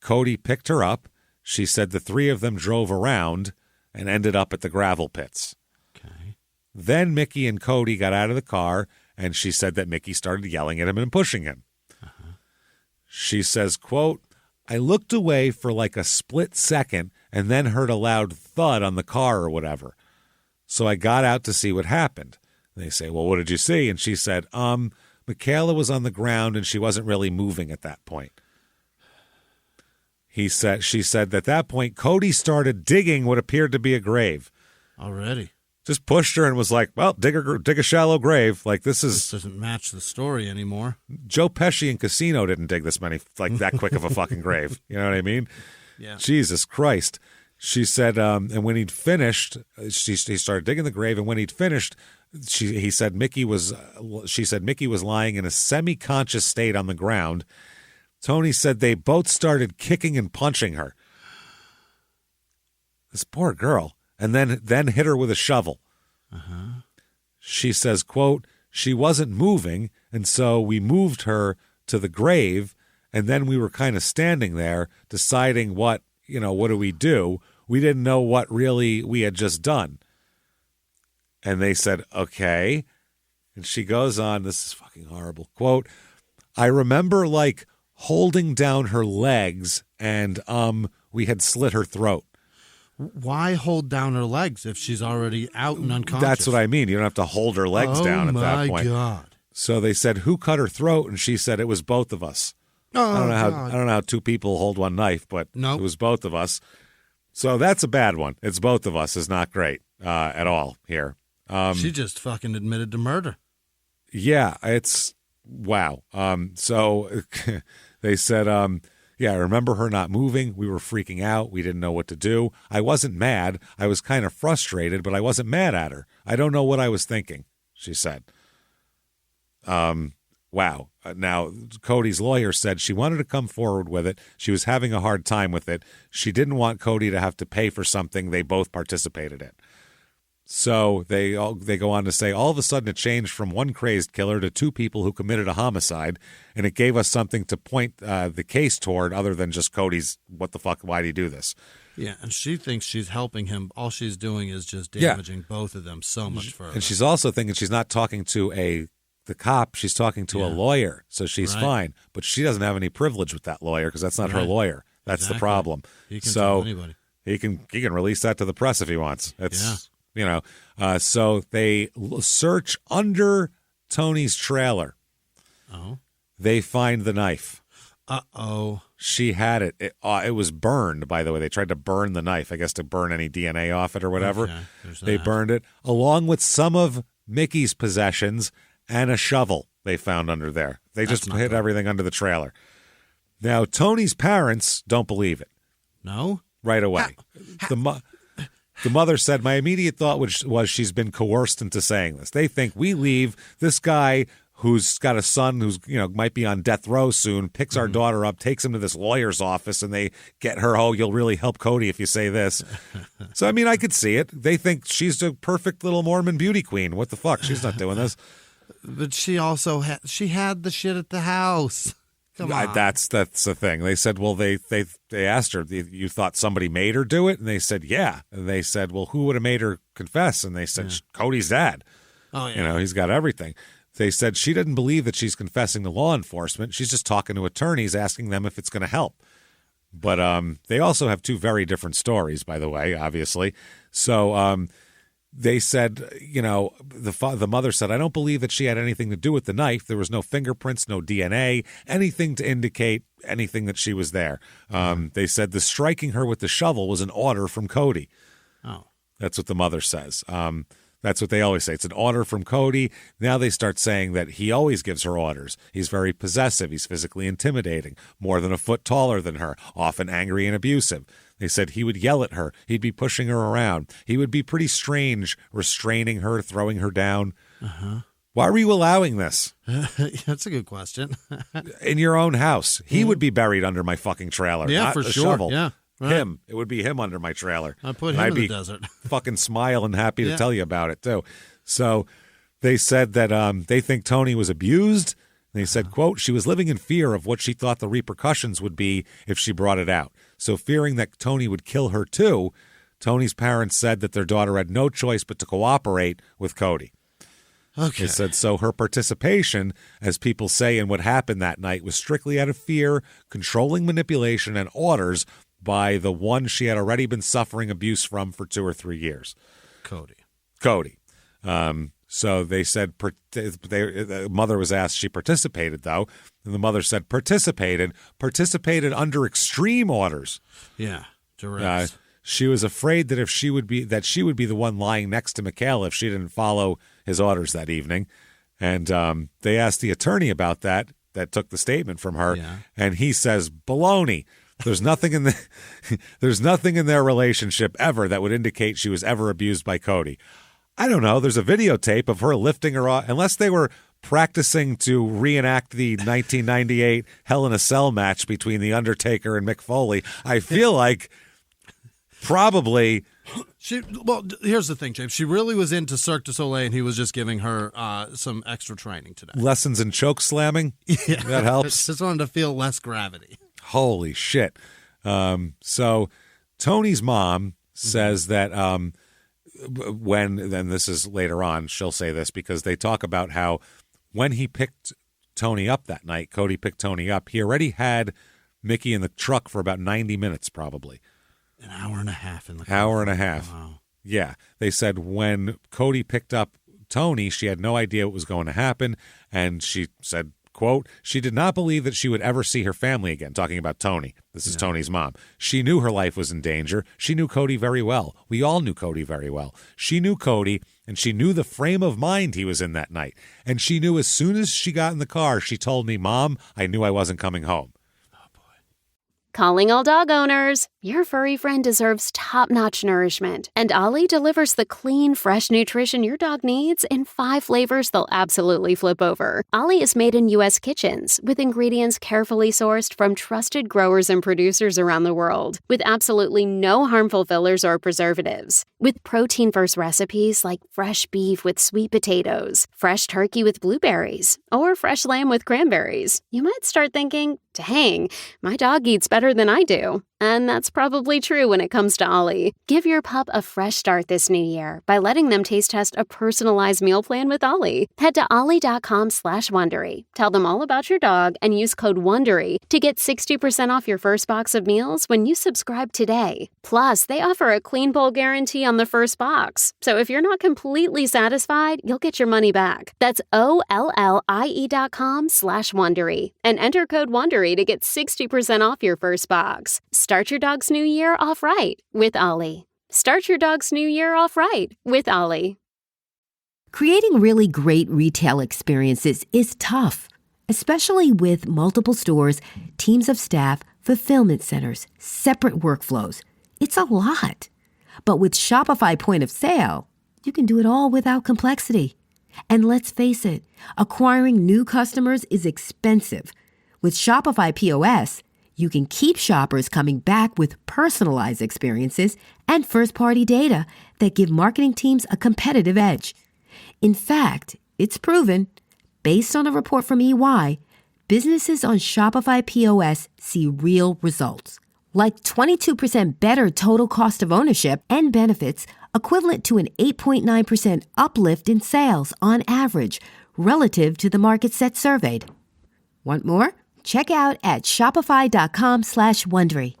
Cody picked her up. She said the three of them drove around and ended up at the gravel pits. Okay. Then Mickey and Cody got out of the car, and she said that Mickey started yelling at him and pushing him. Uh-huh. She says, quote, I looked away for like a split second and then heard a loud thud on the car or whatever. So I got out to see what happened. They say, well, what did you see? And she said, Michaela was on the ground and she wasn't really moving at that point. She said at that point, Cody started digging what appeared to be a grave. Already. Just pushed her and was like, well, dig a shallow grave. Like this doesn't match the story anymore. Joe Pesci in Casino didn't dig this many, like that quick of a fucking grave. You know what I mean? Yeah. Jesus Christ. She said, and when he'd finished, he started digging the grave. And when he'd finished, she said Mickey was lying in a semi-conscious state on the ground. Tony said they both started kicking and punching her. This poor girl. And then hit her with a shovel. Uh-huh. She says, quote, she wasn't moving, and so we moved her to the grave, and then we were kind of standing there deciding what do we do? We didn't know what really we had just done. And they said, okay. And she goes on, this is fucking horrible, quote, I remember like holding down her legs and we had slit her throat. Why hold down her legs if she's already out and unconscious? That's what I mean. You don't have to hold her legs down at that point. Oh, my God. So they said, who cut her throat? And she said, it was both of us. Oh, I don't know how two people hold one knife, but Nope. It was both of us. So that's a bad one. It's both of us is not great at all here. She just fucking admitted to murder. Yeah, it's wow. So they said, yeah, I remember her not moving. We were freaking out. We didn't know what to do. I wasn't mad. I was kind of frustrated, but I wasn't mad at her. I don't know what I was thinking, she said. Wow. Now, Cody's lawyer said she wanted to come forward with it. She was having a hard time with it. She didn't want Cody to have to pay for something they both participated in. So they go on to say, all of a sudden it changed from one crazed killer to two people who committed a homicide, and it gave us something to point the case toward other than just Cody's, what the fuck, why did he do this? Yeah, and she thinks she's helping him. All she's doing is just damaging both of them so much further. And she's also thinking she's not talking to the cop, she's talking to a lawyer, so she's fine. But she doesn't have any privilege with that lawyer because that's not her lawyer. That's the problem. He can tell anybody. He can release that to the press if he wants. So they search under Tony's trailer. Oh. They find the knife. Uh-oh. She had it. It was burned, by the way. They tried to burn the knife, I guess, to burn any DNA off it or whatever. Okay, they burned it, along with some of Mickey's possessions and a shovel they found under there. They just hid everything under the trailer. Now, Tony's parents don't believe it. No? Right away. The mother said, my immediate thought was she's been coerced into saying this. They think we leave this guy who's got a son who's, might be on death row soon, picks our daughter up, takes him to this lawyer's office, and they get her, you'll really help Cody if you say this. So, I mean, I could see it. They think she's a perfect little Mormon beauty queen. What the fuck? She's not doing this. But she also had the shit at the house. Come on. That's the thing. They said, well, they asked her, you thought somebody made her do it? And they said, yeah. And they said, well, who would have made her confess? And they said, Cody's dad. Oh, yeah. He's got everything. They said she didn't believe that she's confessing to law enforcement. She's just talking to attorneys, asking them if it's going to help. But they also have two very different stories, by the way, obviously. So they said, the mother said, I don't believe that she had anything to do with the knife. There was no fingerprints, no DNA, anything to indicate anything that she was there. They said the striking her with the shovel was an order from Cody. Oh. That's what the mother says. That's what they always say. It's an order from Cody. Now they start saying that he always gives her orders. He's very possessive. He's physically intimidating, more than a foot taller than her, often angry and abusive. They said he would yell at her. He'd be pushing her around. He would be pretty strange, restraining her, throwing her down. Uh-huh. Why are you allowing this? That's a good question. In your own house. He would be buried under my fucking trailer. Yeah, not for a sure. Shovel. Yeah. Right. Him. It would be him under my trailer. I put him in the desert. Fucking smile and happy to tell you about it, too. So They said that they think Tony was abused. They said, quote, she was living in fear of what she thought the repercussions would be if she brought it out. So fearing that Tony would kill her too, Tony's parents said that their daughter had no choice but to cooperate with Cody. Okay. They said so her participation, as people say, in what happened that night was strictly out of fear, controlling manipulation, and orders by the one she had already been suffering abuse from for 2 or 3 years. Cody. So they said, the mother was asked, she participated, though. And the mother said, participated under extreme orders. Yeah, direct. She was afraid that she would be the one lying next to Mikhail if she didn't follow his orders that evening. And they asked the attorney about that took the statement from her. Yeah. And he says, baloney. There's nothing in their relationship ever that would indicate she was ever abused by Cody. I don't know. There's a videotape of her lifting her off, unless they were practicing to reenact the 1998 Hell in a Cell match between The Undertaker and Mick Foley. I feel like probably. Well, here's the thing, James. She really was into Cirque du Soleil, and he was just giving her some extra training today. Lessons in choke slamming? Yeah. That helps. Just wanted to feel less gravity. Holy shit. So Tony's mom says that then this is later on, she'll say this, because they talk about how when he picked Tony up that night, Cody picked Tony up, he already had Mickey in the truck for about 90 minutes probably. An hour and a half in the car. Hour and a half. Wow. Yeah. They said when Cody picked up Tony, she had no idea what was going to happen, and she said, quote, she did not believe that she would ever see her family again, talking about Tony. This is Tony's mom. She knew her life was in danger. She knew Cody very well. We all knew Cody very well. She knew Cody, and she knew the frame of mind he was in that night. And she knew as soon as she got in the car, she told me, Mom, I knew I wasn't coming home. Calling all dog owners. Your furry friend deserves top-notch nourishment, and Ollie delivers the clean, fresh nutrition your dog needs in 5 flavors they'll absolutely flip over. Ollie is made in U.S. kitchens with ingredients carefully sourced from trusted growers and producers around the world, with absolutely no harmful fillers or preservatives. With protein-first recipes like fresh beef with sweet potatoes, fresh turkey with blueberries, or fresh lamb with cranberries, you might start thinking, dang, my dog eats better than I do. And that's probably true when it comes to Ollie. Give your pup a fresh start this new year by letting them taste test a personalized meal plan with Ollie. Head to ollie.com/Wondery. Tell them all about your dog and use code WONDERY to get 60% off your first box of meals when you subscribe today. Plus, they offer a clean bowl guarantee on the first box. So if you're not completely satisfied, you'll get your money back. That's OLLIE.com/Wondery and enter code WONDERY to get 60% off your first box. Start your dog's new year off right with Ollie. Start your dog's new year off right with Ollie. Creating really great retail experiences is tough, especially with multiple stores, teams of staff, fulfillment centers, separate workflows. It's a lot. But with Shopify Point of Sale, you can do it all without complexity. And let's face it, acquiring new customers is expensive. With Shopify POS, you can keep shoppers coming back with personalized experiences and first-party data that give marketing teams a competitive edge. In fact, it's proven, based on a report from EY, businesses on Shopify POS see real results, like 22% better total cost of ownership and benefits, equivalent to an 8.9% uplift in sales on average relative to the market set surveyed. Want more? Check out at shopify.com/Wondery.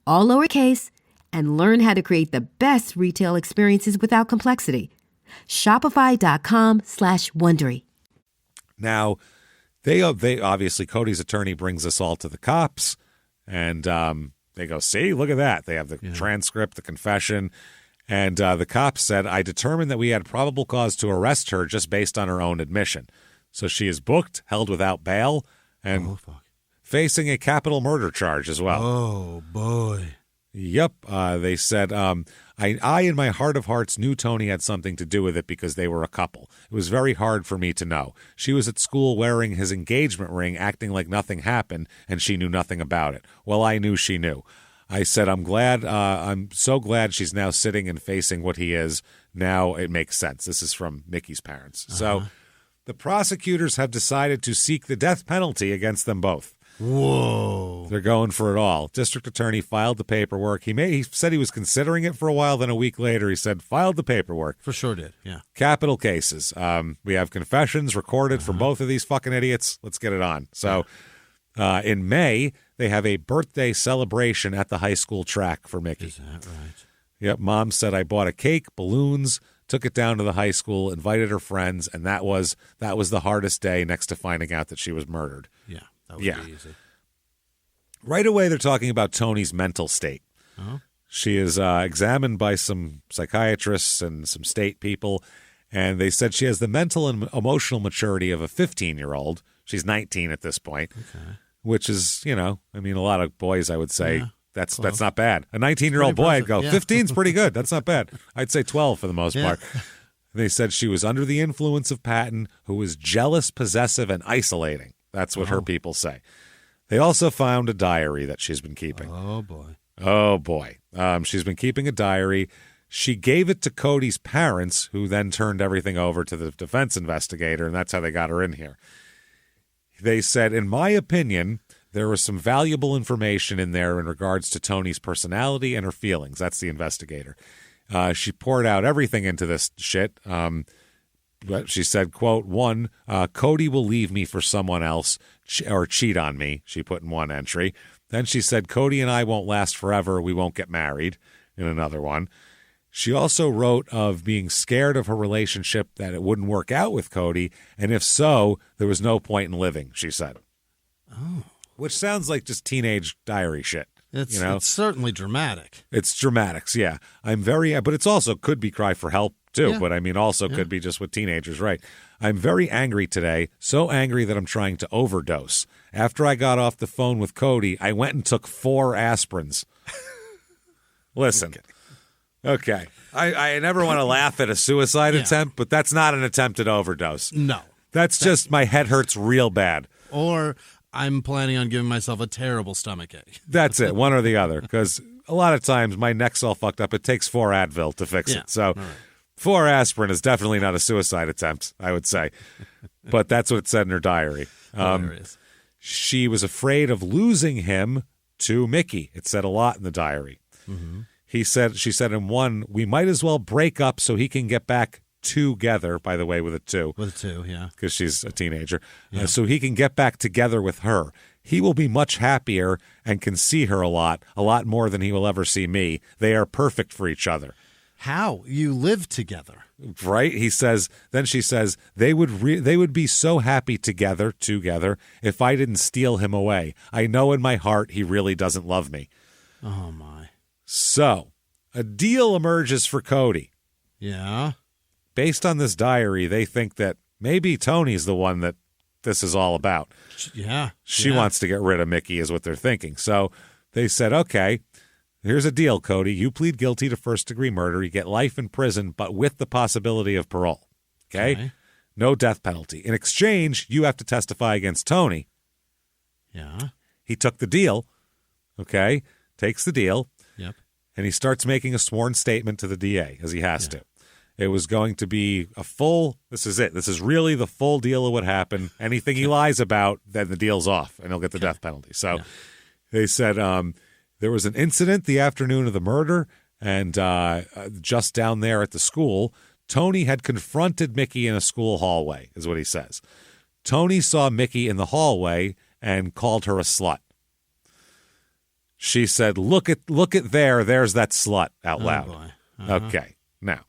All lowercase, and learn how to create the best retail experiences without complexity. Shopify.com/Wondery. Now, they obviously, Cody's attorney brings us all to the cops, and they go, see, look at that. They have the transcript, the confession, and the cops said, I determined that we had probable cause to arrest her just based on her own admission. So she is booked, held without bail, and facing a capital murder charge as well. Oh, boy. Yep. They said, I, in my heart of hearts, knew Tony had something to do with it because they were a couple. It was very hard for me to know. She was at school wearing his engagement ring, acting like nothing happened, and she knew nothing about it. Well, I knew she knew. I said, I'm so glad she's now sitting and facing what he is. Now it makes sense. This is from Mickey's parents. So the prosecutors have decided to seek the death penalty against them both. Whoa. They're going for it all. District attorney filed the paperwork. He said he was considering it for a while. Then a week later, he said, filed the paperwork. For sure did, yeah. Capital cases. We have confessions recorded from both of these fucking idiots. Let's get it on. So in May, they have a birthday celebration at the high school track for Mickey. Is that right? Yep. Mom said, I bought a cake, balloons, took it down to the high school, invited her friends, and that was the hardest day next to finding out that she was murdered. Yeah. That would be easy. Right away, they're talking about Tony's mental state. Uh-huh. She is examined by some psychiatrists and some state people, and they said she has the mental and emotional maturity of a 15-year-old. She's 19 at this point, which is, a lot of boys, I would say, that's not bad. A 19-year-old boy, I'd go, 15's pretty good. That's not bad. I'd say 12 for the most part. They said she was under the influence of Patton, who was jealous, possessive, and isolating. That's what her people say. They also found a diary that she's been keeping. Oh, boy. Oh, boy. She's been keeping a diary. She gave it to Cody's parents, who then turned everything over to the defense investigator, and that's how they got her in here. They said, in my opinion, there was some valuable information in there in regards to Tony's personality and her feelings. That's the investigator. She poured out everything into this shit. But she said, quote, 1, Cody will leave me for someone else or cheat on me, she put in one entry. Then she said, Cody and I won't last forever. We won't get married, in another one. She also wrote of being scared of her relationship, that it wouldn't work out with Cody, and if so, there was no point in living, she said. Oh. Which sounds like just teenage diary shit. It's certainly dramatic. It's dramatics, yeah. But it's also could be cry for help, too. Yeah. But also could be just with teenagers, right? I'm very angry today, so angry that I'm trying to overdose. After I got off the phone with Cody, I went and took 4 aspirins. Listen, okay. I never want to laugh at a suicide attempt, but that's not an attempted overdose. No. That's just my head hurts real bad. Or I'm planning on giving myself a terrible stomach ache. That's it, one or the other, because a lot of times my neck's all fucked up. It takes 4 Advil to fix it. So 4 aspirin is definitely not a suicide attempt, I would say. But that's what it said in her diary. She was afraid of losing him to Mickey. It said a lot in the diary. Mm-hmm. She said in one, we might as well break up so he can get back together, by the way, with a 2. With a 2, yeah. Because she's a teenager. So he can get back together with her. He will be much happier and can see her a lot more than he will ever see me. They are perfect for each other. How? You live together. Right? He says, then she says, they would be so happy together if I didn't steal him away. I know in my heart he really doesn't love me. Oh, my. So, a deal emerges for Cody. Yeah. Based on this diary, they think that maybe Tony's the one that this is all about. Yeah. She wants to get rid of Mickey is what they're thinking. So they said, okay, here's a deal, Cody. You plead guilty to first-degree murder. You get life in prison, but with the possibility of parole. Okay? No death penalty. In exchange, you have to testify against Tony. Yeah. He took the deal, okay, takes the deal, Yep. and he starts making a sworn statement to the DA, as he has to. It was going to be a full, this is it. This is really the full deal of what happened. Anything he lies about, then the deal's off, and he'll get the death penalty. So they said there was an incident the afternoon of the murder, and just down there at the school, Tony had confronted Mickey in a school hallway, is what he says. Tony saw Mickey in the hallway and called her a slut. She said, look at there's that slut, out loud. Oh, boy. Okay, now.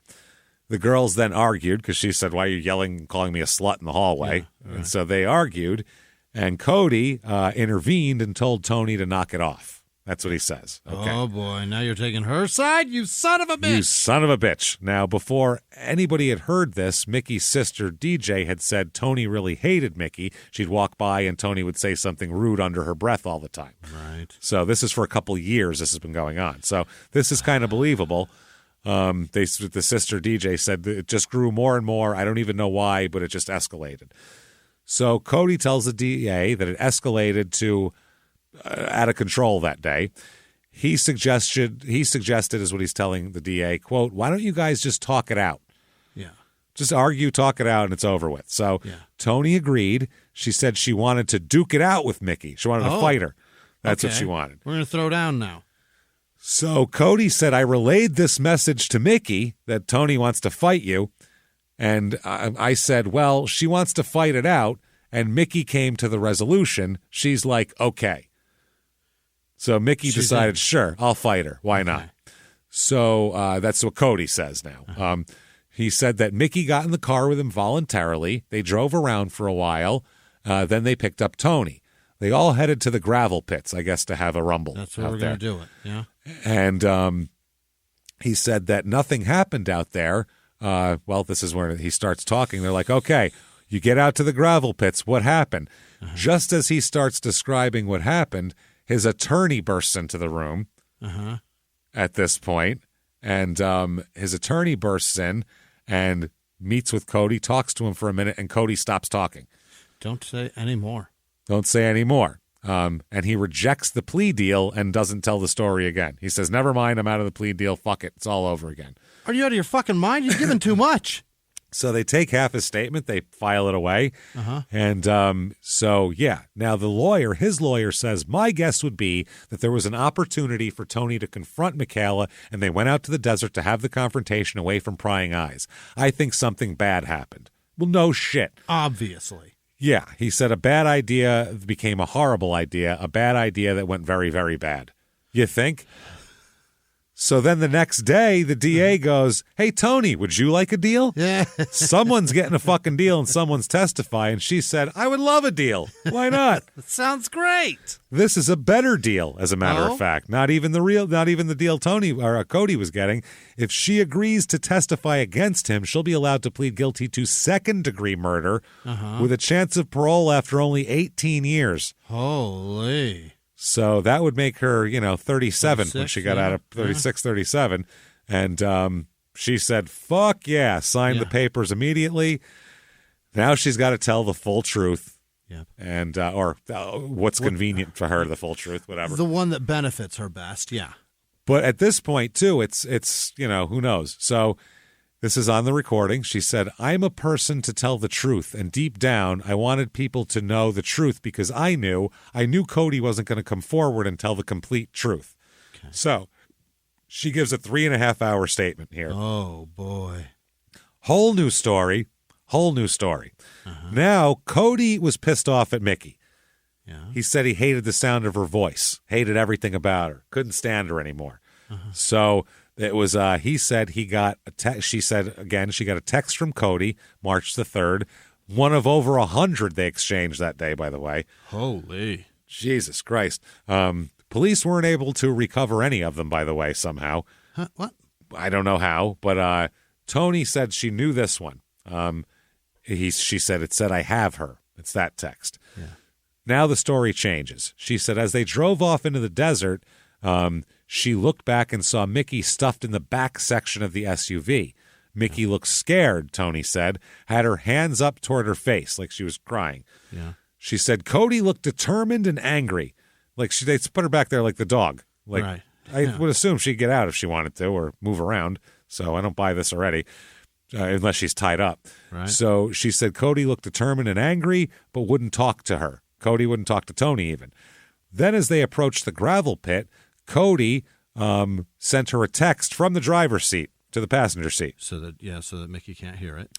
The girls then argued because she said, why are you yelling, calling me a slut in the hallway? Yeah, right. And so they argued, and Cody intervened and told Tony to knock it off. That's what he says. Okay. Oh, boy. Now you're taking her side, you son of a bitch. You son of a bitch. Now, before anybody had heard this, Mickey's sister, DJ, had said Tony really hated Mickey. She'd walk by and Tony would say something rude under her breath all the time. Right. So this is for a couple years this has been going on. So this is kind of believable. The sister DJ said that it just grew more and more. I don't even know why, but it just escalated. So Cody tells the DA that it escalated to out of control that day. He suggested is what he's telling the DA, quote, why don't you guys just talk it out? Yeah. Just argue, talk it out, and it's over with. So Tony agreed. She said she wanted to duke it out with Mickey. She wanted to fight her. That's what she wanted. We're going to throw down now. So Cody said, I relayed this message to Mickey that Tony wants to fight you. And I said, well, she wants to fight it out. And Mickey came to the resolution. She's like, okay. So Mickey decided, sure, I'll fight her. Why not? So that's what Cody says now. He said that Mickey got in the car with him voluntarily. They drove around for a while. Then they picked up Tony. They all headed to the gravel pits, I guess, to have a rumble. That's where we're going to do it, yeah. And he said that nothing happened out there. Well, this is where he starts talking. They're like, okay, you get out to the gravel pits. What happened? Just as he starts describing what happened, his attorney bursts into the room at this point, and his attorney bursts in and meets with Cody, talks to him for a minute, and Cody stops talking. Don't say any more. Don't say any more. And he rejects the plea deal and doesn't tell the story again. He says, never mind, I'm out of the plea deal. Fuck it. It's all over again. Are you out of your fucking mind? You're giving too much. So they take half his statement, they file it away. And so, yeah. Now, his lawyer says, my guess would be that there was an opportunity for Tony to confront Michaela, and they went out to the desert to have the confrontation away from prying eyes. I think something bad happened. Well, no shit. Obviously. Yeah. He said a bad idea became a horrible idea, a bad idea that went very, very bad. You think? So then the next day, the DA goes, hey, Tony, would you like a deal? Yeah. Someone's getting a fucking deal and someone's testifying. She said, I would love a deal. Why not? That sounds great. This is a better deal, as a matter of fact. Not even the deal Tony or Cody was getting. If she agrees to testify against him, she'll be allowed to plead guilty to second-degree murder with a chance of parole after only 18 years. Holy. So that would make her, 37 when she got out of 36, 37. And she said, fuck yeah, signed the papers immediately. Now she's got to tell the full truth. Yep. And, or what's convenient for her, the full truth, whatever. The one that benefits her best, yeah. But at this point, too, it's who knows. So this is on the recording. She said, I'm a person to tell the truth. And deep down, I wanted people to know the truth because I knew Cody wasn't going to come forward and tell the complete truth. Okay. So she gives a 3.5-hour statement here. Oh, boy. Whole new story. Now, Cody was pissed off at Mickey. Yeah. He said he hated the sound of her voice, hated everything about her, couldn't stand her anymore. So it was, he said he got she said, again, she got a text from Cody, March the 3rd, one of over 100 they exchanged that day, by the way. Holy. Jesus Christ. Police weren't able to recover any of them, by the way, somehow. Huh? What? I don't know how, but Tony said she knew this one. She said, it said, I have her. It's that text. Yeah. Now the story changes. She said, as they drove off into the desert, she looked back and saw Mickey stuffed in the back section of the SUV. Mickey looked scared, Tony said, had her hands up toward her face like she was crying. Yeah. She said, Cody looked determined and angry. Like they put her back there like the dog. Like right. I would assume she'd get out if she wanted to or move around. So I don't buy this already, unless she's tied up. Right. So she said Cody looked determined and angry, but wouldn't talk to her. Cody wouldn't talk to Tony even. Then as they approached the gravel pit, Cody sent her a text from the driver's seat to the passenger seat. So that Mickey can't hear it.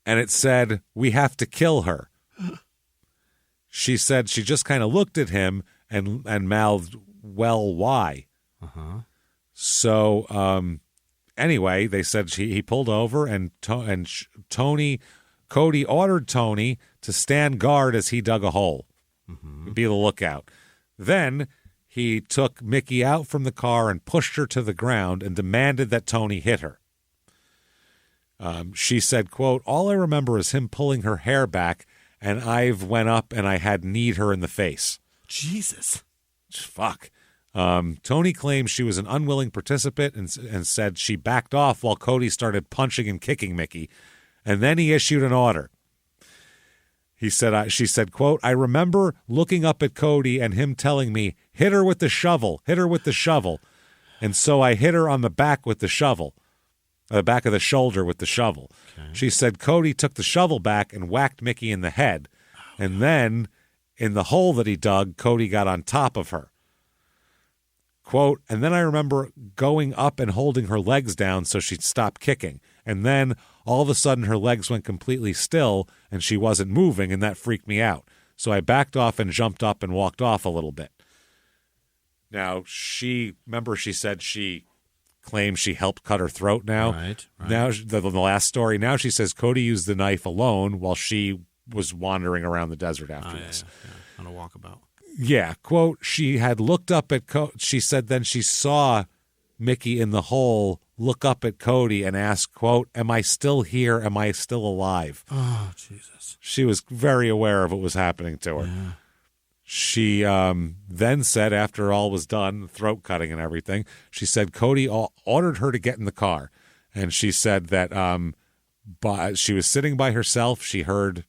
And it said, we have to kill her. She said she just kind of looked at him and mouthed, well, why? So anyway, they said he pulled over and Cody ordered Tony to stand guard as he dug a hole. Be the lookout. Then he took Mickey out from the car and pushed her to the ground and demanded that Tony hit her. She said, quote, all I remember is him pulling her hair back and I went up and I had kneed her in the face. Jesus. Fuck. Tony claims she was an unwilling participant and said she backed off while Cody started punching and kicking Mickey. And then he issued an order. She said, quote, I remember looking up at Cody and him telling me, hit her with the shovel, hit her with the shovel. And so I hit her on the back with the shovel, the back of the shoulder with the shovel. Okay. She said Cody took the shovel back and whacked Mickey in the head. And then in the hole that he dug, Cody got on top of her. Quote, and then I remember going up and holding her legs down so she'd stop kicking. And then all of a sudden her legs went completely still and she wasn't moving, and that freaked me out. So I backed off and jumped up and walked off a little bit. Now, she said she claims she helped cut her throat now. Right. Now, the last story, now she says Cody used the knife alone while she was wandering around the desert after this. Yeah. On a walkabout. Yeah, quote, she had looked up at she said then she saw Mickey in the hole look up at Cody and ask, quote, am I still here? Am I still alive? Oh, Jesus. She was very aware of what was happening to her. Yeah. She then said, after all was done, throat cutting and everything, she said Cody ordered her to get in the car. And she said that she was sitting by herself. She heard,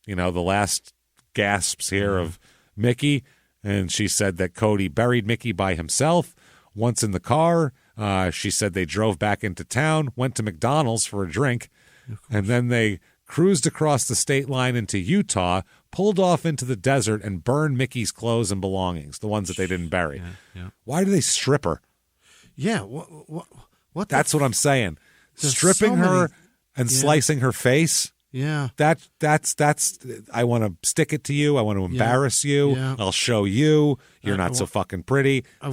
the last gasps here of Mickey, and she said that Cody buried Mickey by himself. Once in the car, she said they drove back into town, went to McDonald's for a drink, and then they cruised across the state line into Utah, pulled off into the desert, and burned Mickey's clothes and belongings, the ones that they didn't bury. Yeah. Why do they strip her? Yeah, what That's what I'm saying. Stripping her and slicing her face. Yeah. That's I want to stick it to you. I want to embarrass you. Yeah. I'll show you. You're not so fucking pretty. I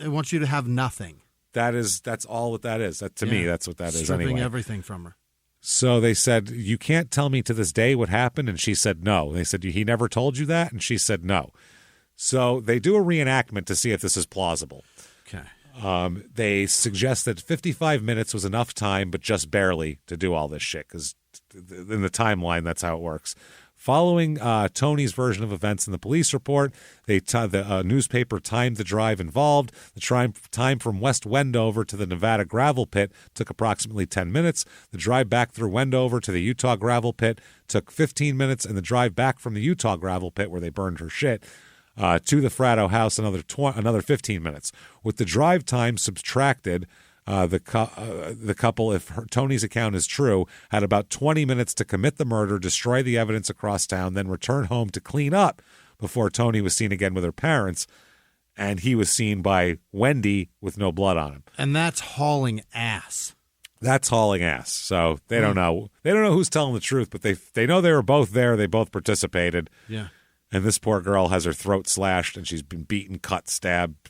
want you to have nothing. That's all what that is. To me, that's what that is anyway. Stripping everything from her. So they said, you can't tell me to this day what happened. And she said no. They said, he never told you that? And she said no. So they do a reenactment to see if this is plausible. Okay. They suggest that 55 minutes was enough time, but just barely to do all this shit, because in the timeline, that's how it works. Following Tony's version of events in the police report, the newspaper timed the drive involved. The time from West Wendover to the Nevada gravel pit took approximately 10 minutes. The drive back through Wendover to the Utah gravel pit took 15 minutes, and the drive back from the Utah gravel pit, where they burned her shit, to the Fratto house, another 15 minutes. With the drive time subtracted, the couple, if Tony's account is true, had about 20 minutes to commit the murder, destroy the evidence across town, then return home to clean up before Tony was seen again with her parents, and he was seen by Wendy with no blood on him. And that's hauling ass. That's hauling ass. So they don't know. They don't know who's telling the truth, but they know they were both there. They both participated. Yeah. And this poor girl has her throat slashed, and she's been beaten, cut, stabbed,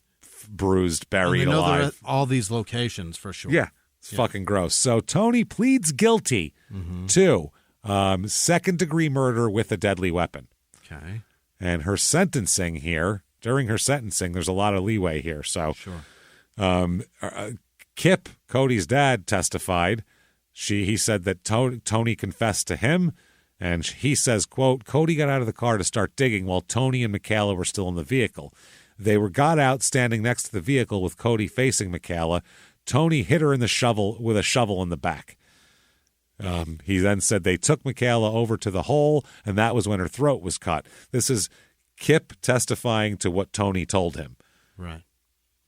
bruised, buried alive. alive. They're at all these locations for sure. Yeah, it's fucking gross. So Tony pleads guilty to second-degree murder with a deadly weapon. Okay. And her sentencing here, during her sentencing, there's a lot of leeway here. So Sure. Kip, Cody's dad, testified. He said that Tony confessed to him, and he says, quote, Cody got out of the car to start digging while Tony and Michaela were still in the vehicle. They got out standing next to the vehicle with Cody facing Michaela. Tony hit her with a shovel in the back. He then said they took Michaela over to the hole, and that was when her throat was cut. This is Kip testifying to what Tony told him. Right.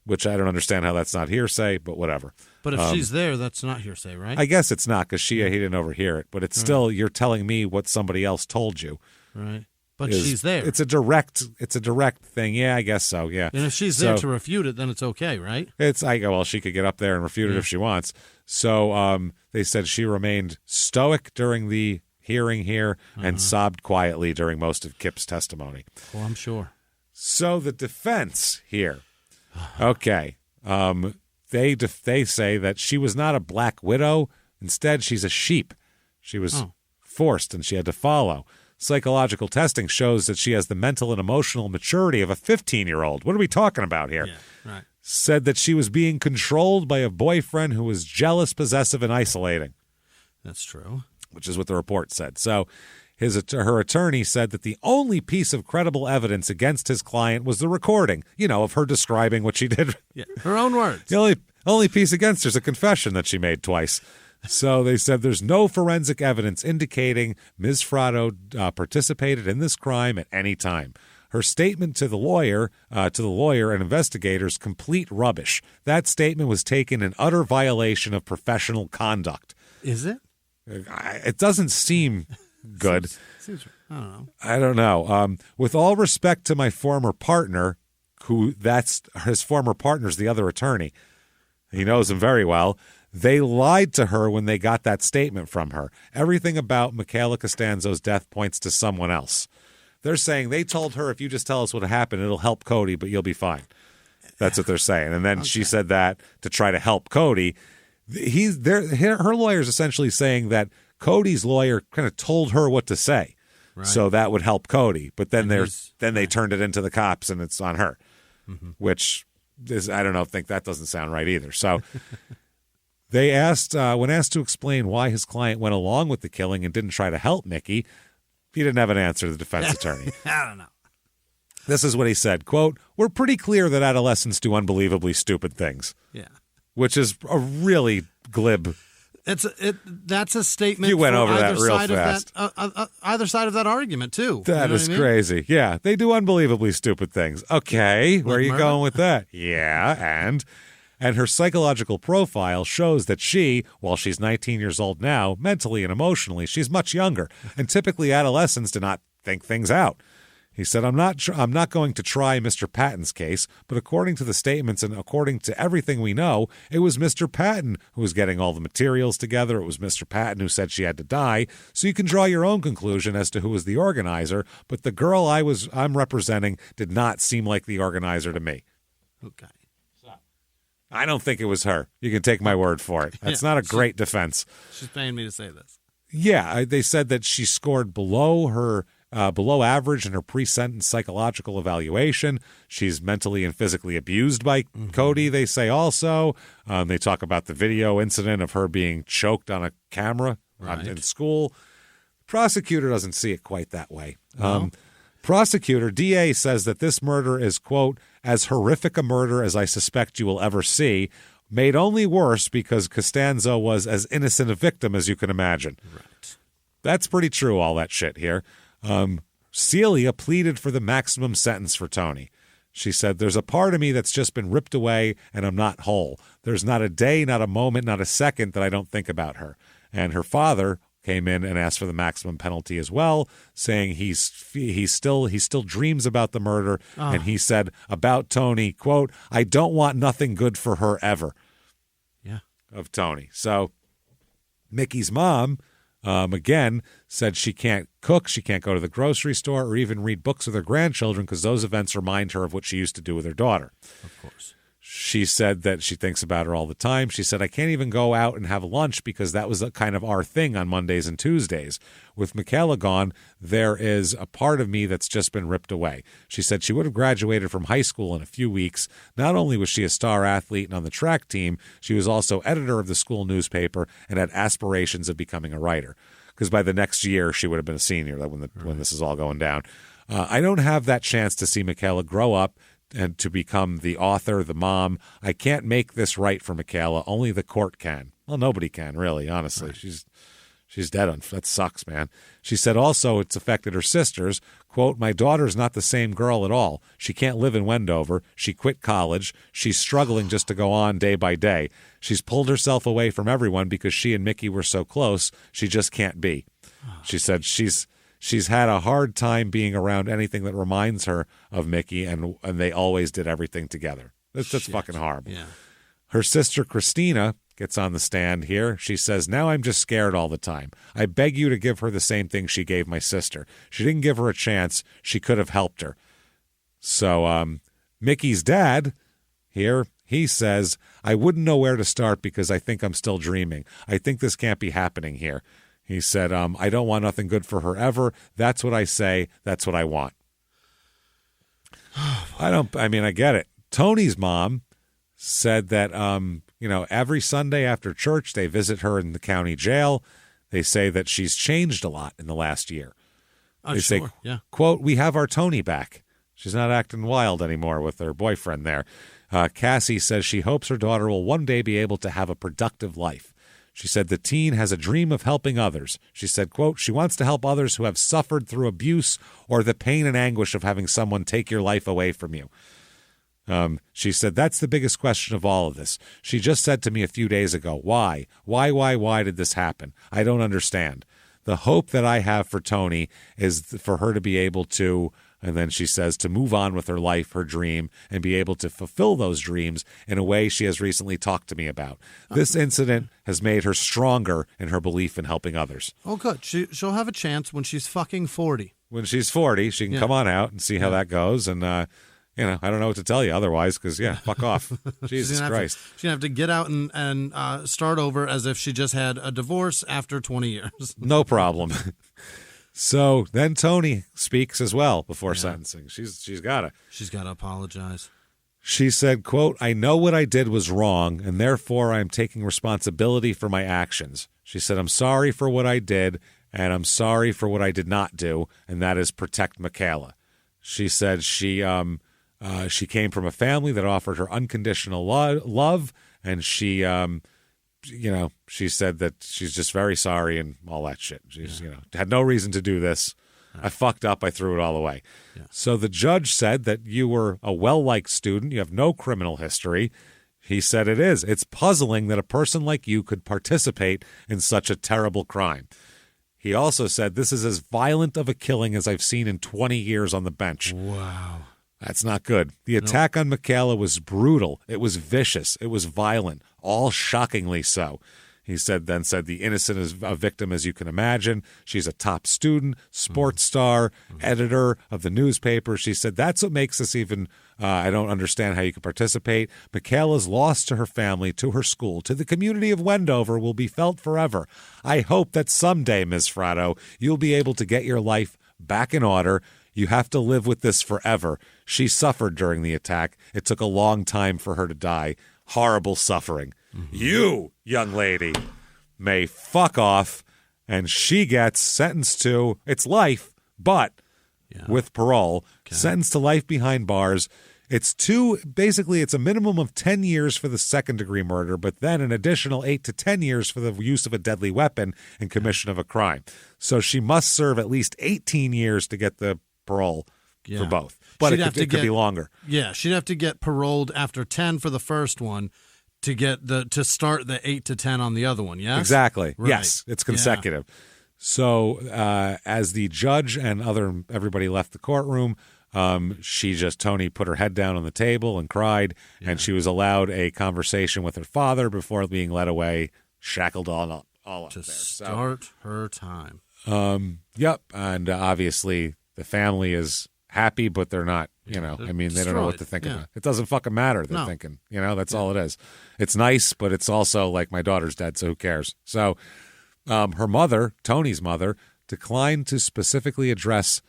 Which I don't understand how that's not hearsay, but whatever. But if she's there, that's not hearsay, right? I guess it's not, because he didn't overhear it. But it's still, you're telling me what somebody else told you. Right. But she's there. It's a direct thing. Yeah, I guess so. Yeah. And if she's there to refute it, then it's okay, right? She could get up there and refute it if she wants. So they said she remained stoic during the hearing here and sobbed quietly during most of Kip's testimony. Well, I'm sure. So the defense here, okay, they say that she was not a black widow. Instead, she's a sheep. She was forced and she had to follow. Psychological testing shows that she has the mental and emotional maturity of a 15-year-old. What are we talking about here? Yeah, right. Said that she was being controlled by a boyfriend who was jealous, possessive, and isolating. That's true. Which is what the report said. So her attorney said that the only piece of credible evidence against his client was the recording, of her describing what she did. Yeah, her own words. The only piece against her is a confession that she made twice. So they said there's no forensic evidence indicating Ms. Fratto participated in this crime at any time. Her statement to the lawyer and investigators, complete rubbish. That statement was taken in utter violation of professional conduct. Is it? It doesn't seem good. Seems, I don't know. I don't know. With all respect to my former partner, that's his former partner's the other attorney. He knows him very well. They lied to her when they got that statement from her. Everything about Michaela Costanzo's death points to someone else. They're saying they told her, if you just tell us what happened, it'll help Cody, but you'll be fine. That's what they're saying. And then she said that to try to help Cody. Her lawyer's essentially saying that Cody's lawyer kind of told her what to say. Right. So that would help Cody. But then they turned it into the cops and it's on her, which is, I don't know, think that doesn't sound right either. So they asked, when asked to explain why his client went along with the killing and didn't try to help Mickey, he didn't have an answer to the defense attorney. I don't know. This is what he said, quote, "We're pretty clear that adolescents do unbelievably stupid things." Yeah. Which is a really glib. That's a statement. You went over that real fast. Either side of that argument, too. That is crazy. Yeah, they do unbelievably stupid things. Okay, where are you going with that? Yeah, and her psychological profile shows that she, while she's 19 years old now, mentally and emotionally, she's much younger. And typically adolescents do not think things out. He said, I'm not going to try Mr. Patton's case, but according to the statements and according to everything we know, it was Mr. Patton who was getting all the materials together. It was Mr. Patton who said she had to die. So you can draw your own conclusion as to who was the organizer, but the girl I'm representing did not seem like the organizer to me. Okay. I don't think it was her. You can take my word for it. That's not a great defense. She's paying me to say this. Yeah, they said that she scored below average in her pre-sentence psychological evaluation. She's mentally and physically abused by Cody, they say also. They talk about the video incident of her being choked on a camera in school. Prosecutor doesn't see it quite that way. No. Prosecutor, DA, says that this murder is, quote, as horrific a murder as I suspect you will ever see, made only worse because Costanzo was as innocent a victim as you can imagine. Right. That's pretty true, all that shit here. Celia pleaded for the maximum sentence for Tony. She said, there's a part of me that's just been ripped away and I'm not whole. There's not a day, not a moment, not a second that I don't think about her. And her father came in and asked for the maximum penalty as well, saying he still dreams about the murder. And he said about Tony, quote, I don't want nothing good for her ever. Yeah. Of Tony. So Mickey's mom, again, said she can't cook, she can't go to the grocery store or even read books with her grandchildren because those events remind her of what she used to do with her daughter. Of course. She said that she thinks about her all the time. She said, I can't even go out and have lunch because that was kind of our thing on Mondays and Tuesdays. With Michaela gone, there is a part of me that's just been ripped away. She said she would have graduated from high school in a few weeks. Not only was she a star athlete and on the track team, she was also editor of the school newspaper and had aspirations of becoming a writer. Because by the next year, she would have been a senior when this is all going down. I don't have that chance to see Michaela grow up and to become the author, the mom. I can't make this right for Michaela. Only the court can. Well, nobody can, really, honestly. Right. She's dead. That sucks, man. She said also it's affected her sisters. Quote, my daughter's not the same girl at all. She can't live in Wendover. She quit college. She's struggling just to go on day by day. She's pulled herself away from everyone because she and Mickey were so close. She just can't be. She said she's had a hard time being around anything that reminds her of Mickey, and they always did everything together. That's fucking horrible. Yeah. Her sister, Christina, gets on the stand here. She says, now I'm just scared all the time. I beg you to give her the same thing she gave my sister. She didn't give her a chance. She could have helped her. So Mickey's dad here, he says, I wouldn't know where to start because I think I'm still dreaming. I think this can't be happening here. He said, I don't want nothing good for her ever. That's what I say. That's what I want. I get it. Tony's mom said that, every Sunday after church, they visit her in the county jail. They say that she's changed a lot in the last year. Oh, they say, yeah. quote, we have our Tony back. She's not acting wild anymore with her boyfriend there. Cassie says she hopes her daughter will one day be able to have a productive life. She said the teen has a dream of helping others. She said, quote, she wants to help others who have suffered through abuse or the pain and anguish of having someone take your life away from you. She said, that's the biggest question of all of this. She just said to me a few days ago, why? Why did this happen? I don't understand. The hope that I have for Tony is for her to be able to, and then she says, to move on with her life, her dream, and be able to fulfill those dreams in a way she has recently talked to me about. This incident has made her stronger in her belief in helping others. Oh, good. She'll have a chance when she's fucking 40. When she's 40, she can come on out and see how that goes, and I don't know what to tell you otherwise because, fuck off. Jesus Christ. She's going to have to get out and start over as if she just had a divorce after 20 years. No problem. So then Tony speaks as well before sentencing. She's got to apologize. She said, quote, I know what I did was wrong, and therefore I'm taking responsibility for my actions. She said, I'm sorry for what I did, and I'm sorry for what I did not do, and that is protect Michaela. She said she came from a family that offered her unconditional love, and she, she said that she's just very sorry and all that shit. She's, had no reason to do this. I fucked up. I threw it all away. Yeah. So the judge said that you were a well-liked student. You have no criminal history. He said it is. It's puzzling that a person like you could participate in such a terrible crime. He also said this is as violent of a killing as I've seen in 20 years on the bench. Wow. That's not good. The attack on Michaela was brutal. It was vicious. It was violent, all shockingly so. He said the innocent is a victim, as you can imagine. She's a top student, sports star, editor of the newspaper. She said that's what makes this even, I don't understand how you can participate. Michaela's loss to her family, to her school, to the community of Wendover will be felt forever. I hope that someday, Ms. Fratto, you'll be able to get your life back in order. You have to live with this forever. She suffered during the attack. It took a long time for her to die. Horrible suffering. Mm-hmm. You, young lady, may fuck off, and she gets sentenced to, it's life, but with parole, sentenced to life behind bars. It's it's a minimum of 10 years for the second-degree murder, but then an additional 8 to 10 years for the use of a deadly weapon and commission of a crime. So she must serve at least 18 years to get the parole for both. But it could be longer. Yeah, she'd have to get paroled after 10 for the first one to start the 8 to 10 on the other one, yes? Exactly. Right. Yes, it's consecutive. Yeah. So as the judge and everybody left the courtroom, Tony put her head down on the table and cried, and she was allowed a conversation with her father before being led away, shackled all up there. To start her time. Yep, and obviously the family is happy, but they're not, they don't know what to think about. It doesn't fucking matter, they're thinking. That's all it is. It's nice, but it's also like my daughter's dead, so who cares? So her mother, Tony's mother, declined to specifically address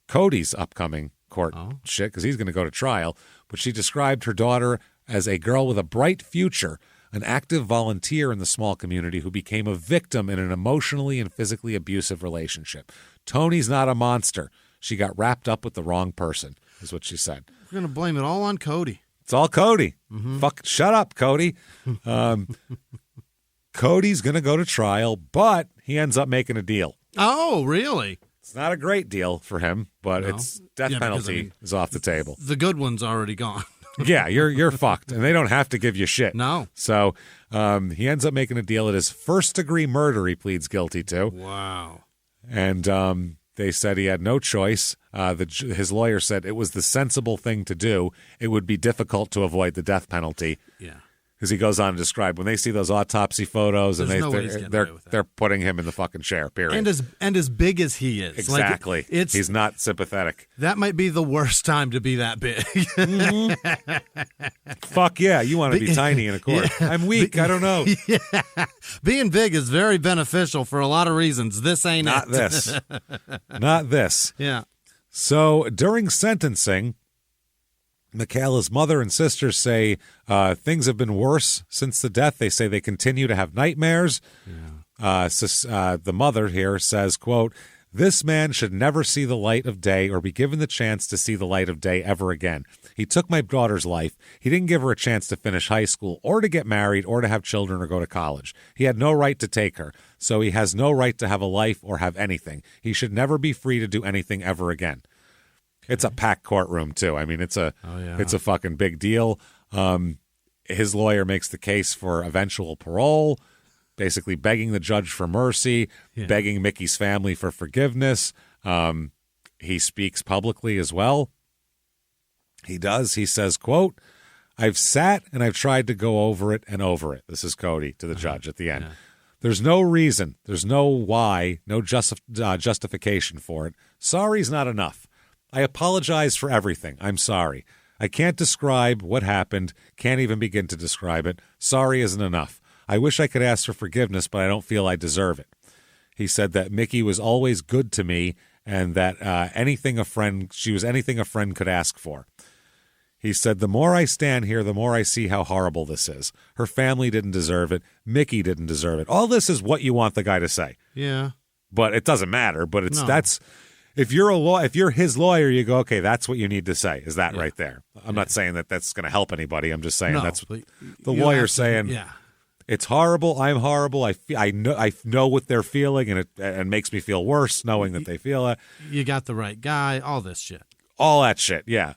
Cody's upcoming court shit because he's going to go to trial, but she described her daughter as a girl with a bright future, an active volunteer in the small community who became a victim in an emotionally and physically abusive relationship. Tony's not a monster. She got wrapped up with the wrong person, is what she said. We're going to blame it all on Cody. It's all Cody. Mm-hmm. Fuck, shut up, Cody. Cody's going to go to trial, but he ends up making a deal. Oh, really? It's not a great deal for him, but it's death penalty is off the table. The good one's already gone. Yeah, you're fucked, and they don't have to give you shit. No. So he ends up making a deal. It is first-degree murder he pleads guilty to. Wow. And they said he had no choice. His lawyer said it was the sensible thing to do. It would be difficult to avoid the death penalty. Yeah. Because he goes on to describe when they see those autopsy photos and they're putting him in the fucking chair, period. And as big as he is. Exactly. He's not sympathetic. That might be the worst time to be that big. Mm-hmm. Fuck yeah, you want to be tiny in a court. Yeah. I'm weak, I don't know. Yeah. Being big is very beneficial for a lot of reasons. This ain't not it. This. Not this. Yeah. So during sentencing, Michaela's mother and sisters say things have been worse since the death. They say they continue to have nightmares. Yeah. The mother here says, quote, This man should never see the light of day or be given the chance to see the light of day ever again. He took my daughter's life. He didn't give her a chance to finish high school or to get married or to have children or go to college. He had no right to take her, so he has no right to have a life or have anything. He should never be free to do anything ever again. It's a packed courtroom, too. I mean, it's a fucking big deal. His lawyer makes the case for eventual parole, basically begging the judge for mercy, begging Mickey's family for forgiveness. He speaks publicly as well. He does. He says, quote, I've sat and I've tried to go over it and over it. This is Cody to the judge at the end. Yeah. There's no reason. There's no why, no justification for it. Sorry's not enough. I apologize for everything. I'm sorry. I can't describe what happened, can't even begin to describe it. Sorry isn't enough. I wish I could ask for forgiveness, but I don't feel I deserve it. He said that Mickey was always good to me and that she was anything a friend could ask for. He said, the more I stand here, the more I see how horrible this is. Her family didn't deserve it. Mickey didn't deserve it. All this is what you want the guy to say. Yeah. But it doesn't matter. But if you're his lawyer, you go, okay, that's what you need to say. Is that right there? I'm not saying that that's going to help anybody. I'm just saying that's what the lawyer's saying. Yeah. It's horrible. I'm horrible. I know what they're feeling, and it makes me feel worse knowing that they feel it. You got the right guy. All this shit. All that shit. Yeah.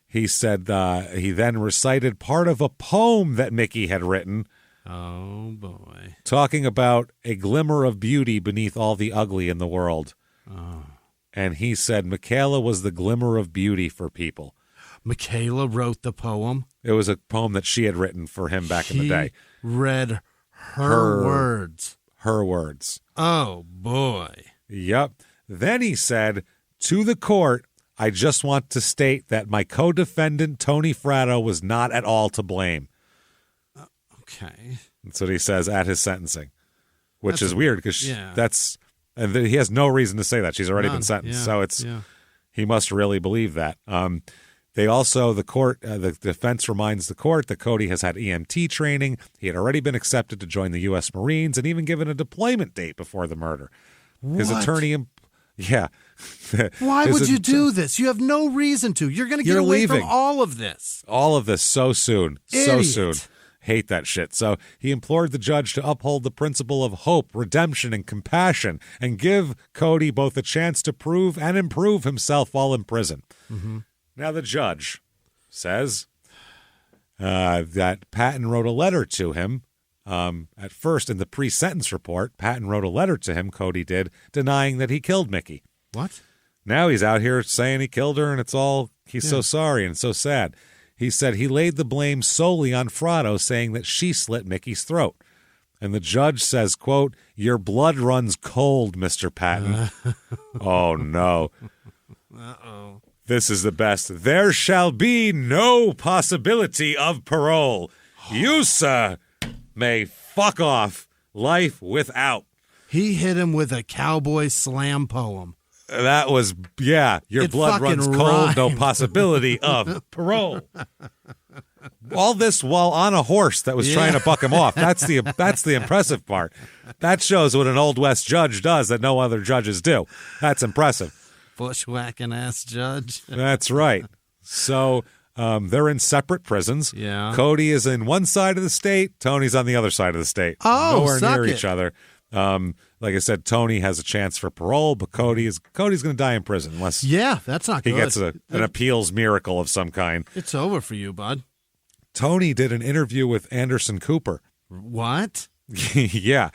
He said he then recited part of a poem that Mickey had written. Oh boy. Talking about a glimmer of beauty beneath all the ugly in the world. Oh. And he said Michaela was the glimmer of beauty for people. Michaela wrote the poem? It was a poem that she had written for him back in the day. Read her words. Her words. Oh, boy. Yep. Then he said, to the court, I just want to state that my co-defendant, Tony Fratto, was not at all to blame. Okay. That's what he says at his sentencing, which is weird because and he has no reason to say that. She's already been sentenced. So he must really believe that. They also, the defense reminds the court that Cody has had EMT training. He had already been accepted to join the U.S. Marines and even given a deployment date before the murder. What? His attorney, Why would you do this? You have no reason to. You're going to get away from all of this. All of this so soon. Idiot. So soon. Hate that shit. So he implored the judge to uphold the principle of hope, redemption, and compassion and give Cody both a chance to prove and improve himself while in prison. Mm-hmm. Now the judge says that Patton wrote a letter to him. At first, in the pre-sentence report, Patton wrote a letter to him, Cody did, denying that he killed Mickey. What? Now he's out here saying he killed her, and he's so sorry and so sad. He said he laid the blame solely on Fratto, saying that she slit Mickey's throat. And the judge says, quote, your blood runs cold, Mr. Patton. Oh, no. Uh-oh. This is the best. There shall be no possibility of parole. You, sir, may fuck off life without. He hit him with a cowboy slam poem. That was, your blood runs cold, rhymed. no possibility of parole. All this while on a horse that was trying to buck him off. That's the impressive part. That shows what an Old West judge does that no other judges do. That's impressive. Bushwhacking ass judge. That's right. So they're in separate prisons. Yeah. Cody is in one side of the state. Tony's on the other side of the state. Oh, nowhere near it. each other. Like I said, Tony has a chance for parole, but Cody's going to die in prison unless that's not he good. gets an appeals miracle of some kind. It's over for you, bud. Tony did an interview with Anderson Cooper. What? Yeah.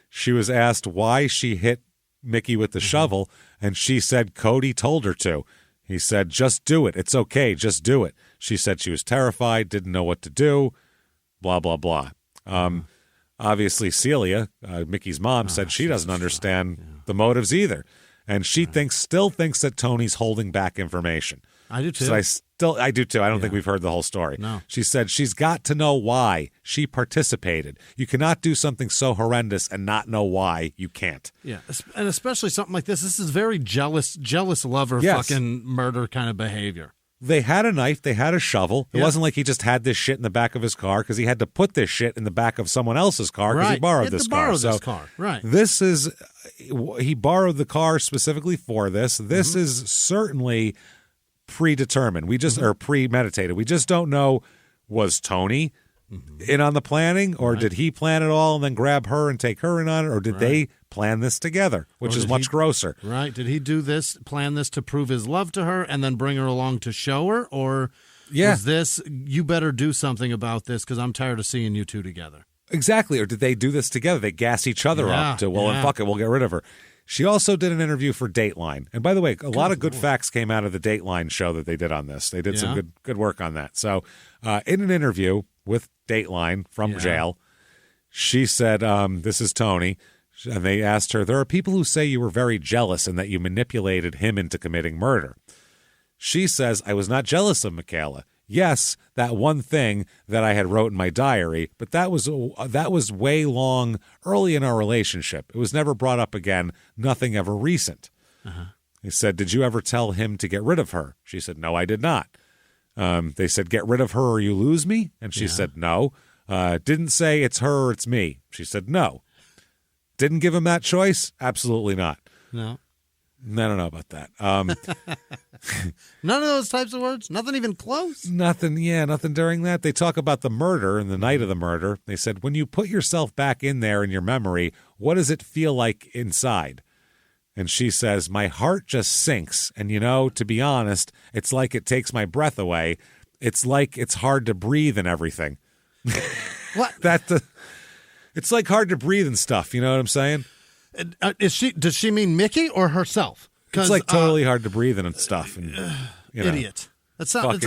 She was asked why she hit Mickey with the shovel, and she said Cody told her to. He said, just do it. It's okay. Just do it. She said she was terrified, didn't know what to do, blah, blah, blah. Obviously, Celia, Mickey's mom, said she doesn't understand the motives either. And she still thinks that Tony's holding back information. I do too. So I do too. I don't think we've heard the whole story. No. She said she's got to know why she participated. You cannot do something so horrendous and not know why you can't. Yeah, and especially something like this. This is very jealous lover fucking murder kind of behavior. They had a knife. They had a shovel. It Yeah. wasn't like he just had this shit in the back of his car because he had to put this shit in the back of someone else's car because he borrowed He had this to car. borrow So this car. Right. this is, he borrowed the car specifically for this. This is certainly predetermined. We just, or premeditated. We just don't know, was Tony in on the planning, or did he plan it all and then grab her and take her in on it, or did they plan this together, which Or is did much he- grosser. Right. Did he do this, plan this to prove his love to her and then bring her along to show her? Or was this, you better do something about this because I'm tired of seeing you two together? Exactly. Or did they do this together? They gas each other up to, and fuck it, we'll get rid of her. She also did an interview for Dateline. And by the way, a lot of good facts came out of the Dateline show that they did on this. They did some good work on that. So in an interview with Dateline from jail, she said, this is Tony, and they asked her, there are people who say you were very jealous and that you manipulated him into committing murder. She says, I was not jealous of Michaela. Yes, that one thing that I had wrote in my diary, but that was way long early in our relationship. It was never brought up again, nothing ever recent. He said, did you ever tell him to get rid of her? She said, no, I did not. They said, get rid of her or you lose me? And she said, no. Didn't say it's her or it's me. She said, no. Didn't give him that choice? Absolutely not. No. I don't know about that. None of those types of words? Nothing even close? Nothing during that. They talk about the murder and the night of the murder. They said, when you put yourself back in there in your memory, what does it feel like inside? And she says, my heart just sinks. And, to be honest, it's like it takes my breath away. It's like it's hard to breathe and everything. What? It's like hard to breathe and stuff. You know what I'm saying? Does she mean Mickey or herself? It's like totally hard to breathe and stuff. And, idiot. That's not,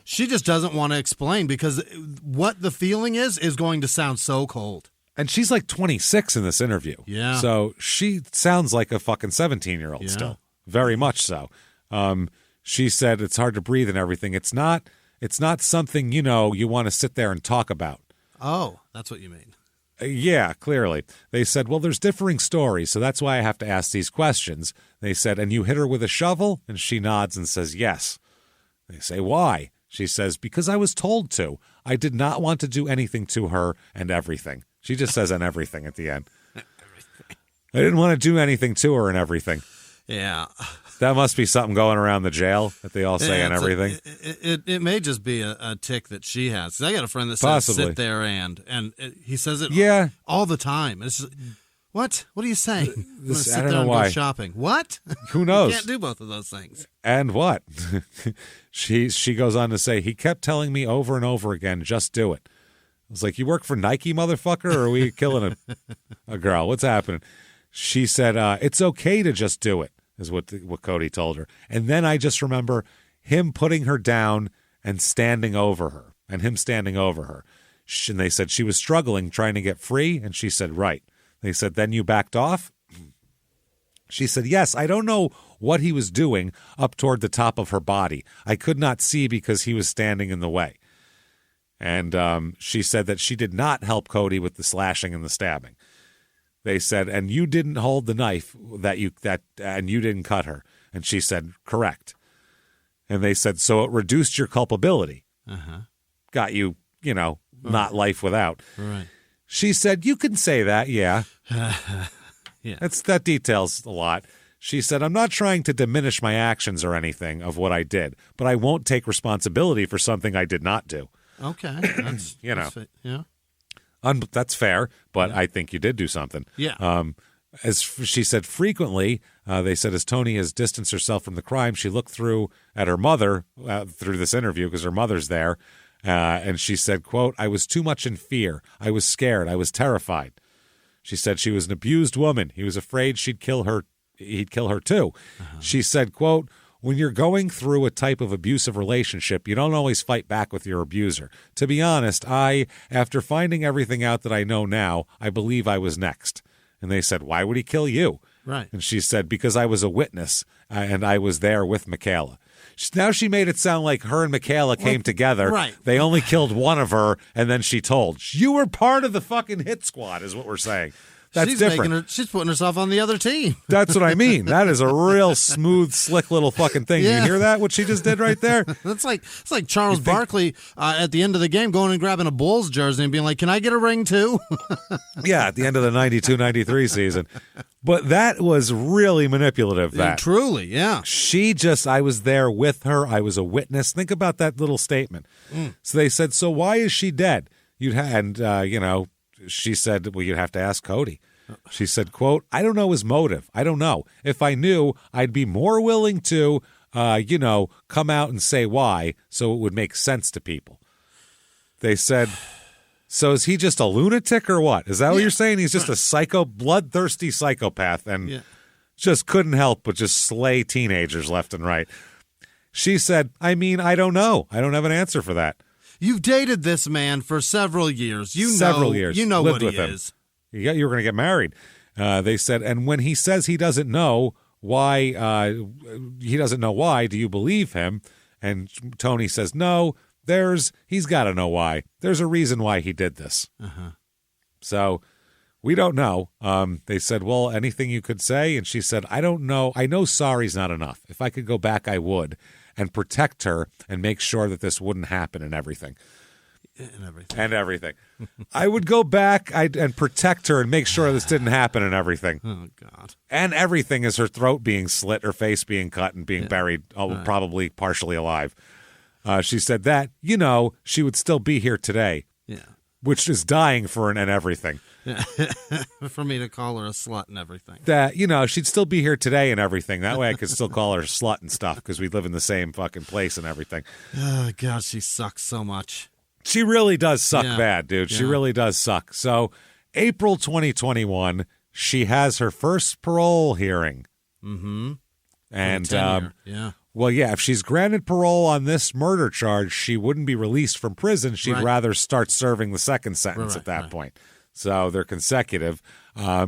she just doesn't want to explain because what the feeling is going to sound so cold. And she's like 26 in this interview. Yeah. So she sounds like a fucking 17-year-old still. Very much so. She said it's hard to breathe and everything. It's not something, you want to sit there and talk about. Oh, that's what you mean. Yeah, clearly. They said, well, there's differing stories, so that's why I have to ask these questions. They said, and you hit her with a shovel? And she nods and says, yes. They say, why? She says, because I was told to. I did not want to do anything to her and everything. She just says and everything at the end. I didn't want to do anything to her and everything. Yeah. That must be something going around the jail that they all say and everything. It may just be a tick that she has. 'Cause I got a friend that says Possibly. sit there and he says it all the time. It's just, what? What are you saying? I'm gonna sit I don't there know and why. go shopping. What? Who knows? You can't do both of those things. And what? She goes on to say, he kept telling me over and over again, just do it. I was like, you work for Nike, motherfucker, or are we killing a girl? What's happening? She said, it's okay to just do it, is what Cody told her. And then I just remember him putting her down and standing over her, and him standing over her. And they said she was struggling, trying to get free, and she said, right. They said, then you backed off? She said, yes, I don't know what he was doing up toward the top of her body. I could not see because he was standing in the way. And she said that she did not help Cody with the slashing and the stabbing. They said, and you didn't hold the knife and you didn't cut her. And she said, correct. And they said, so it reduced your culpability. Got you, not life without. Right. She said, you can say that, yeah. Yeah. That details a lot. She said, I'm not trying to diminish my actions or anything of what I did, but I won't take responsibility for something I did not do. Okay. That's, yeah. That's fair, but I think you did do something. Yeah. As she said, frequently, they said as Tony has distanced herself from the crime, she looked through at her mother through this interview because her mother's there. And she said, quote, I was too much in fear. I was scared. I was terrified. She said she was an abused woman. He was afraid he'd kill her too. She said, quote, when you're going through a type of abusive relationship, you don't always fight back with your abuser. To be honest, after finding everything out that I know now, I believe I was next. And they said, why would he kill you? Right. And she said, because I was a witness and I was there with Michaela. Now she made it sound like her and Michaela came together. Right. They only killed one of her, and then she told. You were part of the fucking hit squad, is what we're saying. That's different. She's putting herself on the other team. That's what I mean. That is a real smooth, slick little fucking thing. Yeah. You hear that? What she just did right there? It's like Charles Barkley at the end of the game going and grabbing a Bulls jersey and being like, "Can I get a ring too?" Yeah, at the end of the 92-93 season. But that was really manipulative. That truly, yeah. I was there with her. I was a witness. Think about that little statement. So they said, "So why is she dead?" She said, "Well, you'd have to ask Cody." She said, quote, "I don't know his motive. I don't know. If I knew, I'd be more willing to, come out and say why, so it would make sense to people." They said, "So is he just a lunatic or what? Is that what you're saying? He's just a bloodthirsty psychopath and just couldn't help but just slay teenagers left and right." She said, "I mean, I don't know. I don't have an answer for that." You've dated this man for several years. Several years. You know Lived what he with him. is. You were going to get married. They said, and when he says he doesn't know why, do you believe him? And Tony says, "No, he's got to know why. There's a reason why he did this." So we don't know. They said, "Well, anything you could say?" And she said, "I don't know. I know sorry's not enough. If I could go back, I would, and protect her and make sure that this wouldn't happen and everything. And everything. I would go back and protect her and make sure this didn't happen and everything." Oh, God. And everything is her throat being slit, her face being cut, and being buried, probably partially alive. She said that, she would still be here today. Yeah. Which is dying for and everything. Yeah. For me to call her a slut and everything. That, she'd still be here today and everything. That way I could still call her a slut and stuff because we live in the same fucking place and everything. Oh, God, she sucks so much. She really does suck bad, dude. She really does suck. So, April 2021, she has her first parole hearing. Mm-hmm. And, if she's granted parole on this murder charge, she wouldn't be released from prison. She'd rather start serving the second sentence at that point. So they're consecutive.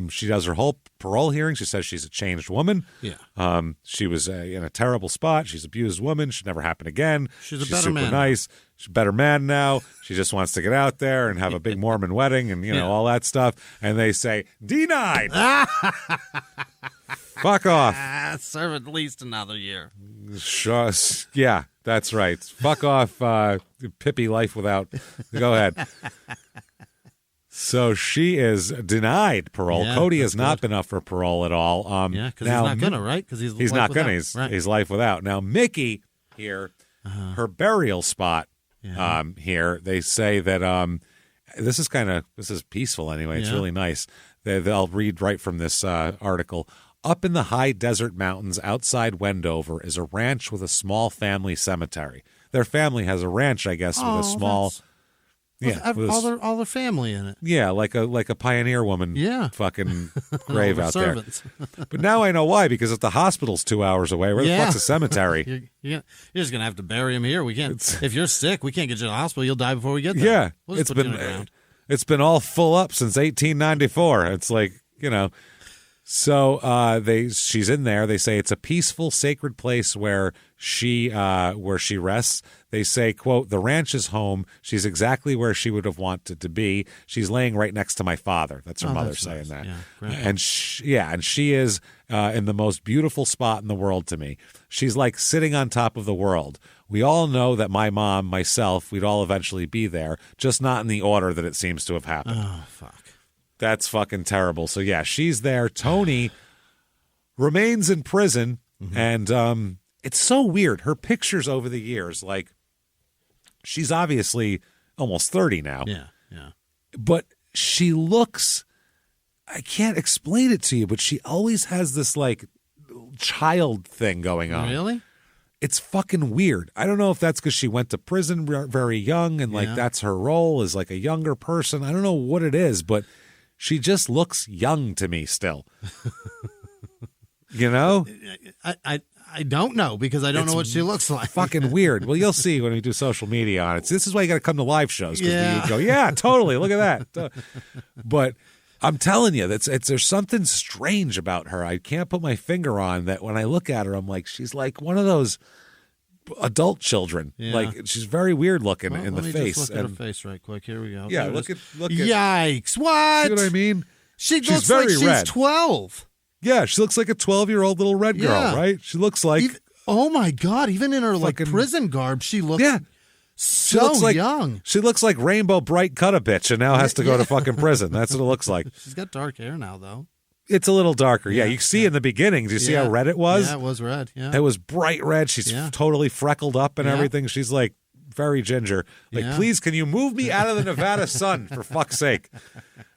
She does her whole parole hearing. She says she's a changed woman. Yeah. She was in a terrible spot. She's an abused woman. Should never happen again. She's better super man. Nice. She's a better man now. She just wants to get out there and have a big Mormon wedding and, all that stuff. And they say, "Denied." Fuck off. Serve at least another year. Yeah, that's right. Fuck off, Pippi life without. Go ahead. So she is denied parole. Yeah, Cody has not been up for parole at all. Because he's not going to, right? Because he's not going to. He's life without. Now, Mickey here, her burial spot here, they say that this is peaceful anyway. It's really nice. I'll read right from this article. Up in the high desert mountains outside Wendover is a ranch with a small family cemetery. Their family has a ranch, I guess, with a small... all their family in it. Yeah, like a pioneer woman fucking grave out servants. there. But now I know why, because if the hospital's 2 hours away, where the fuck's the cemetery? You're just going to have to bury him here. We can't. If you're sick, we can't get you to the hospital. You'll die before we get there. Yeah. We'll just put you in the ground. It's been all full up since 1894. It's like, So she's in there. They say it's a peaceful, sacred place where she rests. They say, quote, "The ranch is home. She's exactly where she would have wanted to be. She's laying right next to my father." That's her mother saying that. Yeah, and she is in the most beautiful spot in the world to me. She's like sitting on top of the world. We all know that my mom, myself, we'd all eventually be there, just not in the order that it seems to have happened. Oh, fuck. That's fucking terrible. So, yeah, she's there. Tony remains in prison, and it's so weird. Her pictures over the years, like, she's obviously almost 30 now. Yeah. But she looks, I can't explain it to you, but she always has this, like, child thing going on. Really? It's fucking weird. I don't know if that's because she went to prison very young, and, like, that's her role as, like, a younger person. I don't know what it is, but... she just looks young to me still. I don't know because I don't know what she looks like. Fucking weird. Well, you'll see when we do social media on it. This is why you got to come to live shows. Because you go, totally. Look at that. But I'm telling you, there's something strange about her. I can't put my finger on that. When I look at her, I'm like, she's like one of those adult children. Yeah. Like, she's very weird looking in the face. Just look at her face right quick. Here we go. Yeah, look at Yikes! What? See what I mean? She She's looks very like she's red. 12. Yeah, she looks like a 12-year-old little red girl, Yeah. right? She looks like Oh my God! Even in her Fucking- prison garb, she looks yeah. so She looks like young. She looks like Rainbow Bright cut a bitch and now has to go to fucking prison. That's what it looks like. She's got dark hair now, though. It's a little darker. Yeah, you see in the beginning. Do you see how red it was? Yeah, it was red. Yeah, It was bright red. She's totally freckled up and everything. She's like very ginger. Like, please, can you move me out of the Nevada sun for fuck's sake?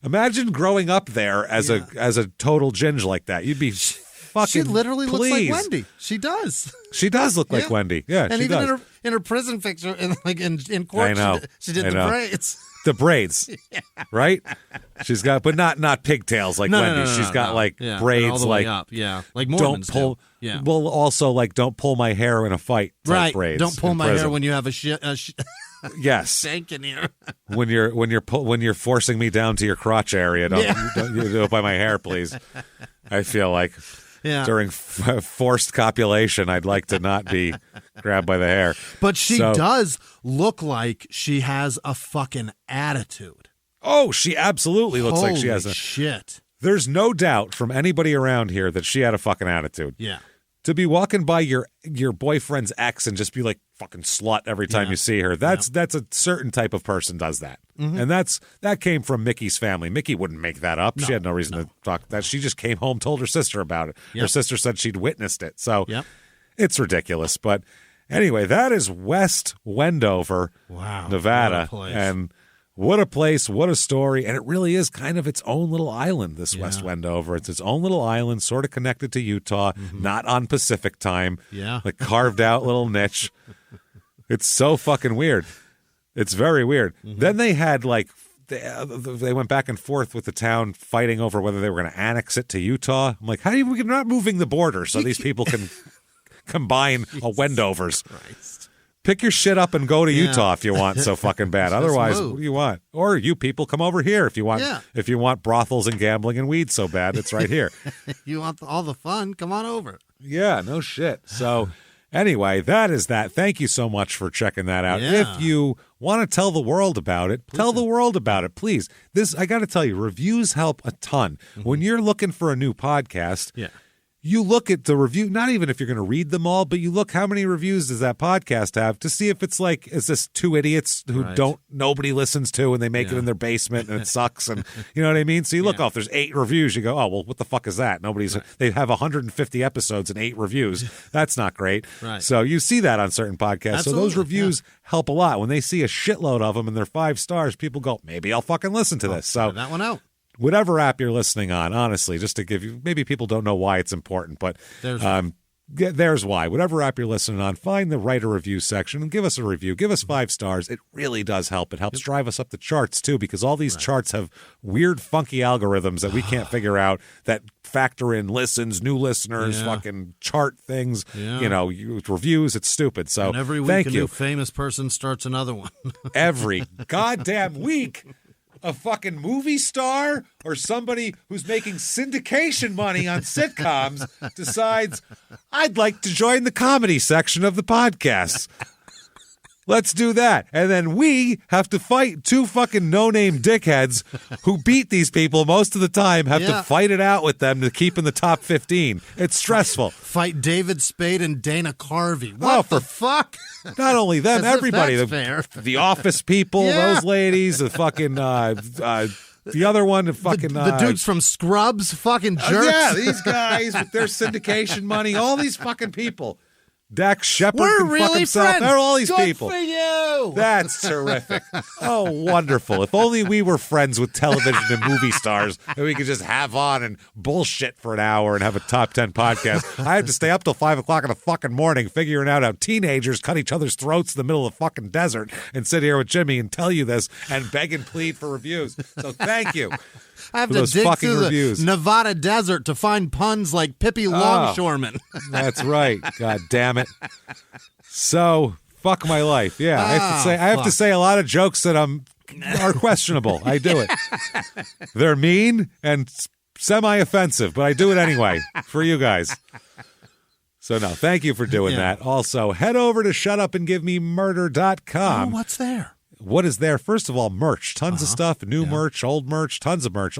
Imagine growing up there as a total ginger like that. You'd be fucking. She literally looks like pleased. Wendy. She does. She does look like Wendy. Yeah, and she even does. in her prison picture, in court, I know. she did I the know. braids. The braids, right? She's got, but not pigtails like Wendy. She's got like braids, all the like way up. Yeah, like Mormons don't pull. do. Yeah, Well, also like don't pull my hair in a fight. Type right. Braids Don't pull in my hair prison. when you have a Yes. shank in here. when you're forcing me down to your crotch area, don't you do it by my hair, please. I feel like during forced copulation, I'd like to not be grabbed by the hair. But she does look like she has a fucking attitude. Oh, she absolutely looks like she has a shit. There's no doubt from anybody around here that she had a fucking attitude. Yeah. To be walking by your boyfriend's ex and just be like fucking slut every time you see her. That's a certain type of person does that. Mm-hmm. And that came from Mickey's family. Mickey wouldn't make that up. She had no reason to talk that. She just came home, told her sister about it. Her sister said she'd witnessed it. So it's ridiculous. But anyway, that is West Wendover, Nevada. What a place. And what a place, what a story. And it really is kind of its own little island, this West Wendover. It's its own little island, sort of connected to Utah, not on Pacific time. Yeah. Like carved out little niche. It's so fucking weird. It's very weird. Then they had like, they went back and forth with the town fighting over whether they were going to annex it to Utah. I'm like, how do you, we're not moving the border so these people can combine a Wendovers. Christ. Pick your shit up and go to Utah if you want so fucking bad. Just Otherwise, move. what do you want? Or you people come over here if you want. If you want brothels and gambling and weed so bad, it's right here. You want all the fun? Come on over. Yeah, no shit. So anyway, that is that. Thank you so much for checking that out. Yeah. If you want to tell the world about it, tell the world about it, please. This, I got to tell you, reviews help a ton. When you're looking for a new podcast, you look at the review, not even if you're going to read them all, but you look how many reviews does that podcast have to see if it's like, is this two idiots who nobody listens to and they make it in their basement and it sucks and you know what I mean? So you look, if there's 8 reviews, you go, oh, well, what the fuck is that? They have 150 episodes and 8 reviews. That's not great. Right. So you see that on certain podcasts. Absolutely. So those reviews help a lot. When they see a shitload of them and they're 5 stars, people go, maybe I'll fucking listen to this. So Try that one out. Whatever app you're listening on, honestly, just to give you, maybe people don't know why it's important, but there's why. Whatever app you're listening on, find the write a review section and give us a review. Give us 5 stars. It really does help. It helps drive us up the charts, too, because all these charts have weird, funky algorithms that we can't figure out that factor in listens, new listeners, fucking chart things, reviews. It's stupid. So and every week thank a you. new famous person starts another one. Every goddamn week. A fucking movie star or somebody who's making syndication money on sitcoms decides, I'd like to join the comedy section of the podcast. Let's do that. And then we have to fight 2 fucking no-name dickheads who beat these people most of the time, have to fight it out with them to keep in the top 15. It's stressful. Fight David Spade and Dana Carvey. What the fuck? Not only them, As if everybody. that's fair. The Office people, those ladies, the fucking, the other one, the dudes from Scrubs, fucking jerks. These guys with their syndication money, all these fucking people. Dax Shepard We're can fuck really himself. friends. They're all these Good people. for you. That's terrific. Oh, wonderful. If only we were friends with television and movie stars and we could just have on and bullshit for an hour and have a top 10 podcast. I have to stay up till 5 o'clock in the fucking morning figuring out how teenagers cut each other's throats in the middle of the fucking desert and sit here with Jimmie and tell you this and beg and plead for reviews. So thank you. I have for to those dig fucking through reviews. the Nevada desert to find puns like Pippi Longshoreman. That's right. God damn it. So, fuck my life. Yeah, I have to say a lot of jokes that are questionable. I do it. They're mean and semi-offensive, but I do it anyway for you guys. So, no, thank you for doing that. Also, head over to shutupandgivememurder.com. Oh, what's there? what is there? First of all, merch, tons of stuff, new merch, old merch, tons of merch.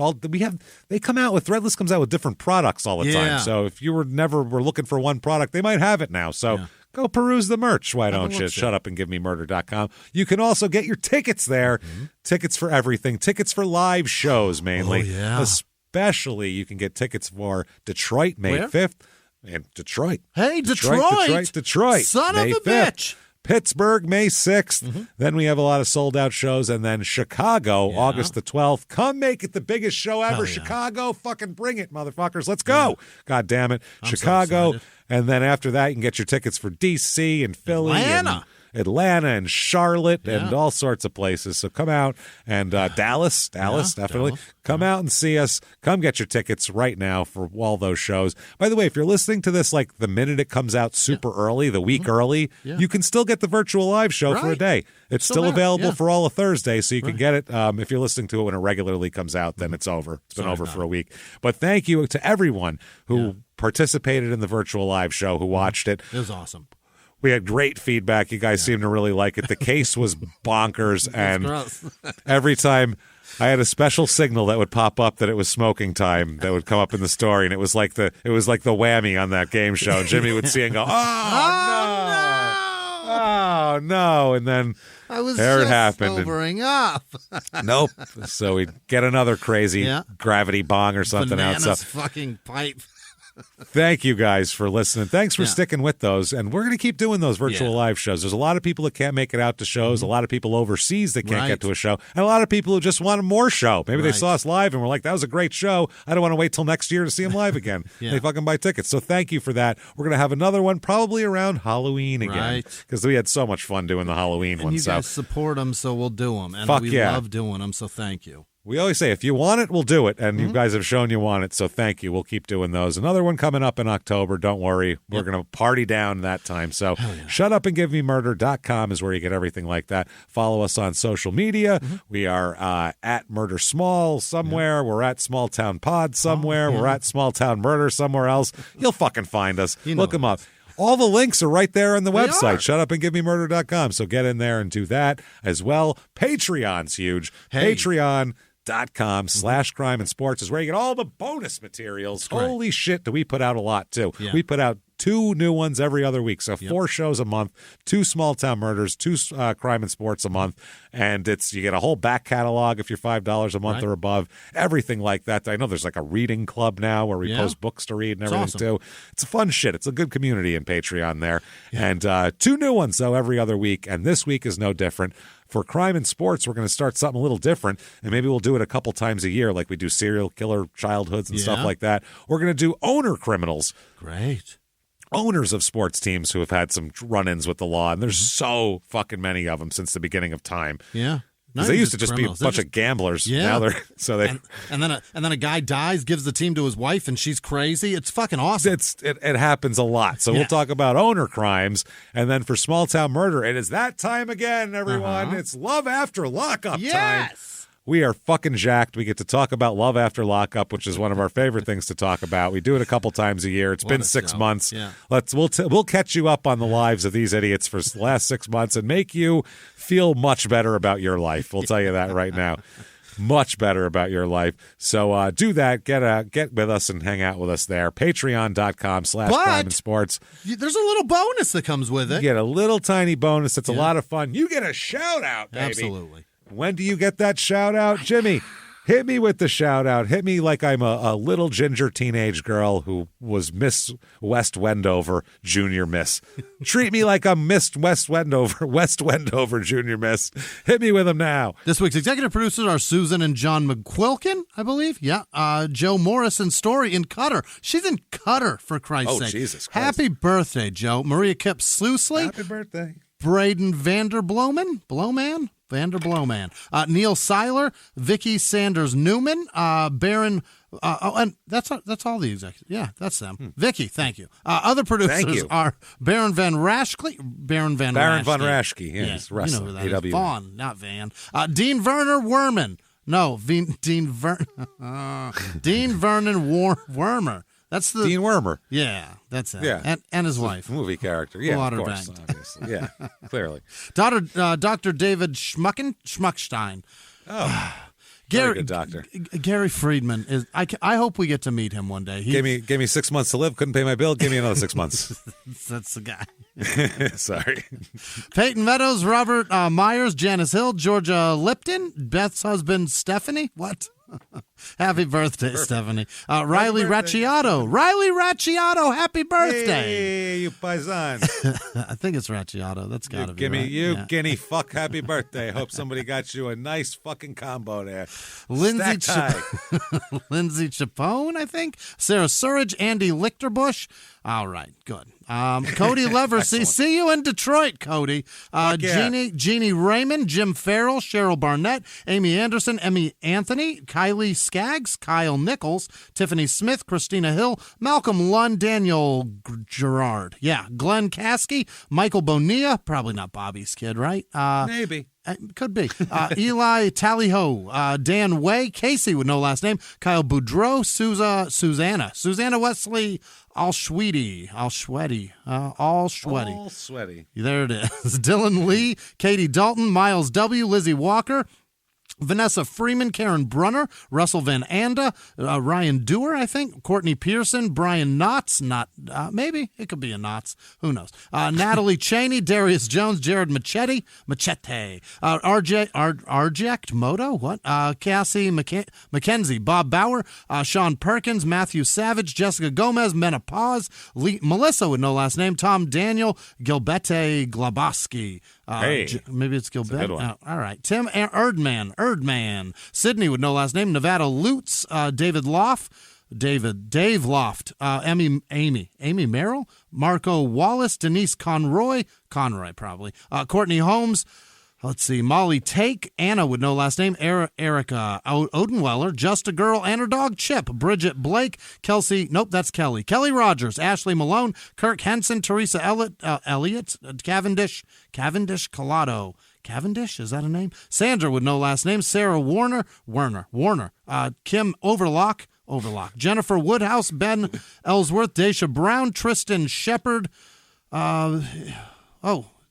They come out with Threadless comes out with different products all the time. So if you were looking for one product, they might have it now. So go peruse the merch. Why don't you? ShutUpAndGiveMeMurder.com. You can also get your tickets there. Tickets for everything. Tickets for live shows mainly. Oh, yeah. Especially you can get tickets for Detroit May 5th. And Detroit. Hey, Detroit. Son May of a 5th. bitch. Pittsburgh, May 6th. Then we have a lot of sold-out shows. And then Chicago, August the 12th. Come make it the biggest show ever. Chicago, fucking bring it, motherfuckers. Let's go. God damn it. I'm Chicago. So and then after that, you can get your tickets for D.C. and Philly. Atlanta and Charlotte and all sorts of places. So come out and Dallas, definitely. Come out and see us. Come get your tickets right now for all those shows. By the way, if you're listening to this like the minute it comes out super early, the week early, you can still get the virtual live show for a day. It's still available for all of Thursday, so you can get it. If you're listening to it when it regularly comes out, then it's over. It's been over for a week. But thank you to everyone who participated in the virtual live show, who watched it. It was awesome. We had great feedback. You guys seemed to really like it. The case was bonkers, and every time I had a special signal that would pop up that it was smoking time that would come up in the story, and it was like the whammy on that game show. And Jimmie would see it and go, "Oh no!" And then there it happened. Sobering up. Nope. So we'd get another crazy gravity bong or something out. So fucking pipe. Thank you guys for listening. Thanks for sticking with those. And we're going to keep doing those virtual live shows. There's a lot of people that can't make it out to shows, a lot of people overseas that can't get to a show, and a lot of people who just want more show. Maybe they saw us live and were like, that was a great show. I don't want to wait till next year to see them live again. They fucking buy tickets. So thank you for that. We're going to have another one probably around Halloween again because we had so much fun doing the Halloween one. You guys support them, so we'll do them. And we love doing them, so thank you. We always say, if you want it, we'll do it. And you guys have shown you want it, so thank you. We'll keep doing those. Another one coming up in October. Don't worry. We're going to party down that time. So ShutUpAndGiveMeMurder.com is where you get everything like that. Follow us on social media. We are at Murder Small somewhere. We're at Small Town Pod somewhere. We're at Small Town Murder somewhere else. You'll fucking find us. Look them up. All the links are right there on the website, ShutUpAndGiveMeMurder.com. So get in there and do that as well. Patreon's huge. Patreon.com/crime and sports is where you get all the bonus materials. Holy shit, do we put out a lot, too. We put out 2 new ones every other week. So 4 shows a month, 2 small town murders, 2 crime and sports a month. And you get a whole back catalog if you're $5 a month or above. Everything like that. I know there's like a reading club now where we post books to read and everything too. It's a fun shit. It's a good community in Patreon there. And 2 new ones, though, every other week. And this week is no different. For crime and sports, we're going to start something a little different, and maybe we'll do it a couple times a year like we do serial killer childhoods and stuff like that. We're going to do owner criminals. Great. Owners of sports teams who have had some run-ins with the law, and there's so fucking many of them since the beginning of time. Yeah. Because they used to just be a bunch of gamblers. Now they're and then a guy dies, gives the team to his wife, and she's crazy. It's fucking awesome. It happens a lot. So we'll talk about owner crimes, and then for small town murder, it is that time again, everyone. It's love after lockup time. We are fucking jacked. We get to talk about love after lockup, which is one of our favorite things to talk about. We do it a couple times a year. It's been 6 months. We'll catch you up on the lives of these idiots for the last 6 months and make you feel much better about your life. We'll tell you that right now. Much better about your life. So do that. Get with us and hang out with us there. Patreon.com/crime and sports. There's a little bonus that comes with it. You get a little tiny bonus. It's a lot of fun. You get a shout out, baby. Absolutely. When do you get that shout out? Jimmie, hit me with the shout out. Hit me like I'm a little ginger teenage girl who was Miss West Wendover, Junior Miss. Treat me like I'm Miss West Wendover, Junior Miss. Hit me with them now. This week's executive producers are Susan and John McQuilkin, I believe. Joe Morrison Story in Cutter. She's in Cutter, for Christ's sake. Jesus Christ. Happy birthday, Joe. Maria Kip Sluisley. Happy birthday. Braden Vanderbloman. Vanderblowman. Neil Seiler, Vicky Sanders Newman, Baron. And that's all the executives. Yeah, that's them. Vicky, thank you. Other producers are Baron Van Raschke. Baron Van Raschke. Yeah, he's wrestling. You know who that is. Vaughn, not Van. Dean Werner Werman. No, Dean Vernon Wormer. That's the Dean Wormer. Yeah, that's it. Yeah. And his wife. Movie character. Yeah, of course, Waterbanked. obviously. Yeah, clearly. Dr. David Schmuckstein. Oh, very good doctor. Gary Friedman is. I hope we get to meet him one day. Gave me 6 months to live. Couldn't pay my bill. Give me another 6 months. That's the guy. Sorry. Peyton Meadows, Robert Myers, Janice Hill, Georgia Lipton, Beth's husband Stephanie. What? Happy birthday, Stephanie. Riley Racciato. Riley Racciato, happy birthday. Hey, you paisan. I think it's Racciato. That's got to be Gimme right. you, Yeah. guinea fuck, happy birthday. Hope somebody got you a nice fucking combo there. Lindsay Stack tie. Lindsay Chapone, I think. Sarah Surridge, Andy Lichterbush. All right, good. Cody Leversey, see you in Detroit, Cody. Yeah. Jeannie Raymond, Jim Farrell, Cheryl Barnett, Amy Anderson, Emmy Anthony, Kylie Skaggs, Kyle Nichols, Tiffany Smith, Christina Hill, Malcolm Lund, Daniel Gerard. Yeah, Glenn Caskey, Michael Bonilla, probably not Bobby's kid, right? Maybe. Could be. Eli Tallyho, Dan Way, Casey with no last name, Kyle Boudreau, Susanna Wesley, All sweaty. There it is. Dylan Lee, Katie Dalton, Miles W., Lizzie Walker, Vanessa Freeman, Karen Brunner, Russell Van Anda, Ryan Dewar, I think, Courtney Pearson, Brian Knotts, maybe it could be a Knotts, who knows? Natalie Cheney, Darius Jones, Jared Machete, Arject Moto, what? Cassie McKenzie, Bob Bauer, Sean Perkins, Matthew Savage, Jessica Gomez, Menopause, Melissa with no last name, Tom Daniel, Gilberte Glaboski. Maybe it's Gilbert. Good one. All right. Tim Erdman. Sydney with no last name. Nevada Lutz. Dave Loft. Amy Merrill. Marco Wallace. Denise Conroy probably. Courtney Holmes. Let's see. Molly Take, Anna with no last name, Erica Odenweller, Just a Girl, and her dog Chip, Bridget Blake, Kelsey, nope, that's Kelly. Kelly Rogers, Ashley Malone, Kirk Henson, Teresa Elliott, Cavendish Collado. Cavendish, is that a name? Sandra with no last name, Sarah Warner, Kim Overlock, Jennifer Woodhouse, Ben Ellsworth, Daisha Brown, Tristan Shepard,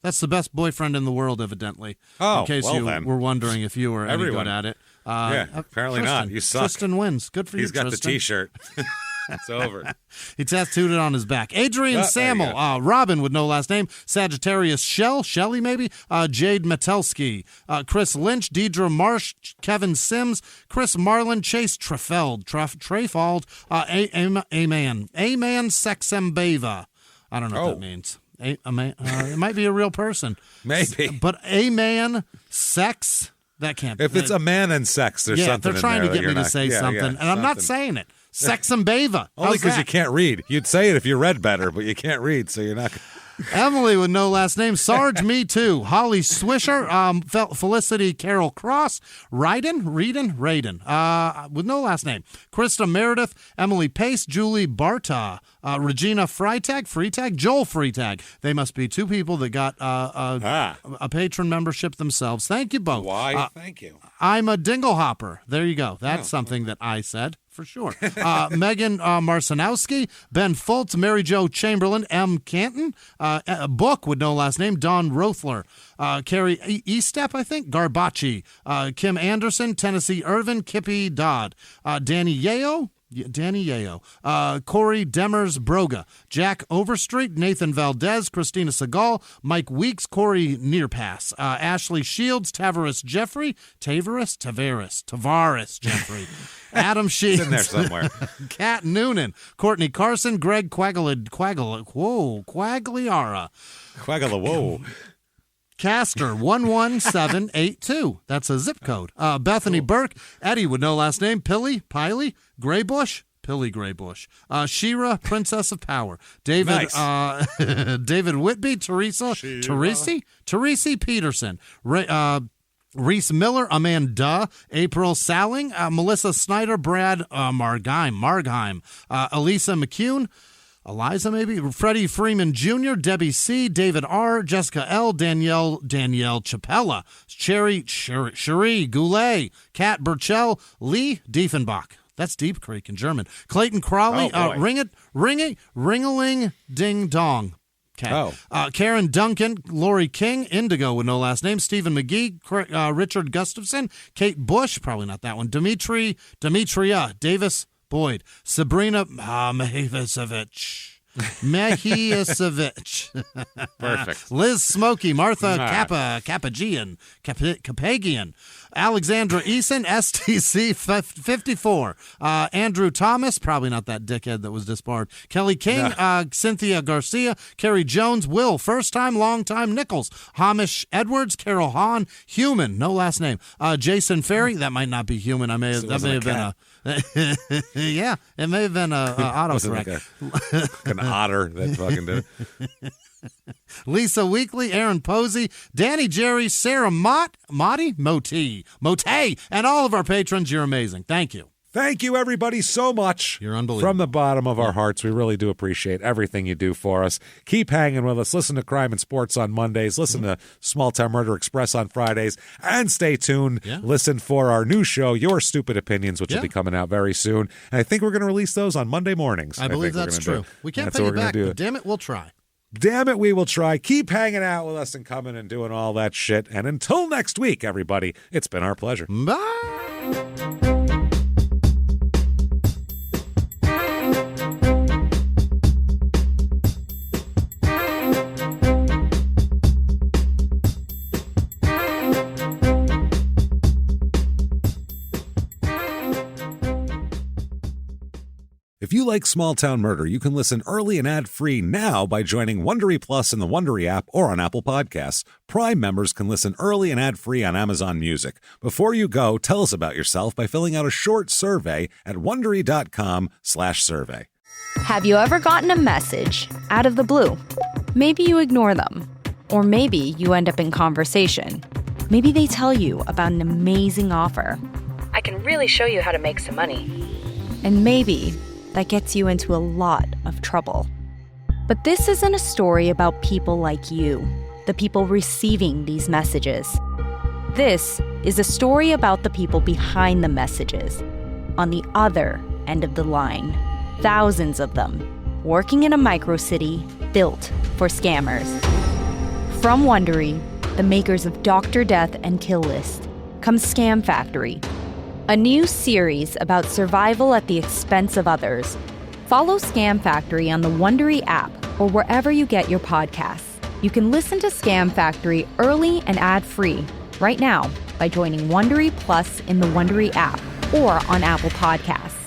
that's the best boyfriend in the world, evidently. Oh, in case you were wondering if you were any good at it. Apparently Tristan, not. You suck. Tristan wins. Good for you, He's got Tristan. the T-shirt. It's over. He tattooed it on his back. Adrian Samuel, Robin with no last name, Sagittarius Shelley maybe, Jade Metelsky, Chris Lynch, Deidre Marsh, Kevin Sims, Chris Marlin, Chase Trefald, Aman Sexembeva. I don't know what that means. It might be a real person. Maybe. But Aman Sex, that can't be. If it's a man and sex, there's something they're trying in there to get me to say something, and I'm not saying it. Sexembeva. Only because you can't read. You'd say it if you read better, but you can't read, so you're not. Emily with no last name, Sarge Me Too, Holly Swisher, Felicity Carol Cross, Raiden with no last name, Krista Meredith, Emily Pace, Julie Barta, Regina Freitag, Joel Freitag. They must be two people that got a patron membership themselves. Thank you both. Why? Thank you. I'm a dinglehopper. There you go. That's something that I said. For sure. Megan Marcinowski, Ben Fultz, Mary Jo Chamberlain, M. Canton, Book with no last name, Don Rothler, Carrie Estep, I think, Garbachi, Kim Anderson, Tennessee Irvin, Kippy Dodd, Danny Yeo, Corey Demers Broga, Jack Overstreet, Nathan Valdez, Christina Segal, Mike Weeks, Corey Nearpass, Ashley Shields, Tavares Jeffrey, Jeffrey, Adam Sheets, in there somewhere. Kat Noonan, Courtney Carson, Greg Quagliara. Whoa. Caster 11782. That's a zip code. Bethany Burke, Eddie with no last name, Pilly Graybush. Shira, Princess of Power. David David Whitby, Teresi Peterson. Reese Miller, Amanda, April Salling, Melissa Snyder, Brad Margheim, Elisa McCune, Eliza maybe, Freddie Freeman Jr., Debbie C., David R., Jessica L., Danielle Chapella, Cherie Goulet, Kat Burchell, Lee Diefenbach. That's Deep Creek in German. Clayton Crawley, ring-a-ling, ding-dong. Okay. Karen Duncan, Lori King, Indigo with no last name, Stephen McGee, Richard Gustafson, Kate Bush, probably not that one, Demetria, Davis Boyd, Sabrina Mahevicevich. Perfect. Liz Smokey, Martha Kapagian, Alexandra Eason, STC 54, Andrew Thomas, probably not that dickhead that was disbarred, Kelly King, Cynthia Garcia, Carrie Jones, Will, first time, long time, Nichols, Hamish Edwards, Carol Hahn, Human, no last name, Jason Ferry, that might not be Human, that may have been a yeah, it may have been a autocorrect. Like an otter that fucking did it. Lisa Weekly, Aaron Posey, Danny Jerry, Sarah Motte, and all of our patrons. You're amazing. Thank you. Thank you, everybody, so much. You're unbelievable. From the bottom of our hearts, we really do appreciate everything you do for us. Keep hanging with us. Listen to Crime and Sports on Mondays. Listen to Small Town Murder Express on Fridays. And stay tuned. Yeah. Listen for our new show, Your Stupid Opinions, which will be coming out very soon. And I think we're going to release those on Monday mornings. I believe that's true. We can't pay you back, but damn it, we'll try. Damn it, we will try. Keep hanging out with us and coming and doing all that shit. And until next week, everybody, it's been our pleasure. Bye. If you like Small Town Murder, you can listen early and ad-free now by joining Wondery Plus in the Wondery app or on Apple Podcasts. Prime members can listen early and ad-free on Amazon Music. Before you go, tell us about yourself by filling out a short survey at Wondery.com/survey. Have you ever gotten a message out of the blue? Maybe you ignore them. Or maybe you end up in conversation. Maybe they tell you about an amazing offer. I can really show you how to make some money. And maybe that gets you into a lot of trouble. But this isn't a story about people like you, the people receiving these messages. This is a story about the people behind the messages, on the other end of the line. Thousands of them, working in a micro-city built for scammers. From Wondery, the makers of Dr. Death and Kill List, comes Scam Factory, a new series about survival at the expense of others. Follow Scam Factory on the Wondery app or wherever you get your podcasts. You can listen to Scam Factory early and ad-free right now by joining Wondery Plus in the Wondery app or on Apple Podcasts.